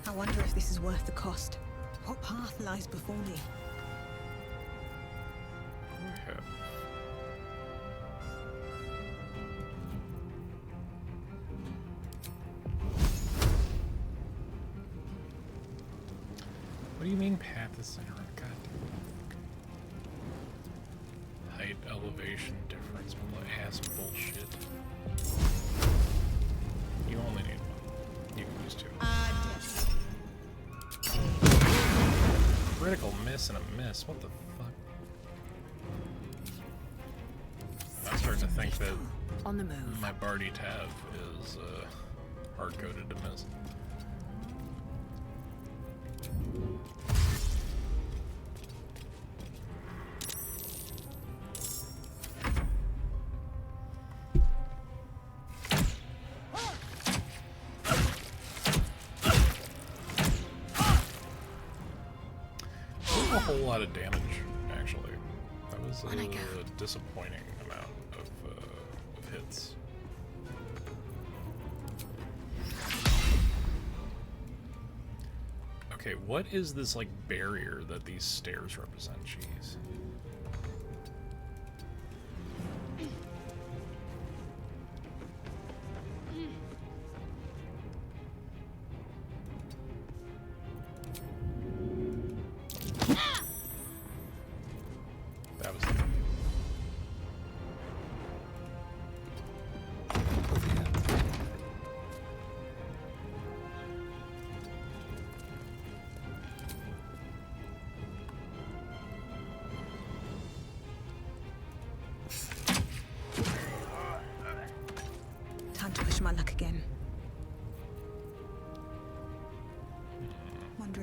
I wonder if this is worth the cost. What path lies before me? Okay. What do you mean path is center? God. Height, elevation, difference, ass bullshit. You only need one. You can use 2. Critical miss and a miss. What the fuck? I'm starting to think that On the move. my Bardi tab is hard-coded to miss. A whole lot of damage, actually. That was a disappointing amount of hits. Okay, what is this, like, barrier that these stairs represent? Jeez.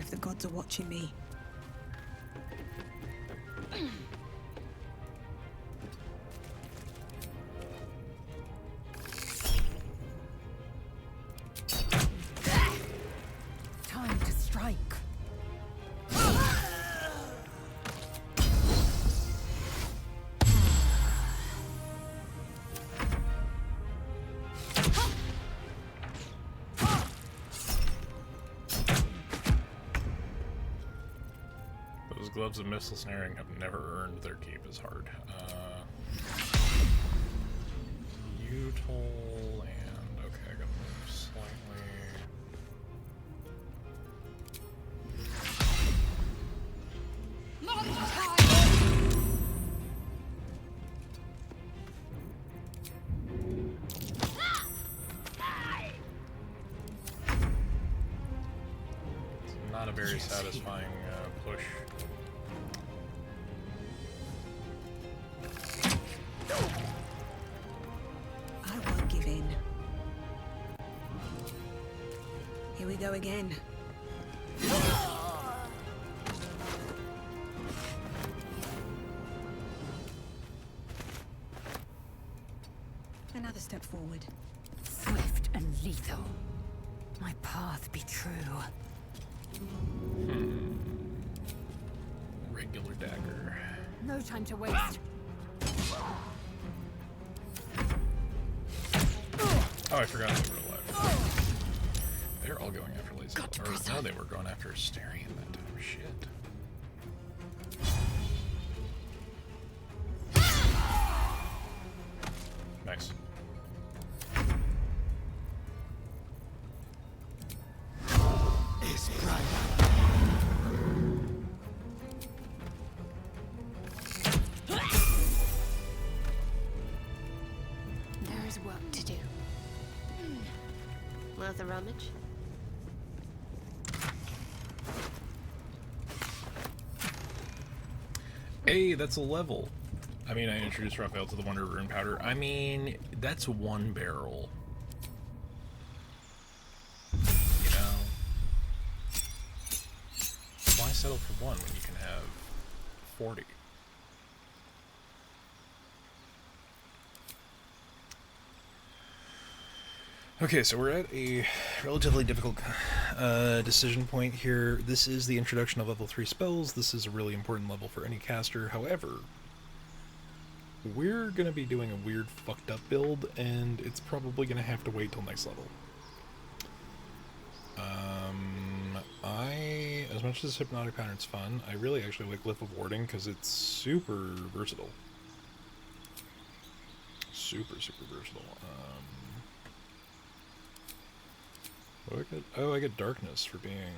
if the gods are watching me. Time to strike. Those gloves of missile snaring have never earned their keep as hard. Util and okay, I gotta move slightly. It's not a very satisfying push. I won't give in. Here we go again. Another step forward. Swift and lethal. My path be true. Regular dagger. No time to waste. Oh, I forgot they were alive. They're all going after Lazy. Or no, they were going after Asterion that time. Shit. Nice. It's bright. There is work to do. Worth a rummage? Hey, that's a level. I mean, I introduced Raphael to the Wonder Rune Powder. I mean, that's one barrel. You know? Why settle for one when you can have 40? Okay, so we're at a relatively difficult decision point here. This is the introduction of level 3 spells. This is a really important level for any caster. However, we're going to be doing a weird fucked up build, and it's probably going to have to wait till next level. As much as Hypnotic Pattern's fun, I really actually like Glyph of Warding because it's super versatile. Super versatile. What do I get? Oh, I get Darkness for being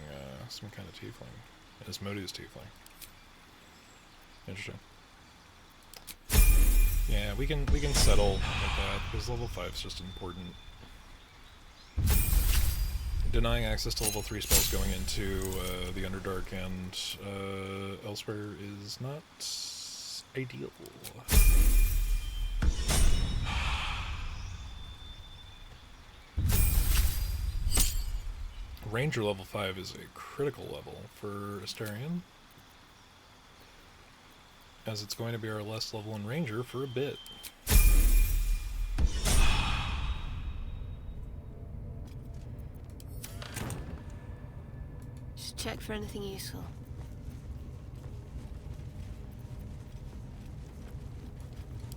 some kind of tiefling. Asmodeus tiefling. Interesting. Yeah, we can settle like that because level 5 is just important. Denying access to level 3 spells going into the Underdark and elsewhere is not ideal. Ranger level 5 is a critical level for Asterion, as it's going to be our last level in Ranger for a bit. Just check for anything useful.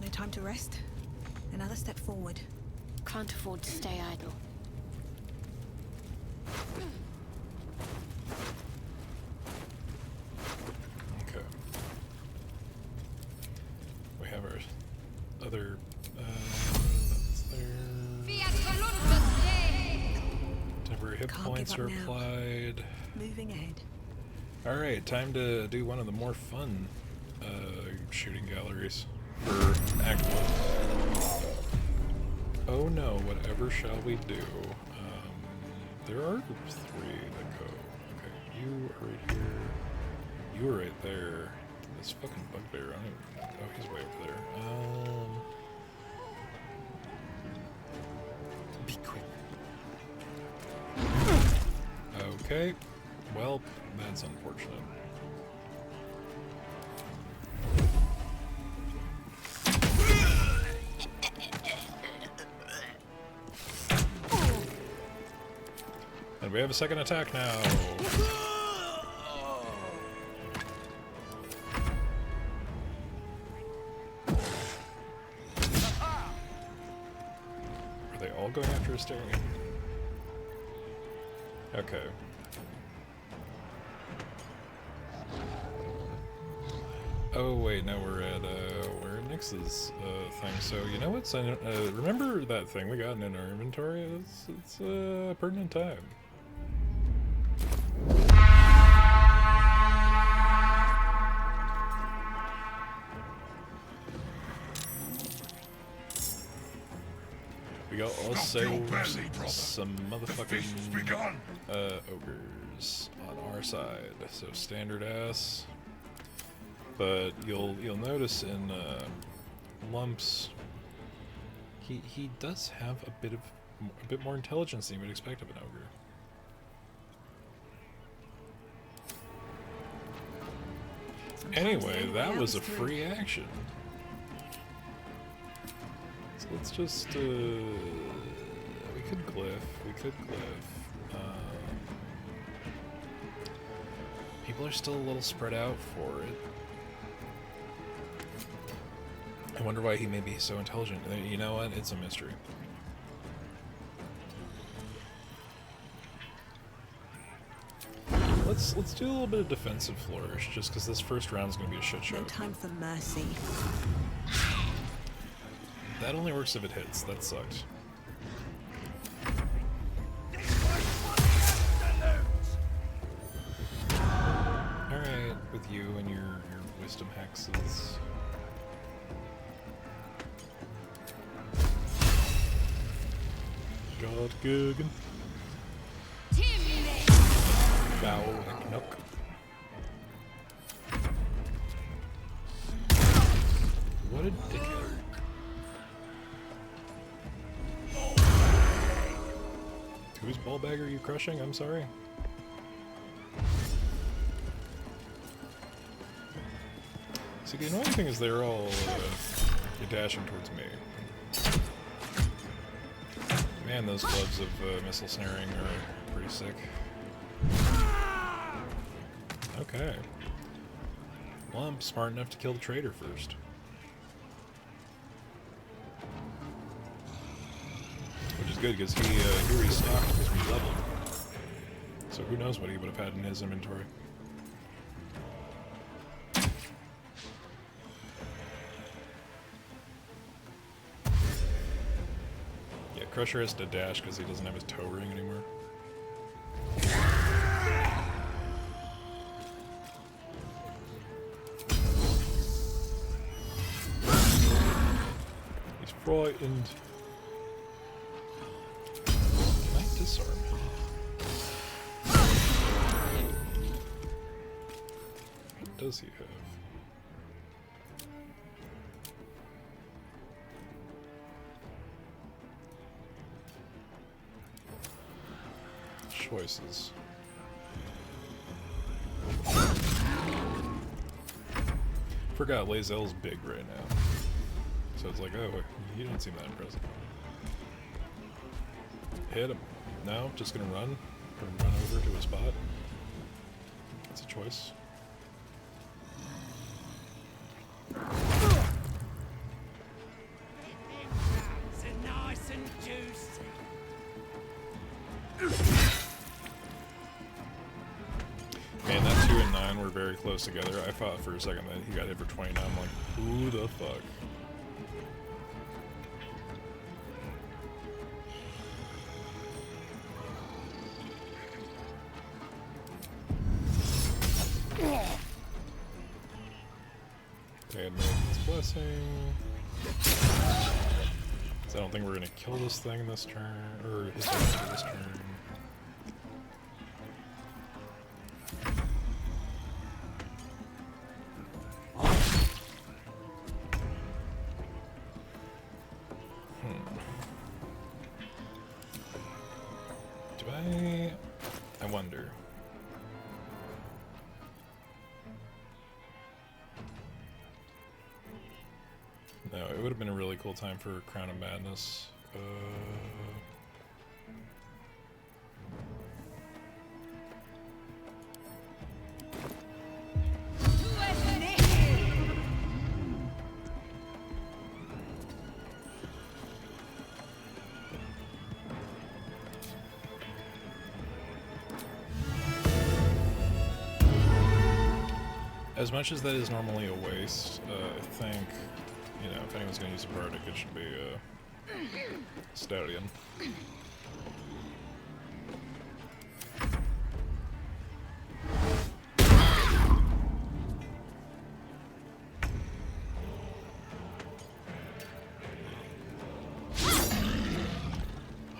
No time to rest. Another step forward. Can't afford to stay idle. Okay. We have our other, that's there. Temporary hit points are applied. Moving ahead. Alright, time to do one of the more fun shooting galleries for Act 1. Oh no, whatever shall we do? There are 3 that go. Okay, you are right here. You are right there. This fucking bugbear, I don't even... Oh, he's way over there. Be quick. Okay. Well, that's unfortunate. And we have a second attack now. Are they all going after Asterion? Okay. Oh wait, no, we're at Nyx's thing. So you know what's remember that thing we got in our inventory? It's a pertinent time. We got also some motherfucking ogres on our side, so standard ass. But you'll notice in Lumps, he does have a bit more intelligence than you would expect of an ogre. Anyway, that was a free action. So let's just, we could glyph. People are still a little spread out for it. I wonder why he may be so intelligent. You know what? It's a mystery. Let's do a little bit of defensive flourish, just because this first round's going to be a shit show. No time for mercy. That only works if it hits. That sucks. Alright, with you and your wisdom hexes. God Guggen. Bow and Knook. What a dickhead. Whose ball bag are you crushing? I'm sorry. See, the annoying thing is they're all dashing towards me. Man, those gloves of missile snaring are pretty sick. Okay. Well, I'm smart enough to kill the traitor first. Which is good, because he restocked because we leveled. So who knows what he would have had in his inventory. Yeah, Crusher has to dash because he doesn't have his toe ring anymore. He's frightened. Can I disarm him? What does he have? Choices. Forgot Lae'zel's big right now. So it's like, oh, he didn't seem that impressive. Hit him. No, just gonna run. Gonna run over to a spot. That's a choice. Nice and juicy. Man, that 2 and 9 were very close together. I thought for a second that he got hit for 29. I'm like, who the fuck? Okay, American's Blessing. So I don't think we're gonna kill this thing this turn, or his turn this turn. I wonder. would have been a really cool time for Crown of Madness. As much as that is normally a waste, I think, you know, if anyone's going to use a Bardic, it should be Stallion.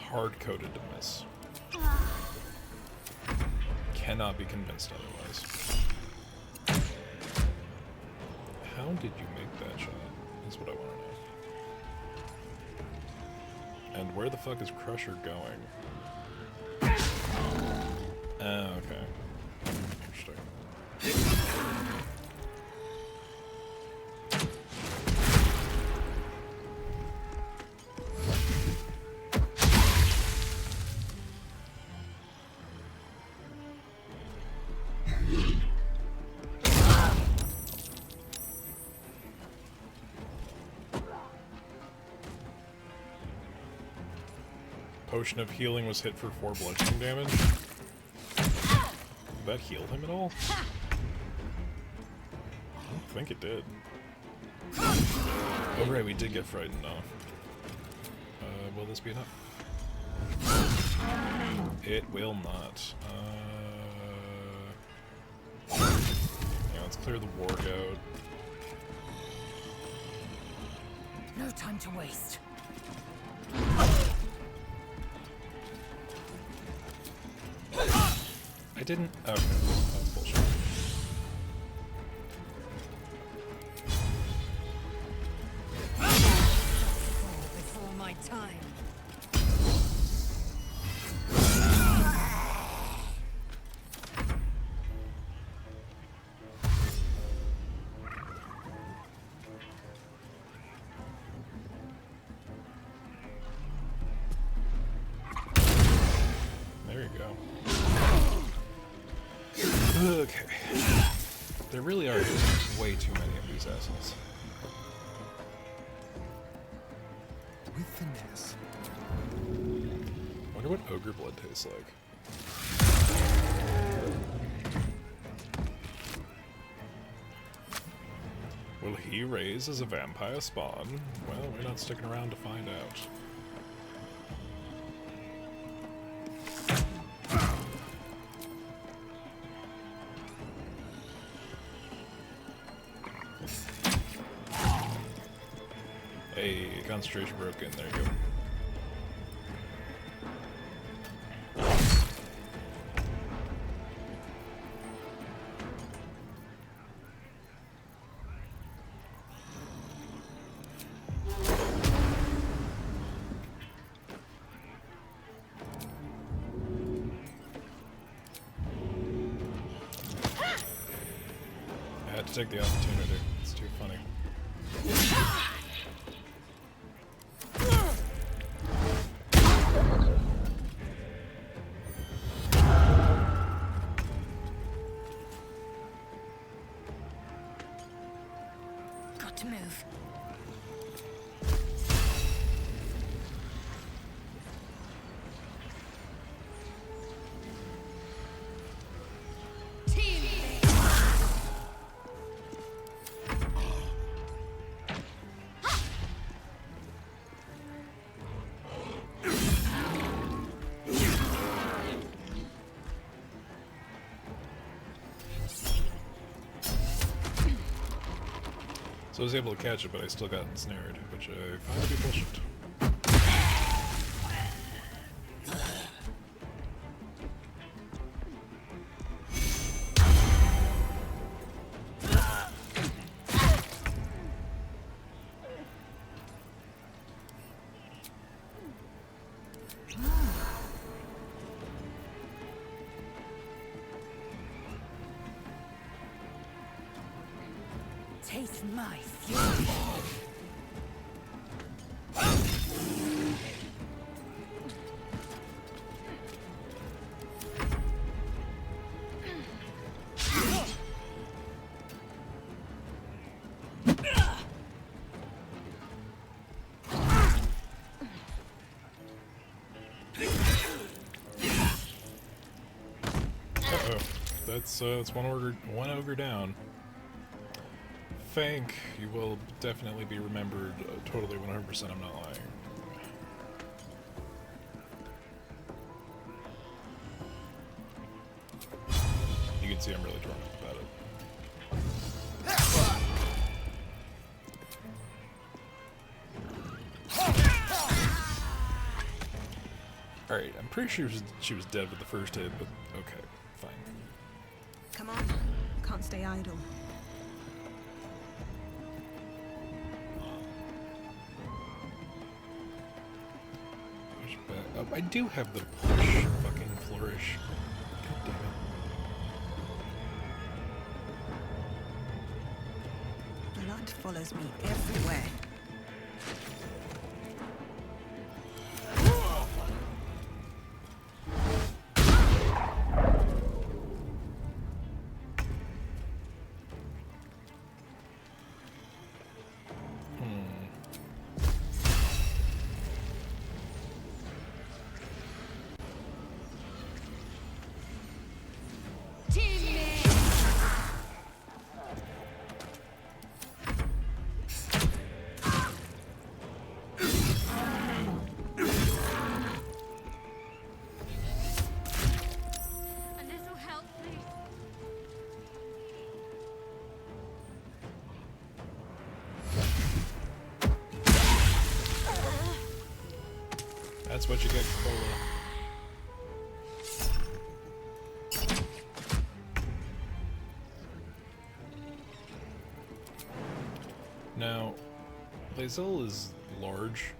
Hard-coded to miss. Cannot be convinced otherwise. How did you make that shot? Is what I want to know. And where the fuck is Crusher going? Oh, okay. Interesting. Potion of Healing was hit for 4 bludgeoning damage. Did that heal him at all? I don't think it did. Oh right, we did get frightened off. Will this be enough? It will not. Yeah, let's clear the warg out. No time to waste. I didn't. Okay, that's bullshit. Before my time. There you go. Okay. There really are just way too many of these assholes. With finesse. Wonder what ogre blood tastes like. Will he raise as a vampire spawn? Well, we're not sticking around to find out. Hey, concentration broken. There you go. I had to take the opportunity. It's too funny. Got to move. So I was able to catch it, but I still got ensnared, which I find to be bullshit. Taste my fury. that's one ogre down. Fank, you will definitely be remembered. Totally 100%. I'm not lying. You can see I'm really drawn up about it. Alright, I'm pretty sure she was dead with the first hit, but okay, fine. Come on. Can't stay idle. I do have the push fucking flourish. God damn it. Blood follows me everywhere. That's what you get, Cola. Now, Lae'zel is large.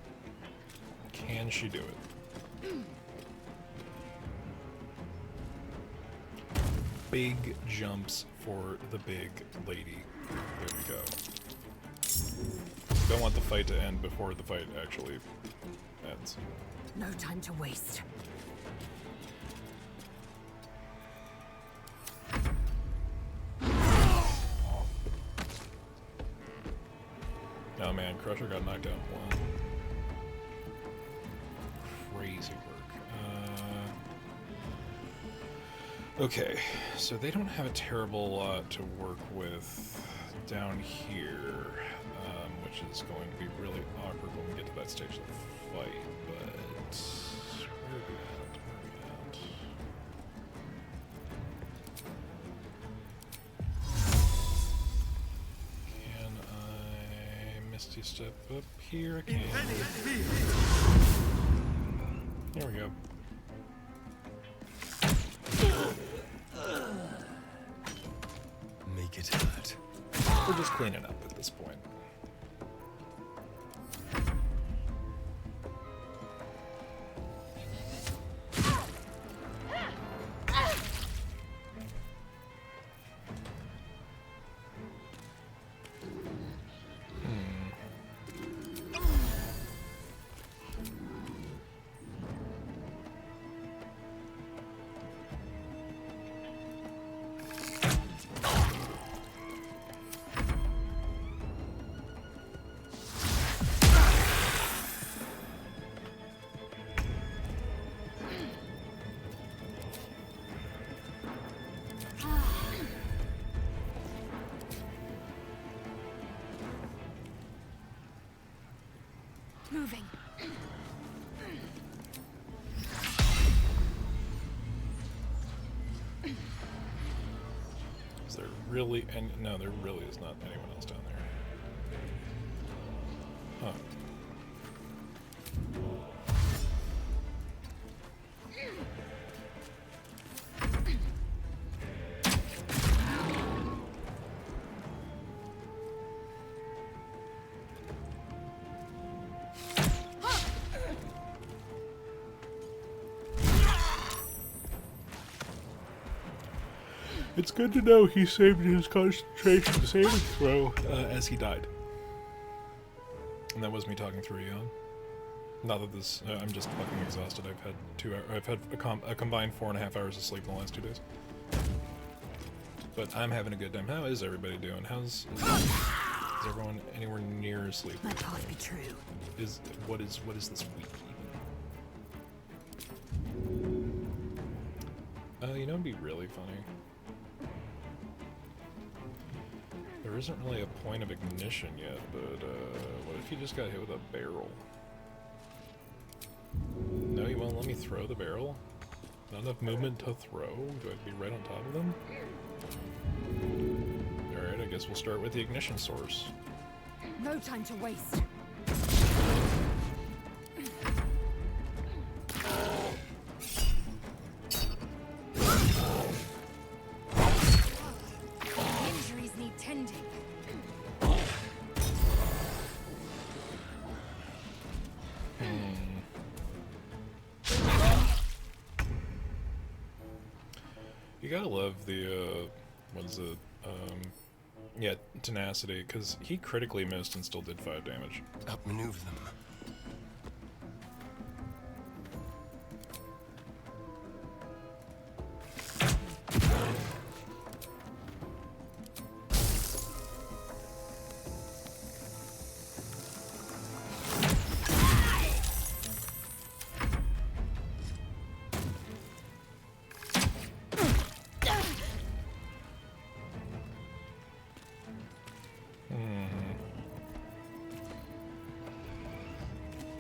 Can she do it? Big jumps for the big lady. There we go. Don't want the fight to end before the fight actually ends. No time to waste. Oh man, Crusher got knocked out. Wow. Crazy work. Okay, so they don't have a terrible lot to work with down here, which is going to be really awkward when we get to that stage of the fight, but where are we at? Can I Misty Step up here? I can. There we go. Make it hurt. We're just cleaning up at this point. Moving. Is there really any? No, there really is not anyone else down there. Huh. It's good to know he saved his concentration saving throw as he died. And that was me talking through Eon. Not that this, I'm just fucking exhausted. I've had a combined 4.5 hours of sleep in the last 2 days. But I'm having a good time. How is everybody doing? Is everyone anywhere near asleep? My path be true. What is this week even? You know, it'd be really funny there isn't really a point of ignition yet, but what if you just got hit with a barrel? No, you won't let me throw the barrel? Not enough movement to throw? Do I have to be right on top of them? Alright, I guess we'll start with the ignition source. No time to waste. Injuries need tending. You gotta love the, what is it, yeah, tenacity, because he critically missed and still did 5 damage. Outmaneuver them.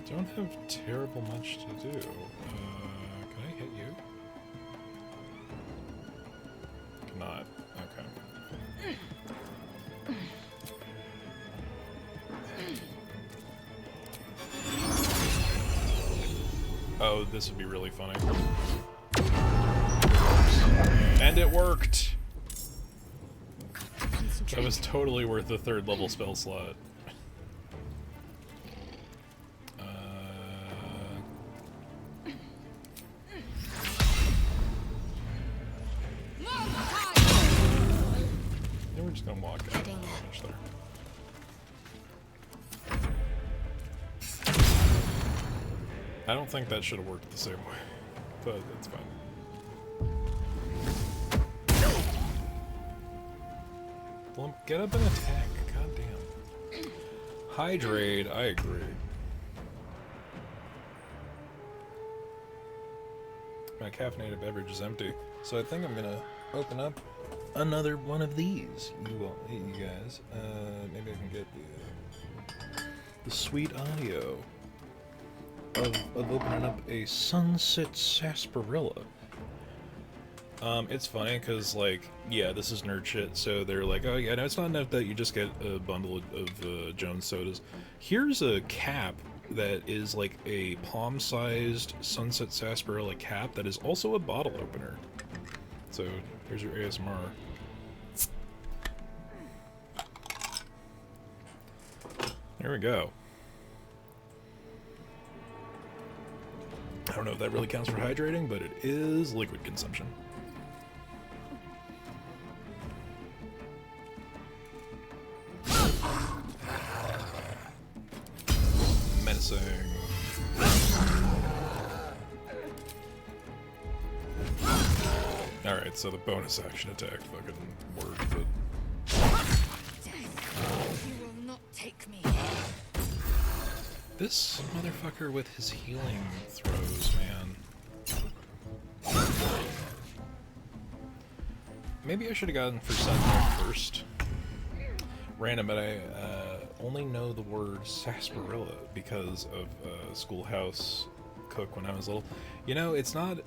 Don't have terrible much to do. Can I hit you? Cannot. Okay. Oh, this would be really funny. And it worked! That was totally worth the 3rd level spell slot. We're just gonna walk out and finish there. I don't think that should have worked the same way, but it's fine. Well, get up and attack, goddamn. Hydrate, I agree. My caffeinated beverage is empty, so I think I'm gonna open up another one of these. You guys. Maybe I can get the sweet audio of opening up a Sunset Sarsaparilla. It's funny because, like, yeah, this is nerd shit, so they're like, oh yeah, no, it's not enough that you just get a bundle of Jones sodas. Here's a cap that is like a palm-sized Sunset Sarsaparilla cap that is also a bottle opener. So, here's your ASMR. There we go. I don't know if that really counts for hydrating, but it is liquid consumption. Menacing. Alright, so the bonus action attack fucking worked, but... You will not take me. This motherfucker with his healing throws, man. Maybe I should have gotten for Sentinel first. Random, but I only know the word sarsaparilla because of Schoolhouse Cook when I was little. You know, it's not...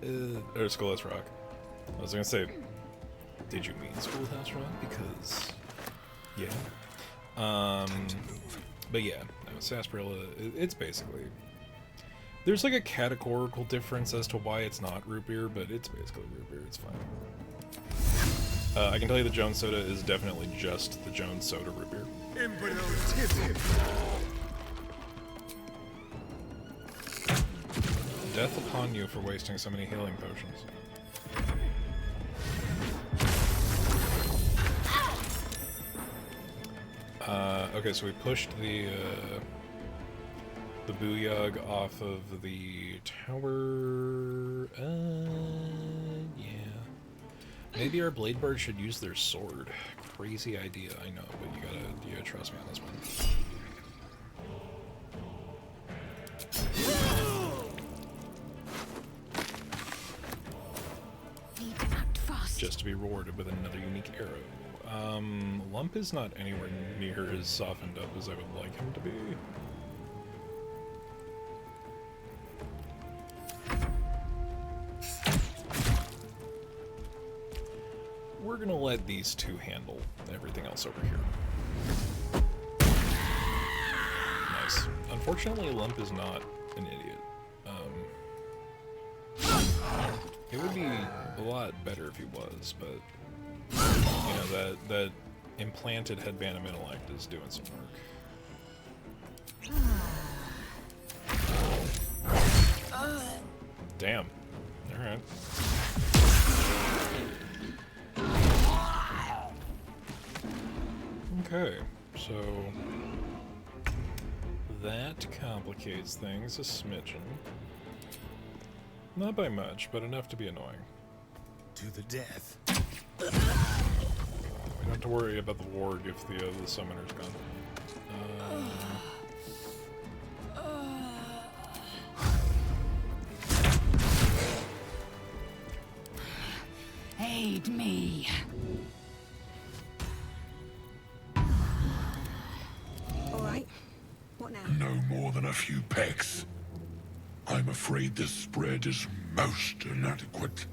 or Schoolhouse Rock. I was gonna say, did you mean Schoolhouse Rock? Because... yeah. But yeah, no, sarsaparilla, it's basically... There's like a categorical difference as to why it's not root beer, but it's basically root beer, it's fine. I can tell you the Jones Soda is definitely just the Jones Soda root beer. Death upon you for wasting so many healing potions. Okay, so we pushed the Booyog off of the tower. Yeah. Maybe our Blade Bird should use their sword. Crazy idea, I know, but you gotta trust me on this one. Need to act fast. just to be rewarded with another unique arrow. Lump is not anywhere near as softened up as I would like him to be. We're gonna let these two handle everything else over here. Nice. Unfortunately, Lump is not an idiot. It would be a lot better if he was, but you know, that implanted headband of intellect is doing some work. Damn. Alright. Okay, so that complicates things a smidgen. Not by much, but enough to be annoying. To the death. We don't have to worry about the warg if the summoner's gone. Aid me. All right. What now? No more than a few pecks. I'm afraid this spread is most inadequate.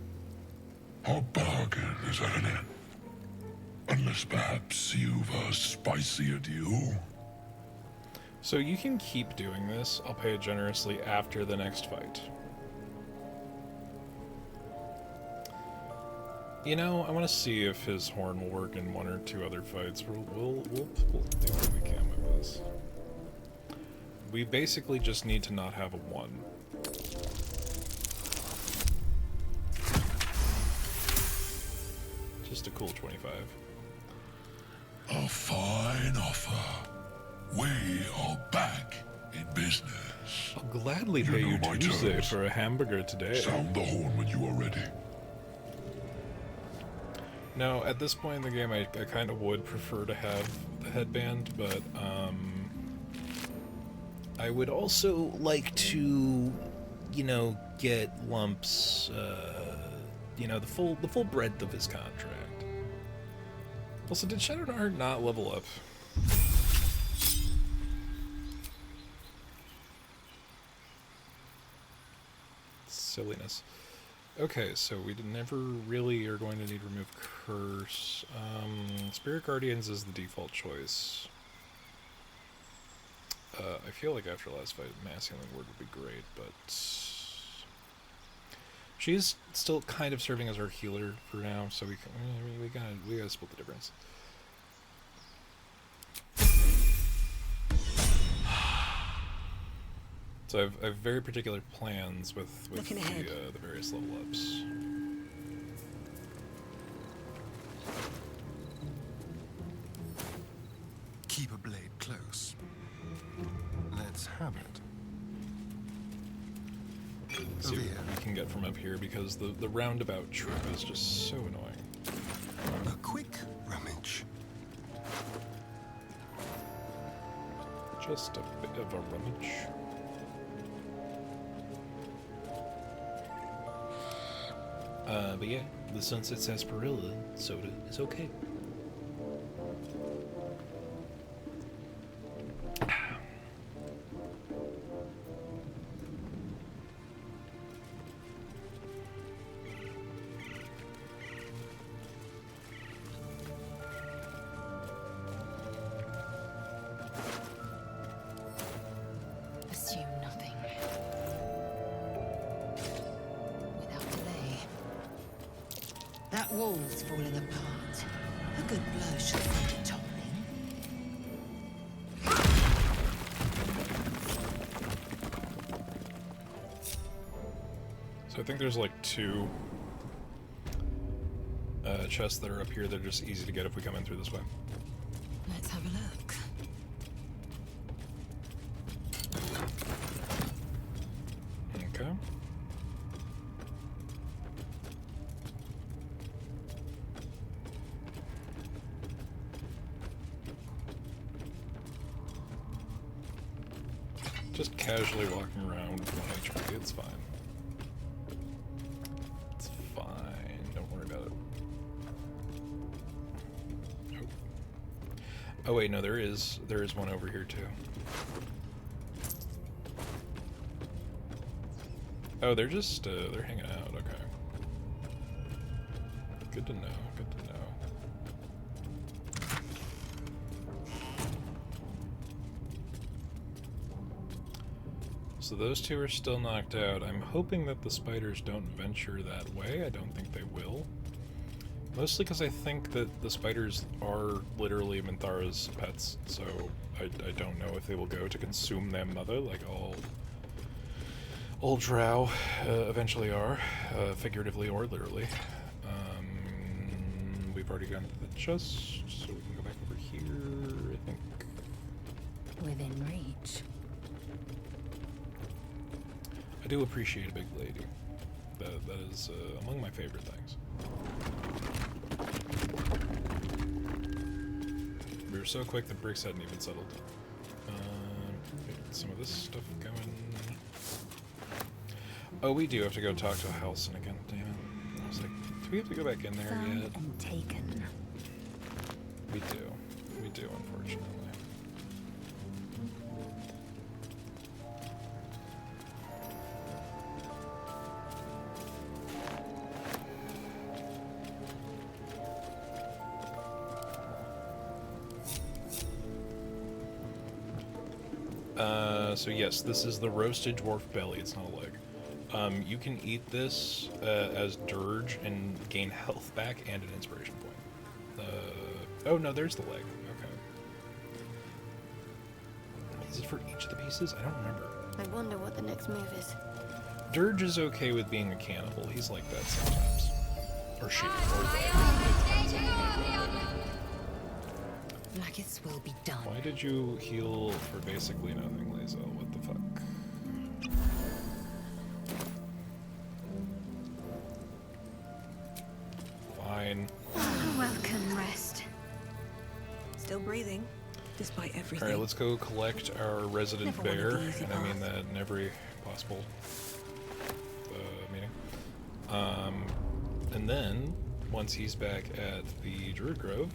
Our bargain is at an end. Unless perhaps you've a spicier deal? So you can keep doing this. I'll pay it generously after the next fight. You know, I want to see if his horn will work in one or two other fights. We'll do what we can with this. We basically just need to not have a 1. Just a cool 25. A fine offer. We are back in business. I'll gladly pay you Tuesday for a hamburger today. Sound the horn when you are ready. No, at this point in the game, I kind of would prefer to have the headband, but I would also like to, you know, get Lump's, you know, the full breadth of his contract. Also, did Shadowheart not level up? Silliness. Okay, so we never really are going to need to remove Curse. Spirit Guardians is the default choice. I feel like after last fight, Mass Healing Word would be great, but she's still kind of serving as our healer for now, so we gotta split the difference. So I have very particular plans with the various level ups. Keep a blade close. Let's have it. Let's see what we can get from up here, because the roundabout trip is just so annoying. A quick rummage. Just a bit of a rummage. But yeah, the Sunset Sarsaparilla soda is okay. Assume nothing. Without delay. That wall's falling apart. A good blow should send it toppling. So I think there's like 2 chests that are up here that are just easy to get if we come in through this way. Let's have a look. Okay. Just casually walking around with 1 HP, it's fine. It's fine, don't worry about it. Oh wait, no, there is one over here too. Oh, they're just they're hanging out. Okay. Good to know. Good to know. So those two are still knocked out. I'm hoping that the spiders don't venture that way. I don't think they will. Mostly because I think that the spiders are literally Minthara's pets, so I don't know if they will go to consume their mother like all drow eventually are, figuratively or literally. We've already gone to the chest, so we can go back over here, I think. Within reach. I do appreciate a big lady. That is among my favorite things. We were so quick the bricks hadn't even settled. Get some of this stuff going. Oh, we do have to go talk to Halson again. Damn it. I was like, do we have to go back in there Found yet? and taken. We do. We do, unfortunately. So yes, this is the roasted dwarf belly. It's not a leg. You can eat this as dirge and gain health back and an inspiration point. Oh no, there's the leg. Okay. Is it for each of the pieces? I don't remember. I wonder what the next move is. Dirge is okay with being a cannibal. He's like that sometimes. Or she. Blackets will be done. Why did you heal for basically nothing, Lazel? What the fuck? Fine. Welcome, rest. Still breathing, despite everything. Alright, let's go collect our resident Never wanted bear, the easy and I mean path. that in every possible meaning. And then, once he's back at the Druid Grove,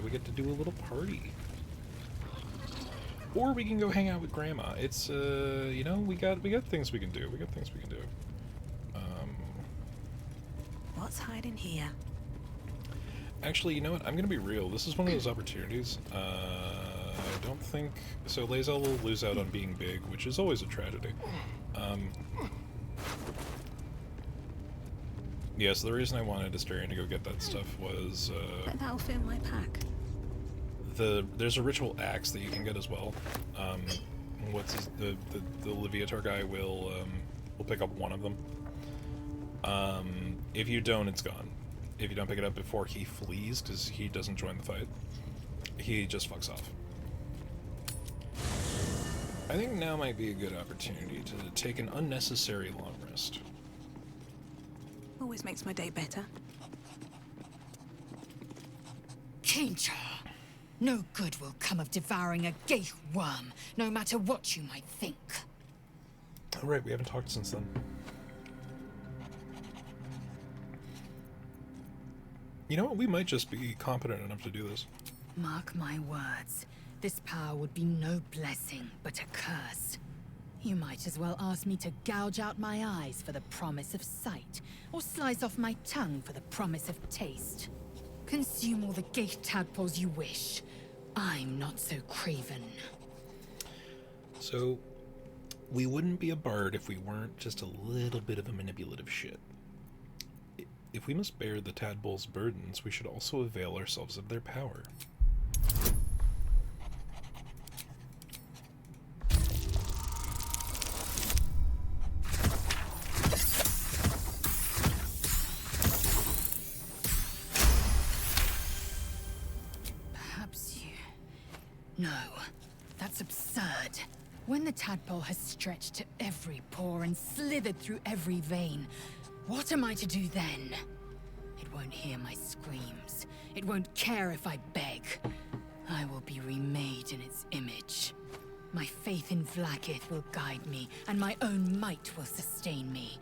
we get to do a little party. Or we can go hang out with Grandma. It's, you know, we got things we can do. We got things we can do. What's hiding here? Actually, you know what? I'm gonna be real. This is one of those opportunities. I don't think... So Lae'zel will lose out on being big, which is always a tragedy. Yeah, so the reason I wanted Astarion to go get that stuff was... Bet that'll fit in my pack. There's a ritual axe that you can get as well. The Leviatar guy will pick up one of them. If you don't, it's gone. If you don't pick it up before he flees, because he doesn't join the fight, he just fucks off. I think now might be a good opportunity to take an unnecessary long rest. Always makes my day better. Kincha! No good will come of devouring a gay worm, no matter what you might think. Oh, right, we haven't talked since then. You know what? We might just be competent enough to do this. Mark my words, this power would be no blessing, but a curse. You might as well ask me to gouge out my eyes for the promise of sight, or slice off my tongue for the promise of taste. Consume all the gate tadpoles you wish. I'm not so craven. So, we wouldn't be a bard if we weren't just a little bit of a manipulative shit. If we must bear the tadpoles' burdens, we should also avail ourselves of their power. Perhaps you... No, that's absurd. When the tadpole has stretched to every pore and slithered through every vein, what am I to do then? It won't hear my screams. It won't care if I beg. I will be remade in its image. My faith in Vlaakith will guide me, and my own might will sustain me.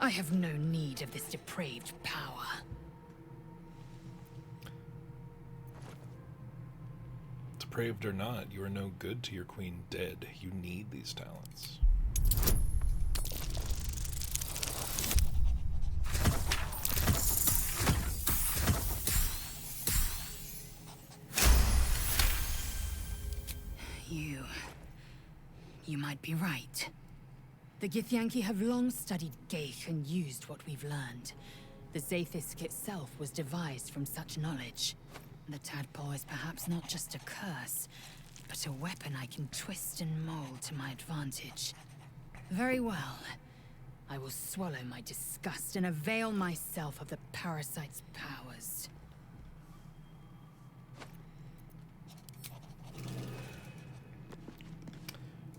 I have no need of this depraved power. depraved or not, you are no good to your queen dead. You need these talents. You might be right. The Githyanki have long studied Geich and used what we've learned. The Zaithisk itself was devised from such knowledge. The tadpole is perhaps not just a curse, but a weapon I can twist and mold to my advantage. Very well. I will swallow my disgust and avail myself of the parasite's powers.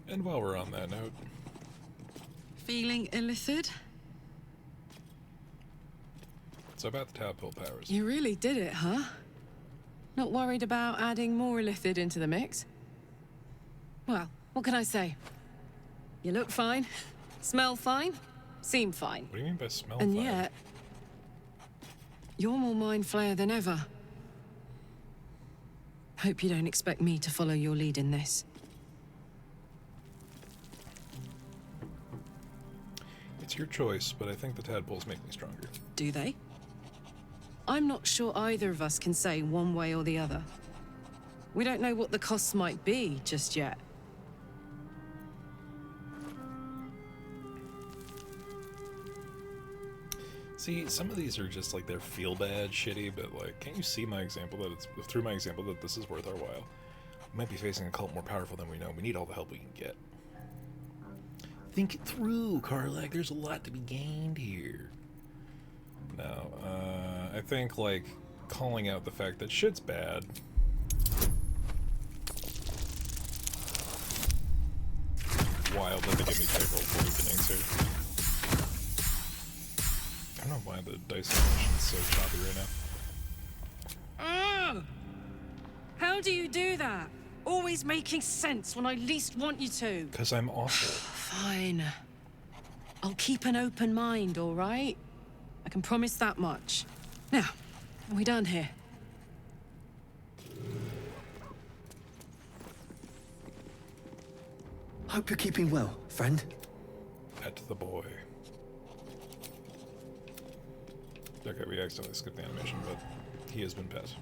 And while we're on that note... Feeling illithid? So about the tadpole powers. You really did it, huh? Not worried about adding more illithid into the mix? Well, what can I say? You look fine, smell fine, seem fine. What do you mean by smell and fine? Yet, you're more mind flayer than ever. Hope you don't expect me to follow your lead in this. It's your choice, but I think the tadpoles make me stronger. Do they? I'm not sure either of us can say one way or the other. We don't know what the costs might be just yet. See, some of these are just like they're feel bad shitty, but like, can't you see my example that it's through my example that this is worth our while? We might be facing a cult more powerful than we know. We need all the help we can get. Think it through, Karlak. There's a lot to be gained here. No, I think like calling out the fact that shit's bad. Wild that they give me favorable beginnings here. I don't know why the dice animation's so choppy right now. Oh! How do you do that? Always making sense when I least want you to. Because I'm awful. Fine. I'll keep an open mind, all right? I can promise that much. Now, are we done here? Hope you're keeping well, friend. Pet the boy. Okay, we accidentally skipped the animation, but he has been pet.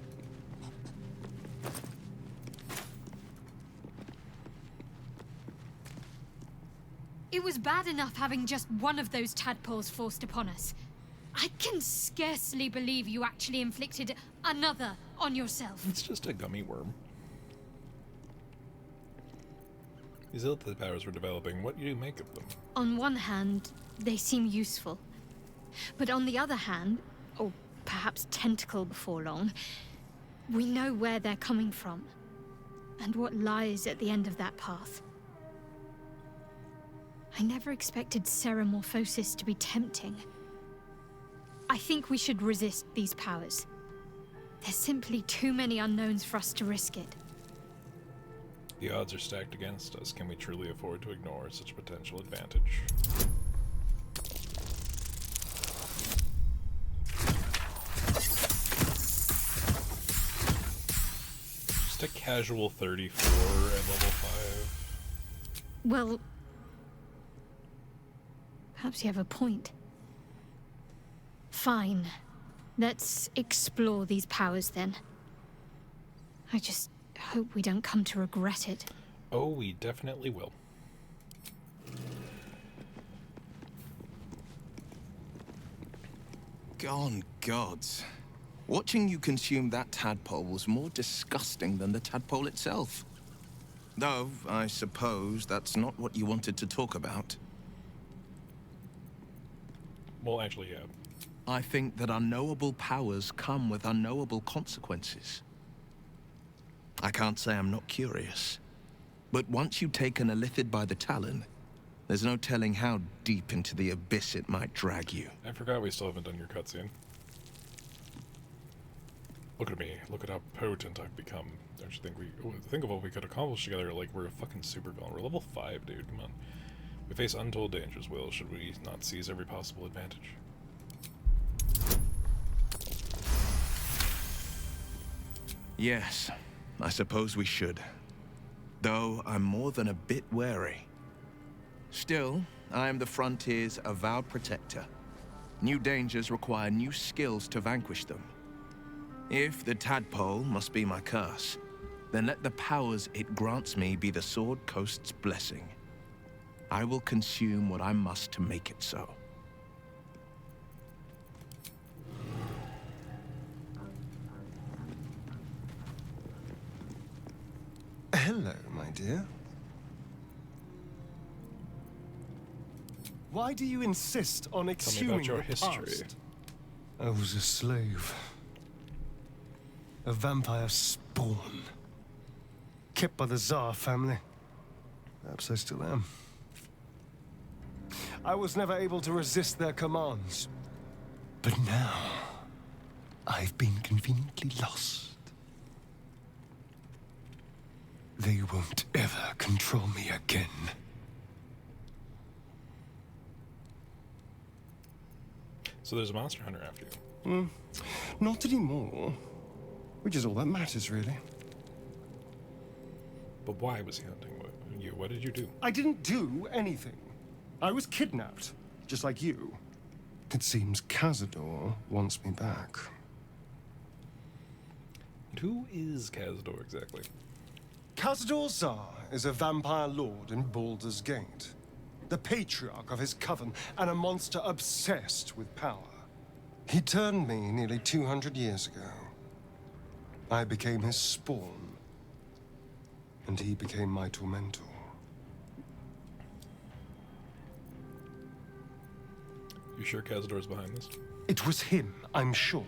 It was bad enough having just one of those tadpoles forced upon us. I can scarcely believe you actually inflicted another on yourself. It's just a gummy worm. These illithid powers we're developing, what do you make of them? On one hand, they seem useful. But on the other hand, or perhaps tentacle before long, we know where they're coming from, and what lies at the end of that path. I never expected ceremorphosis to be tempting. I think we should resist these powers. There's simply too many unknowns for us to risk it. The odds are stacked against us. Can we truly afford to ignore such a potential advantage? Just a casual 34 at level 5. Well, perhaps you have a point. Fine. Let's explore these powers then. I just hope we don't come to regret it. Oh, we definitely will. Gone gods. Watching you consume that tadpole was more disgusting than the tadpole itself. Though, I suppose that's not what you wanted to talk about. Well, actually, yeah. I think that unknowable powers come with unknowable consequences. I can't say I'm not curious. But once you take an illithid by the talon, there's no telling how deep into the abyss it might drag you. I forgot we still haven't done your cutscene. Look at me. Look at how potent I've become. Don't you think think of what we could accomplish together? Like, we're a fucking super villain. We're level 5, dude. Come on. We face untold dangers, Will. Should we not seize every possible advantage? Yes. I suppose we should. Though I'm more than a bit wary. Still, I am the Frontier's avowed protector. New dangers require new skills to vanquish them. If the tadpole must be my curse, then let the powers it grants me be the Sword Coast's blessing. I will consume what I must to make it so. Hello, my dear. Why do you insist on exhuming your the history. past? I was a slave. A vampire spawn. Kept by the Tsar family. Perhaps I still am. I was never able to resist their commands. But now, I've been conveniently lost. They won't ever control me again. So there's a monster hunter after you. Not anymore. Which is all that matters, really. But why was he hunting you? What did you do? I didn't do anything. I was kidnapped, just like you. It seems Cazador wants me back. And who is Cazador exactly? Cazador Tsar is a vampire lord in Baldur's Gate. The patriarch of his coven and a monster obsessed with power. He turned me nearly 200 years ago. I became his spawn, and he became my tormentor. You sure Cazador's behind this? It was him, I'm sure.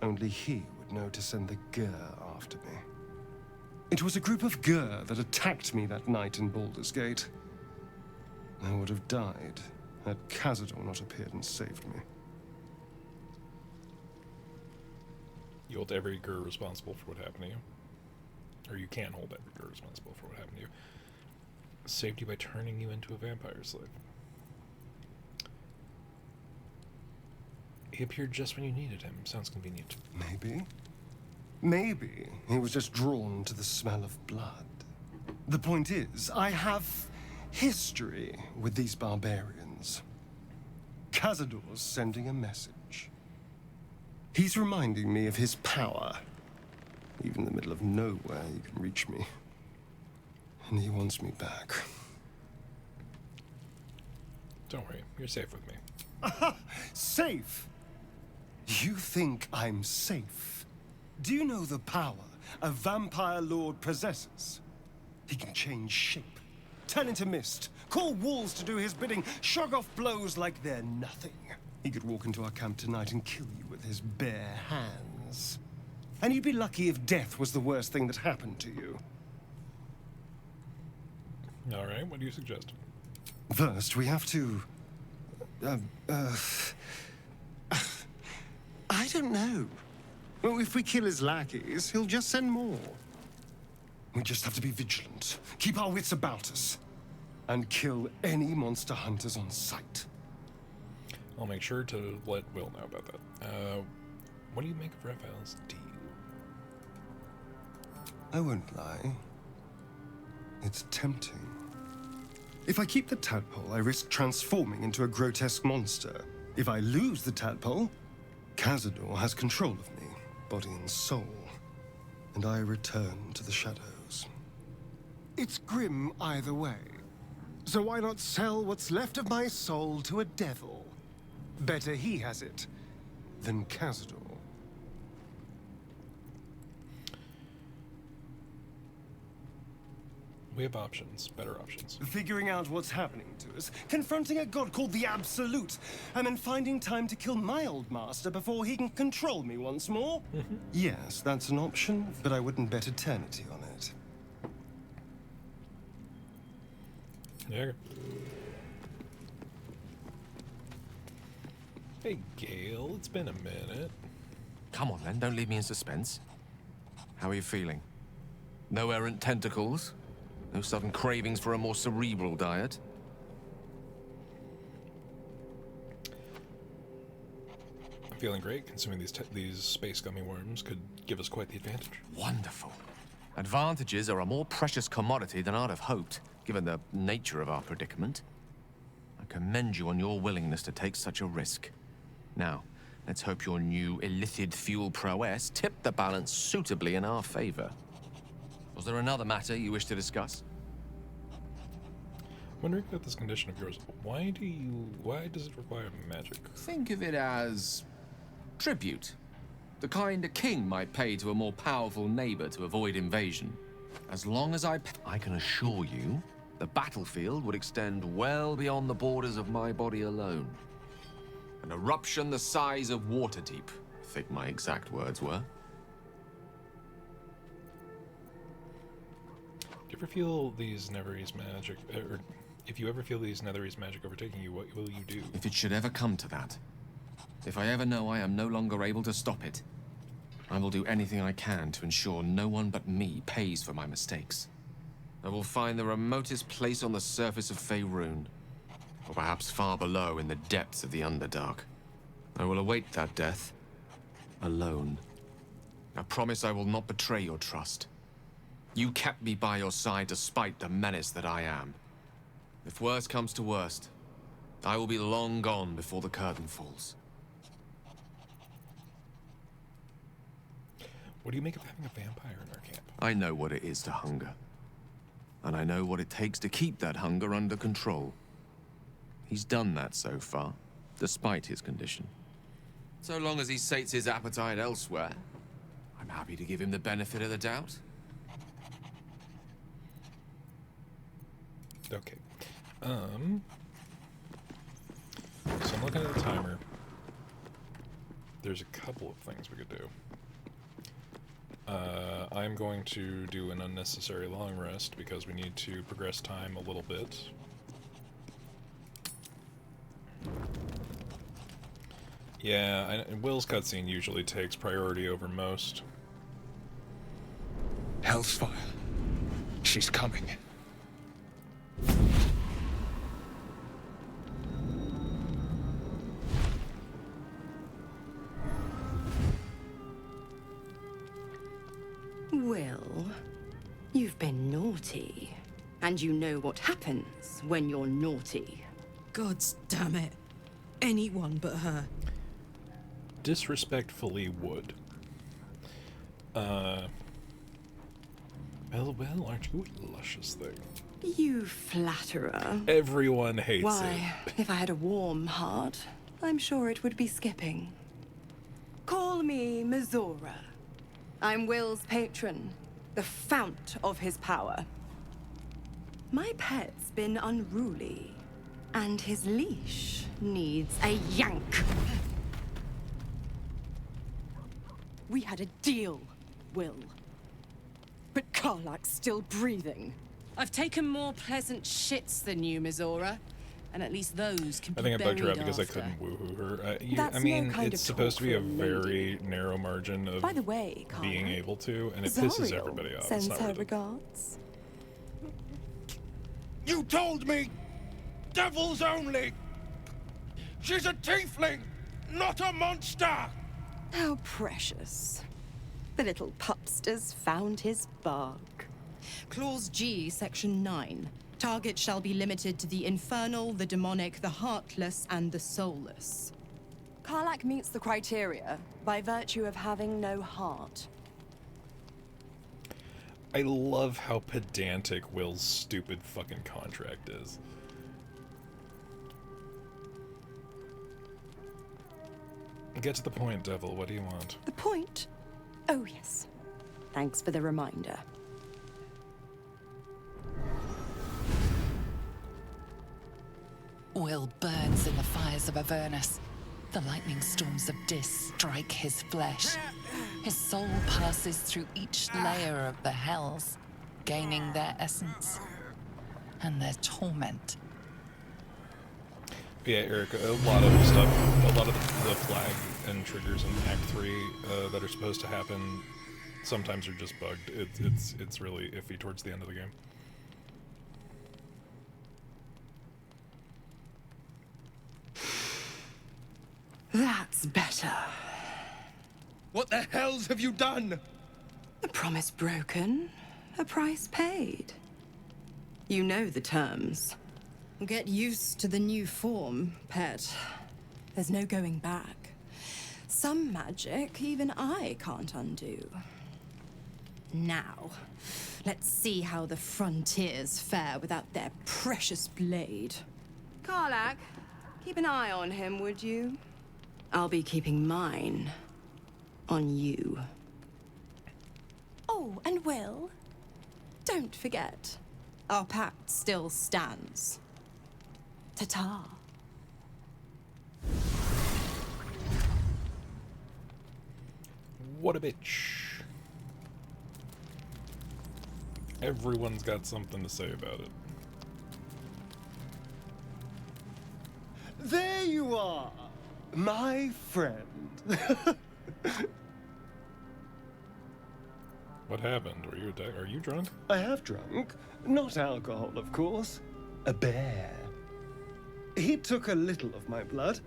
Only he would know to send the Gur after me. It was a group of Gur that attacked me that night in Baldur's Gate. I would have died had Cazador not appeared and saved me. You hold every Gur responsible for what happened to you? Or you can't hold every Gur responsible for what happened to you. Saved you by turning you into a vampire slave. He appeared just when you needed him. Sounds convenient. Maybe. Maybe he was just drawn to the smell of blood. The point is, I have history with these barbarians. Cazador's sending a message. He's reminding me of his power. Even in the middle of nowhere, you can reach me. And he wants me back. Don't worry, you're safe with me. Safe? You think I'm safe? Do you know the power a vampire lord possesses? He can change shape, turn into mist, call wolves to do his bidding, shrug off blows like they're nothing. He could walk into our camp tonight and kill you with his bare hands. And you'd be lucky if death was the worst thing that happened to you. All right, what do you suggest? First, we have to... I don't know. Well, if we kill his lackeys, he'll just send more. We just have to be vigilant, keep our wits about us, and kill any monster hunters on sight. I'll make sure to let Will know about that. What do you make of Raphael's deal? I won't lie. It's tempting. If I keep the tadpole, I risk transforming into a grotesque monster. If I lose the tadpole, Cazador has control of me, body and soul, and I return to the shadows. It's grim either way, so why not sell what's left of my soul to a devil? Better he has it than Cazador. We have options, better options. Figuring out what's happening to us, confronting a god called the Absolute, and then finding time to kill my old master before he can control me once more? Yes, that's an option, but I wouldn't bet eternity on it. Yeah. Hey, Gale, it's been a minute. Come on, then, don't leave me in suspense. How are you feeling? No errant tentacles? No sudden cravings for a more cerebral diet? Feeling great. Consuming these space gummy worms could give us quite the advantage. Wonderful. Advantages are a more precious commodity than I'd have hoped, given the nature of our predicament. I commend you on your willingness to take such a risk. Now, let's hope your new illithid fuel prowess tipped the balance suitably in our favor. Was there another matter you wish to discuss? Wondering about this condition of yours. Why does it require magic? Think of it as tribute. The kind a king might pay to a more powerful neighbor to avoid invasion. As long as I can assure you, the battlefield would extend well beyond the borders of my body alone. An eruption the size of Waterdeep, I think my exact words were. Do you ever feel these Netherese magic, or if you ever feel these Netherese magic overtaking you, what will you do? If it should ever come to that, if I ever know I am no longer able to stop it, I will do anything I can to ensure no one but me pays for my mistakes. I will find the remotest place on the surface of Faerun, or perhaps far below in the depths of the Underdark. I will await that death, alone. I promise I will not betray your trust. You kept me by your side despite the menace that I am. If worst comes to worst, I will be long gone before the curtain falls. What do you make of having a vampire in our camp? I know what it is to hunger. And I know what it takes to keep that hunger under control. He's done that so far, despite his condition. So long as he sates his appetite elsewhere, I'm happy to give him the benefit of the doubt. Okay. So I'm looking at the timer. There's a couple of things we could do. I'm going to do an unnecessary long rest because we need to progress time a little bit. Yeah, Will's cutscene usually takes priority over most. Hellsfire. She's coming. Will, you've been naughty. And you know what happens when you're naughty. Gods damn it. Anyone but her. Disrespectfully would. Well, aren't you a luscious thing? You flatterer. Everyone hates Why, if I had a warm heart, I'm sure it would be skipping. Call me Mizora. I'm Will's patron, the fount of his power. My pet's been unruly, and his leash needs a yank. We had a deal, Will. But Karlak's still breathing. I've taken more pleasant shits than you, Mizora. And at least those can be I think I bugged her out buried because after. I couldn't woohoo her. That's I mean, no kind it's of supposed to be a talk for a very narrow margin of By the way, being Karlak, able to, and it pisses Zariel everybody off. It's sends not her worth it. regards. You told me! Devils only! She's a tiefling, not a monster! How precious. The little pupster's found his bark. Clause G, Section 9. Target shall be limited to the infernal, the demonic, the heartless, and the soulless. Karlak meets the criteria by virtue of having no heart. I love how pedantic Will's stupid fucking contract is. Get to the point, Devil. What do you want? The point? Oh, yes. Thanks for the reminder. Will burns in the fires of Avernus. The lightning storms of Dis strike his flesh. His soul passes through each layer of the hells, gaining their essence and their torment. Yeah, Eric, a lot of stuff, a lot of the flag and triggers in Act 3 that are supposed to happen sometimes are just bugged. It's really iffy towards the end of the game. That's gets better. What the hells have you done? A promise broken, a price paid. You know the terms. Get used to the new form, pet. There's no going back. Some magic even I can't undo. Now, let's see how the frontiers fare without their precious blade. Karlach, keep an eye on him, would you? I'll be keeping mine on you. Oh, and Will, don't forget, our pact still stands. Ta-ta. What a bitch. Everyone's got something to say about it. There you are, my friend. What happened? Are you drunk? I have drunk. Not alcohol, of course. A bear. He took a little of my blood.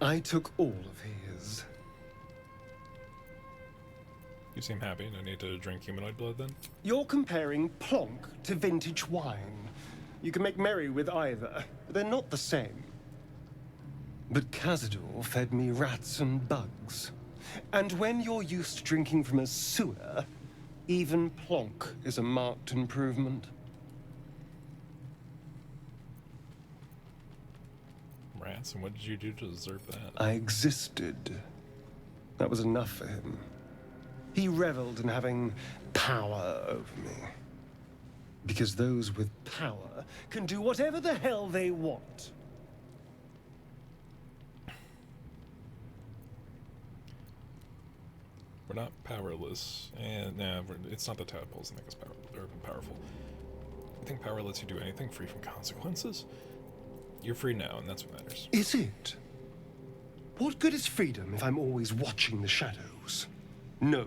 I took all of his. You seem happy. No need to drink humanoid blood then? You're comparing plonk to vintage wine. You can make merry with either. They're not the same. But Cazador fed me rats and bugs. And when you're used to drinking from a sewer, even plonk is a marked improvement. Rats? And what did you do to deserve that? I existed. That was enough for him. He reveled in having power over me. Because those with power can do whatever the hell they want. We're not powerless, and nah, it's not the tadpoles that make us powerful. I think power lets you do anything free from consequences. You're free now, and that's what matters. Is it? What good is freedom if I'm always watching the shadows? No.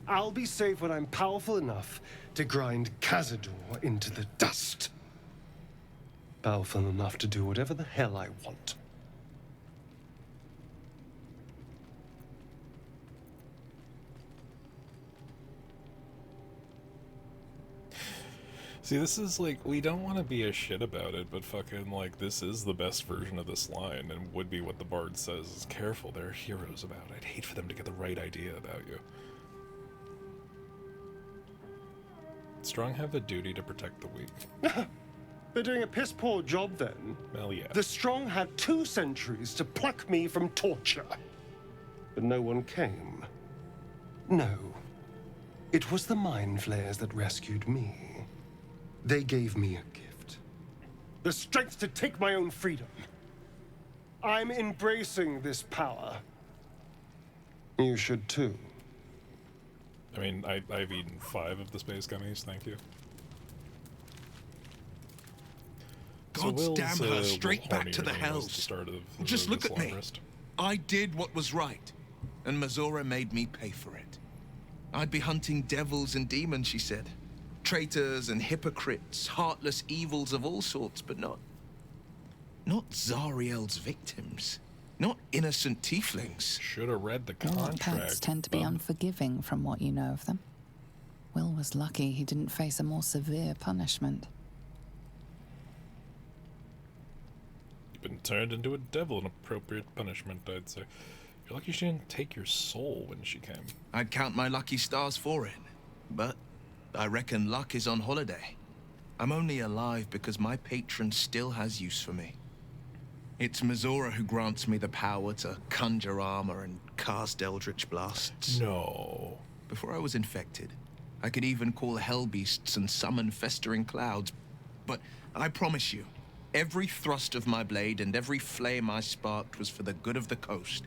I'll be safe when I'm powerful enough to grind Cazador into the dust. Powerful enough to do whatever the hell I want. See, this is like, we don't want to be a shit about it, but fucking, like, this is the best version of this line, and would be what the bard says is, careful, there are heroes about. I'd hate for them to get the right idea about you. Strong have a duty to protect the weak. They're doing a piss-poor job then. Well, yeah. The strong had 2 centuries to pluck me from torture. But no one came. No. It was the mind flayers that rescued me. They gave me a gift. The strength to take my own freedom. I'm embracing this power. You should too. I mean, I've eaten 5 of the space gummies, thank you. God's damn her, straight back to the hells. Just look at me. I did what was right, and Mazora made me pay for it. I'd be hunting devils and demons, she said. Traitors and hypocrites, heartless evils of all sorts, but not Zariel's victims. Not innocent tieflings. Should have read the contract. Pets tend to be unforgiving from what you know of them. Will was lucky he didn't face a more severe punishment. You've been turned into a devil, an appropriate punishment, I'd say. You're lucky she didn't take your soul when she came. I'd count my lucky stars for it, but I reckon luck is on holiday. I'm only alive because my patron still has use for me. It's Mazora who grants me the power to conjure armor and cast eldritch blasts. No. Before I was infected, I could even call hell beasts and summon festering clouds. But I promise you, every thrust of my blade and every flame I sparked was for the good of the coast.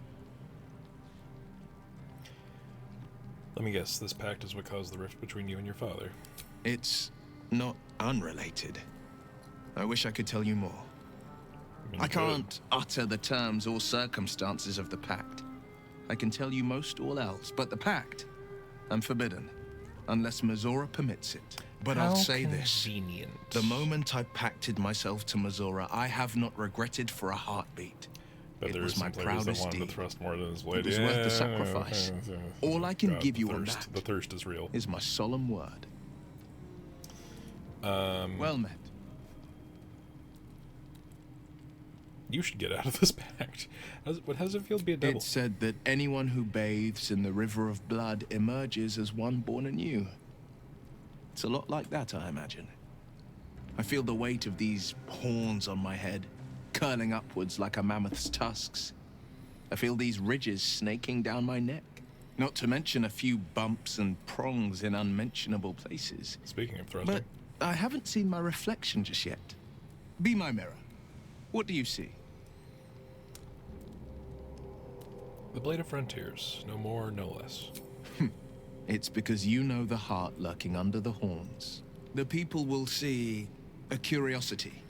Let me guess, this pact is what caused the rift between you and your father. It's not unrelated. I wish I could tell you more. I can't utter the terms or circumstances of the pact. I can tell you most all else, but the pact, I'm forbidden, unless Mazora permits it. But I'll say this. The moment I pacted myself to Mazora, I have not regretted for a heartbeat. But It there was are some my players that proudest wanted deed. to thrust more than his weight. It was worth the sacrifice. All I can God, give the you on thirst. that The thirst is real. is my solemn word. Well met. You should get out of this pact. How does it feel to be a devil? It's said that anyone who bathes in the river of blood emerges as one born anew. It's a lot like that, I imagine. I feel the weight of these horns on my head, curling upwards like a mammoth's tusks. I feel these ridges snaking down my neck. Not to mention a few bumps and prongs in unmentionable places. Speaking of thrusting. But I haven't seen my reflection just yet. Be my mirror. What do you see? The Blade of Frontiers. No more, no less. It's because you know the heart lurking under the horns. The people will see a curiosity.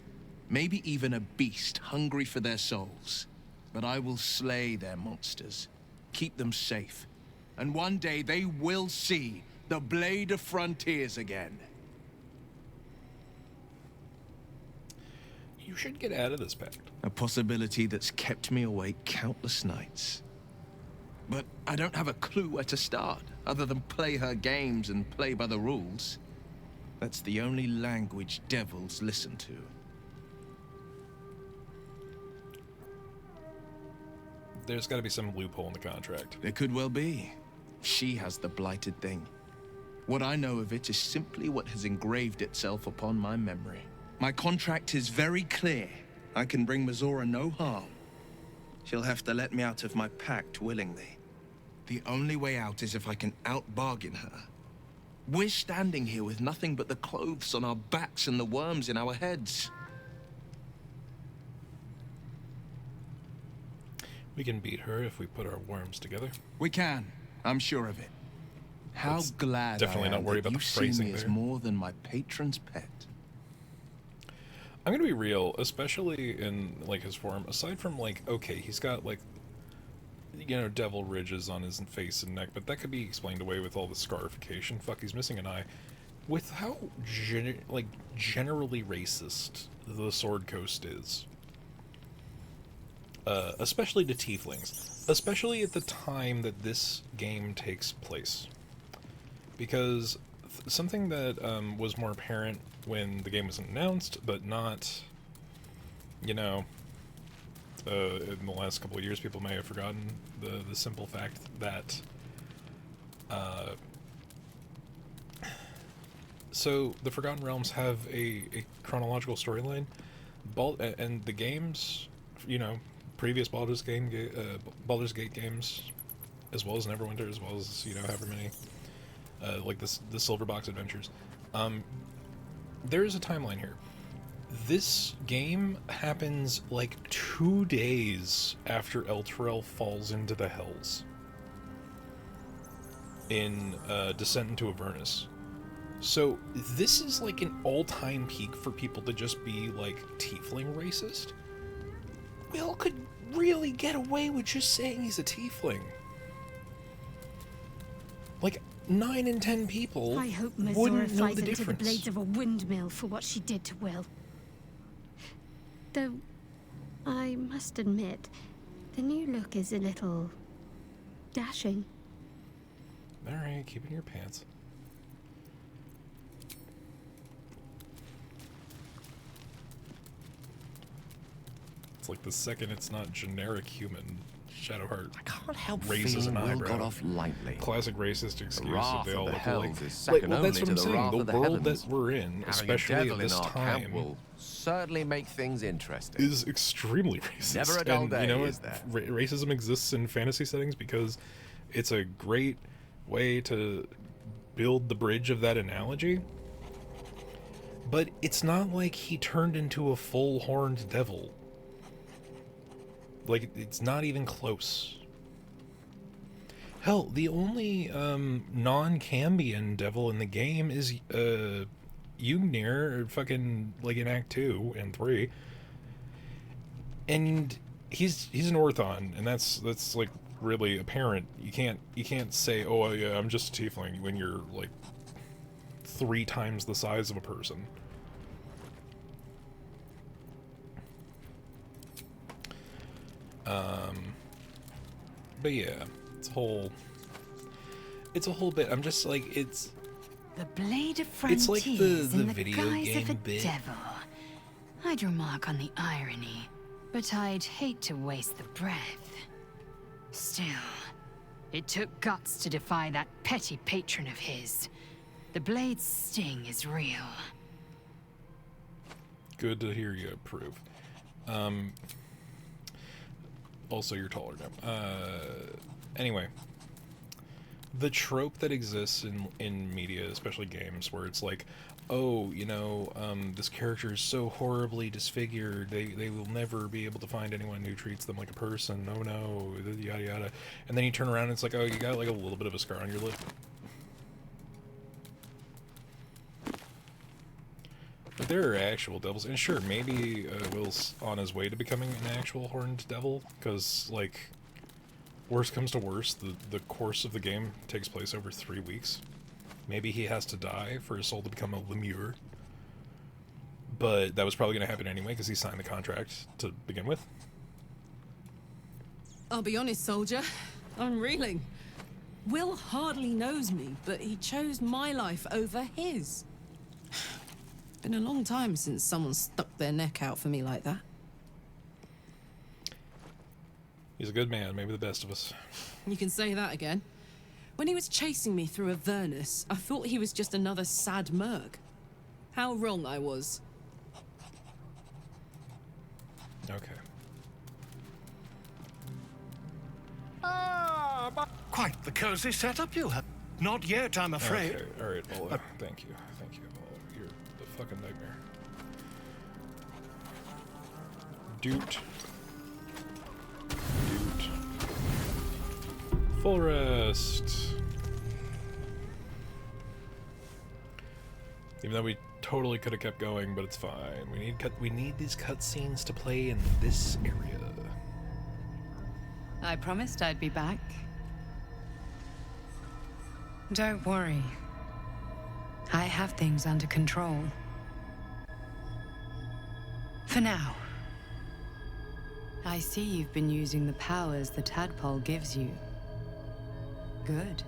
Maybe even a beast hungry for their souls. But I will slay their monsters. Keep them safe. And one day they will see the Blade of Frontiers again. You should get out of this pact. A possibility that's kept me awake countless nights. But I don't have a clue where to start, other than play her games and play by the rules. That's the only language devils listen to. There's got to be some loophole in the contract. There could well be. She has the blighted thing. What I know of it is simply what has engraved itself upon my memory. My contract is very clear. I can bring Mizora no harm. She'll have to let me out of my pact willingly. The only way out is if I can out-bargain her. We're standing here with nothing but the clothes on our backs and the worms in our heads. We can beat her if we put our worms together. We can. I'm sure of it. How Let's glad definitely I am not worry that about you the see phrasing me as there. more than my patron's pet. I'm gonna be real, especially in like his form. Aside from like, okay, he's got like, you know, devil ridges on his face and neck, but that could be explained away with all the scarification. Fuck, he's missing an eye. With how generally racist the Sword Coast is, especially to tieflings, especially at the time that this game takes place, because something that was more apparent when the game was announced, but not, you know, in the last couple of years, people may have forgotten the simple fact that, so the Forgotten Realms have a chronological storyline, and the games, you know, previous Baldur's Baldur's Gate games, as well as Neverwinter, as well as, you know, however many, like the Silver Box Adventures, there is a timeline here. This game happens like 2 days after Elturel falls into the Hells in Descent into Avernus. So this is like an all-time peak for people to just be like tiefling racist. We all could really get away with just saying he's a tiefling. Like 9 in 10 people I hope Mizora wouldn't know flies the into the difference. blades of a windmill for what she did to Will. Though, I must admit, the new look is a little dashing. Alright, keep it in your pants. It's like the second it's not generic human, Shadowheart I can't help raises feeling an Will eyebrow. got off lightly. Classic racist excuse that wrath they of all the look hells alike. is second Well, that's only what I'm to the saying. wrath The of the world heavens. that we're in, Having a especially devil at in this our time, camp will certainly make things interesting. is extremely racist. Never a dull And, day, you know, is there? Racism exists in fantasy settings because it's a great way to build the bridge of that analogy. But it's not like he turned into a full-horned devil. Like, it's not even close. Hell, the only non-Cambion devil in the game is Ugnir, fucking like in Act 2 and 3. And he's an Orthon, and that's like really apparent. You can't say, "Oh yeah, I'm just a tiefling," when you're like 3 times the size of a person. But yeah, it's a whole bit. I'm just like, it's The blade of frontiers like the in the video guise game of a bit. devil. I'd remark on the irony, but I'd hate to waste the breath. Still, it took guts to defy that petty patron of his. The blade's sting is real. Good to hear you approve. Also, you're taller now. Anyway, the trope that exists in media, especially games, where it's like, oh, you know, this character is so horribly disfigured, they will never be able to find anyone who treats them like a person, oh no, yada yada. And then you turn around and it's like, oh, you got like a little bit of a scar on your lip. But there are actual devils, and sure, maybe Will's on his way to becoming an actual horned devil, because, like, worst comes to worst, the course of the game takes place over 3 weeks. Maybe he has to die for his soul to become a lemure. But that was probably going to happen anyway, because he signed the contract to begin with. I'll be honest, soldier. I'm reeling. Will hardly knows me, but he chose my life over his. Been a long time since someone stuck their neck out for me like that. He's a good man, maybe the best of us. You can say that again. When he was chasing me through Avernus, I thought he was just another sad merc. How wrong I was. Okay. Quite the cozy setup you have. Not yet, I'm afraid. Okay, alright, Volo. Thank you. Thank you, Volo. You're the fucking nightmare. Doot. Full rest. Even though we totally could have kept going, but it's fine. We need these cutscenes to play in this area. I promised I'd be back. Don't worry. I have things under control. For now. I see you've been using the powers the tadpole gives you. Good.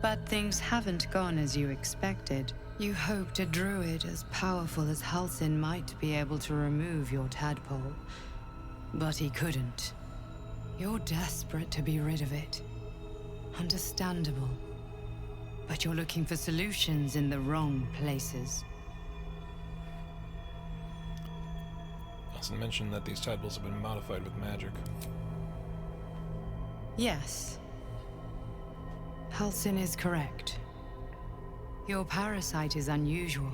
But things haven't gone as you expected. You hoped a druid as powerful as Halsin might be able to remove your tadpole. But he couldn't. You're desperate to be rid of it. Understandable. But you're looking for solutions in the wrong places. Halsin mentioned that these tadpoles have been modified with magic. Yes. Halsin is correct. Your parasite is unusual.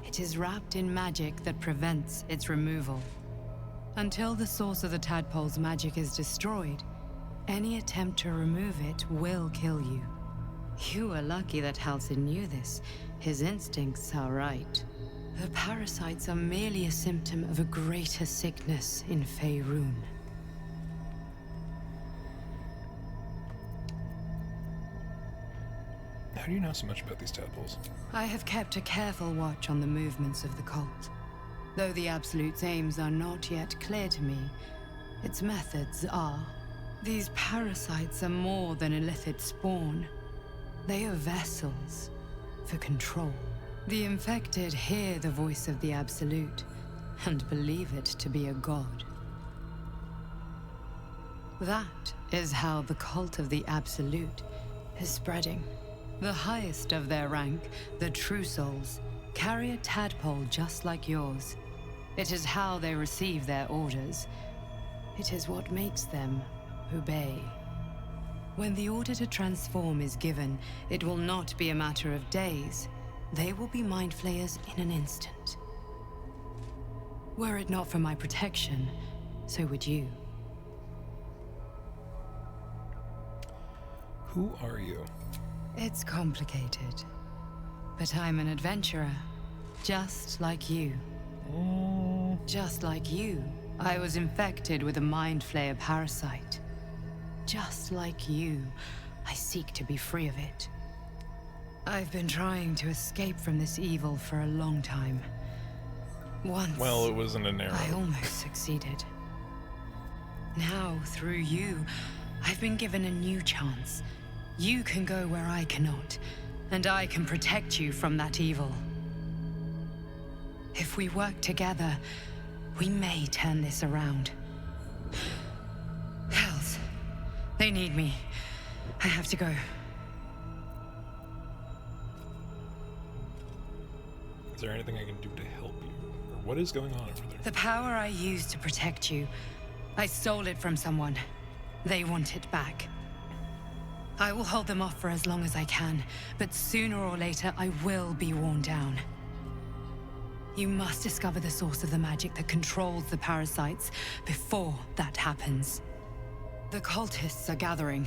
It is wrapped in magic that prevents its removal. Until the source of the tadpole's magic is destroyed, any attempt to remove it will kill you. You are lucky that Halsin knew this. His instincts are right. The parasites are merely a symptom of a greater sickness in Faerun. How do you know so much about these tadpoles? I have kept a careful watch on the movements of the cult. Though the Absolute's aims are not yet clear to me, its methods are. These parasites are more than illithid spawn. They are vessels for control. The infected hear the voice of the Absolute and believe it to be a god. That is how the cult of the Absolute is spreading. The highest of their rank, the True Souls, carry a tadpole just like yours. It is how they receive their orders. It is what makes them obey. When the order to transform is given, it will not be a matter of days. They will be mind flayers in an instant. Were it not for my protection, so would you. Who are you? It's complicated. But I'm an adventurer, just like you. Just like you, I was infected with a mind flayer parasite. Just like you, I seek to be free of it. I've been trying to escape from this evil for a long time. Once, Well, it wasn't an arrow. I almost succeeded. Now, through you, I've been given a new chance. You can go where I cannot, and I can protect you from that evil. If we work together, we may turn this around. Hells, they need me. I have to go. Is there anything I can do to help you? Or what is going on over there? The power I used to protect you, I stole it from someone. They want it back. I will hold them off for as long as I can, but sooner or later I will be worn down. You must discover the source of the magic that controls the parasites before that happens. The cultists are gathering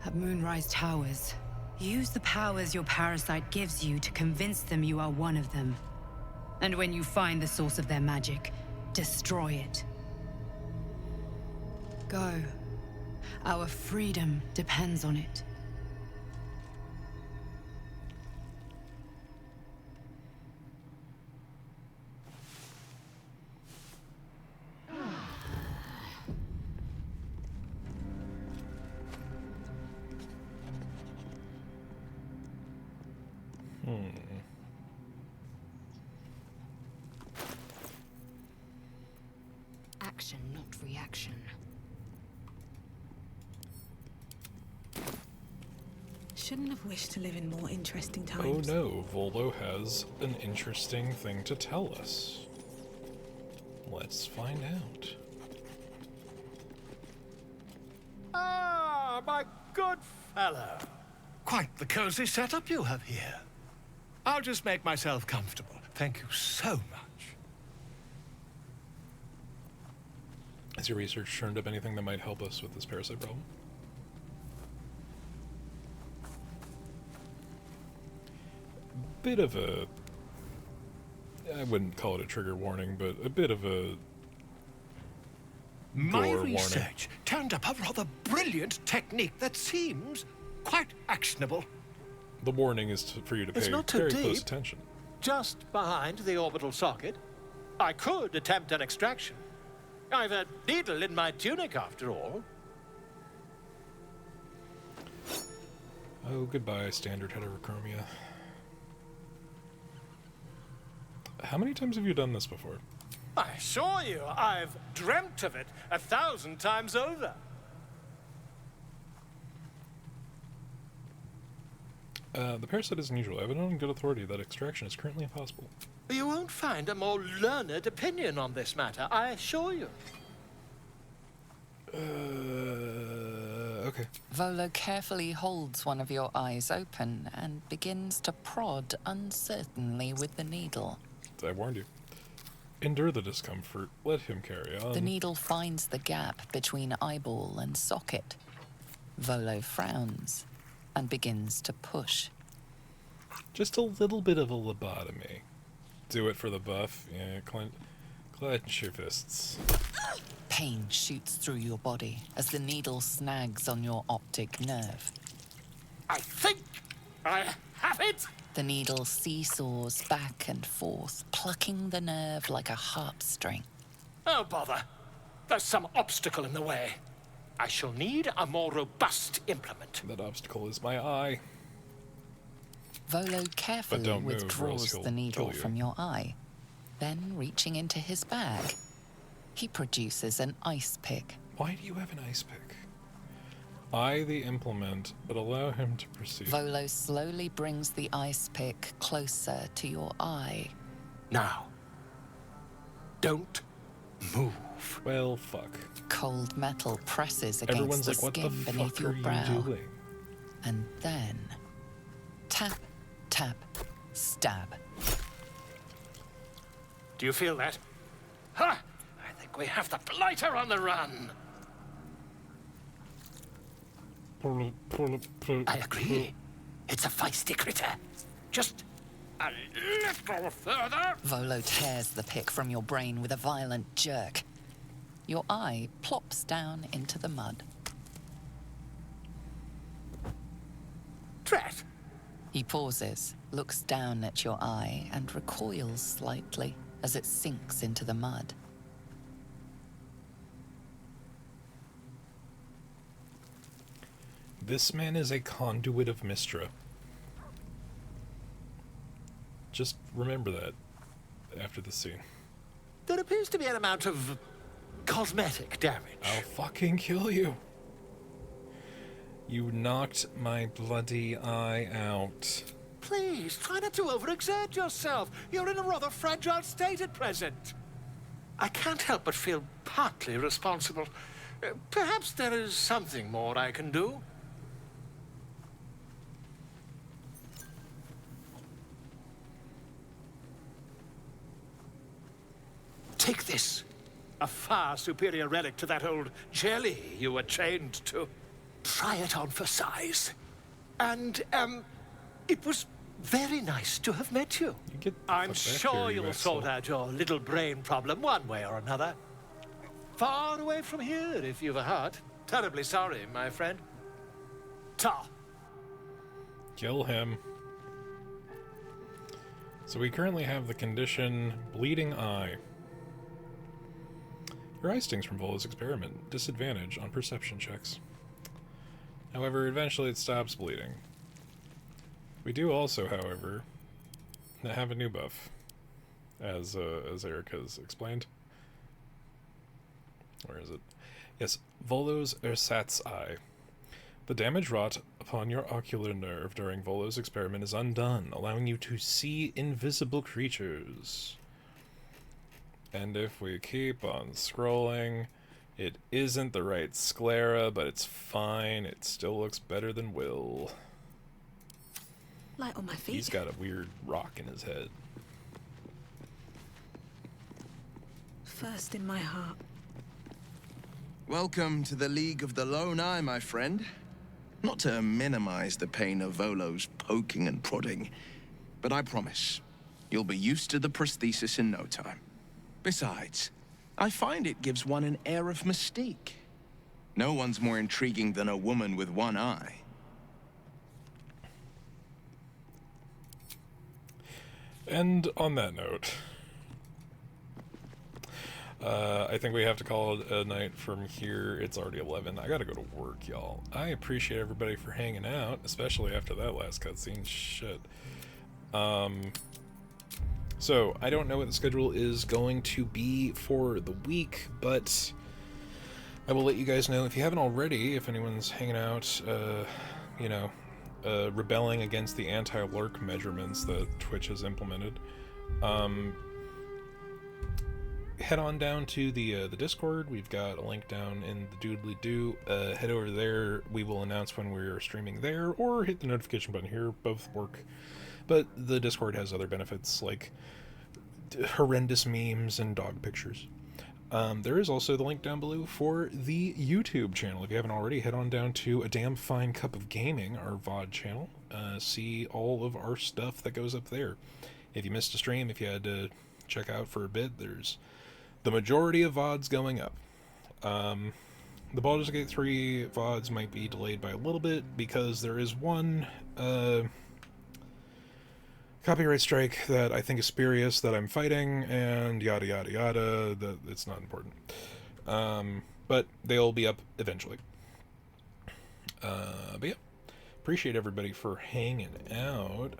at Moonrise Towers. Use the powers your parasite gives you to convince them you are one of them. And when you find the source of their magic, destroy it. Go. Our freedom depends on it. Action, not reaction. Shouldn't have wished to live in more interesting Oh times. no, Volo has an interesting thing to tell us. Let's find out. Ah, my good fellow. Quite the cozy setup you have here. I'll just make myself comfortable. Thank you so much. Has your research turned up anything that might help us with this parasite problem? Bit of a... I wouldn't call it a trigger warning, but a bit of a... My gore research turned up a rather brilliant technique that seems quite actionable. The warning is for you to It's pay not too very close deep. attention. Just behind the orbital socket. I could attempt an extraction. I've a needle in my tunic, after all. Oh, goodbye, standard heterochromia. How many times have you done this before? I assure you, I've dreamt of it 1,000 times over. The parasite isn't usual. I have it on good authority that extraction is currently impossible. You won't find a more learned opinion on this matter, I assure you. Okay. Volo carefully holds one of your eyes open and begins to prod uncertainly with the needle. I warned you. Endure the discomfort. Let him carry on. The needle finds the gap between eyeball and socket. Volo frowns and begins to push. Just a little bit of a lobotomy. Do it for the buff. Yeah, clench your fists. Pain shoots through your body as the needle snags on your optic nerve. I think I have it! The needle seesaws back and forth, plucking the nerve like a harp string. Oh, bother. There's some obstacle in the way. I shall need a more robust implement. That obstacle is my eye. Volo carefully don't move, or else withdraws he'll the needle kill you. from your eye. Then, reaching into his bag, he produces an ice pick. Why do you have an ice pick? Eye the implement, but allow him to proceed. Volo slowly brings the ice pick closer to your eye. Now, don't move. Well, fuck. Cold metal presses against Everyone's the like, what the skin beneath fuck your are you brow. doing? And then, tap, tap, stab. Do you feel that? Ha! I think we have the blighter on the run. I agree. It's a feisty critter. Just a little further. Volo tears the pick from your brain with a violent jerk. Your eye plops down into the mud. Drat. He pauses, looks down at your eye, and recoils slightly as it sinks into the mud. This man is a conduit of Mystra. Just remember that after the scene. There appears to be an amount of cosmetic damage. I'll fucking kill you. You knocked my bloody eye out. Please, try not to overexert yourself. You're in a rather fragile state at present. I can't help but feel partly responsible. Perhaps there is something more I can do. Take this. A far superior relic to that old jelly you were chained to. Try it on for size. And, it was very nice to have met you. I'm sure you'll sort out your little brain problem one way or another. Far away from here, if you've a heart. Terribly sorry, my friend. Ta. Kill him. So we currently have the condition bleeding eye. Your eye stings from Volo's experiment. Disadvantage on perception checks. However, eventually it stops bleeding. We do also, however, have a new buff, as Erica's explained. Where is it? Yes, Volo's ersatz eye. The damage wrought upon your ocular nerve during Volo's experiment is undone, allowing you to see invisible creatures. And if we keep on scrolling, it isn't the right sclera, but it's fine. It still looks better than Will. Light on my feet. He's got a weird rock in his head. First in my heart. Welcome to the League of the Lone Eye, my friend. Not to minimize the pain of Volo's poking and prodding, but I promise, you'll be used to the prosthesis in no time. Besides, I find it gives one an air of mystique. No one's more intriguing than a woman with one eye. And on that note, I think we have to call it a night from here. It's already 11. I gotta go to work, y'all. I appreciate everybody for hanging out, especially after that last cutscene. Shit. So, I don't know what the schedule is going to be for the week, but I will let you guys know if you haven't already, if anyone's hanging out, rebelling against the anti-lurk measurements that Twitch has implemented. Head on down to the Discord. We've got a link down in the doodly-doo. Head over there. We will announce when we're streaming there, or hit the notification button here. Both work. But the Discord has other benefits, like horrendous memes and dog pictures. There is also the link down below for the YouTube channel. If you haven't already, head on down to A Damn Fine Cup of Gaming, our VOD channel. See all of our stuff that goes up there. If you missed a stream, if you had to check out for a bit, there's the majority of VODs going up. The Baldur's Gate 3 VODs might be delayed by a little bit because there is one copyright strike that I think is spurious that I'm fighting, and yada yada yada. That it's not important. But they'll be up eventually. But yeah, appreciate everybody for hanging out.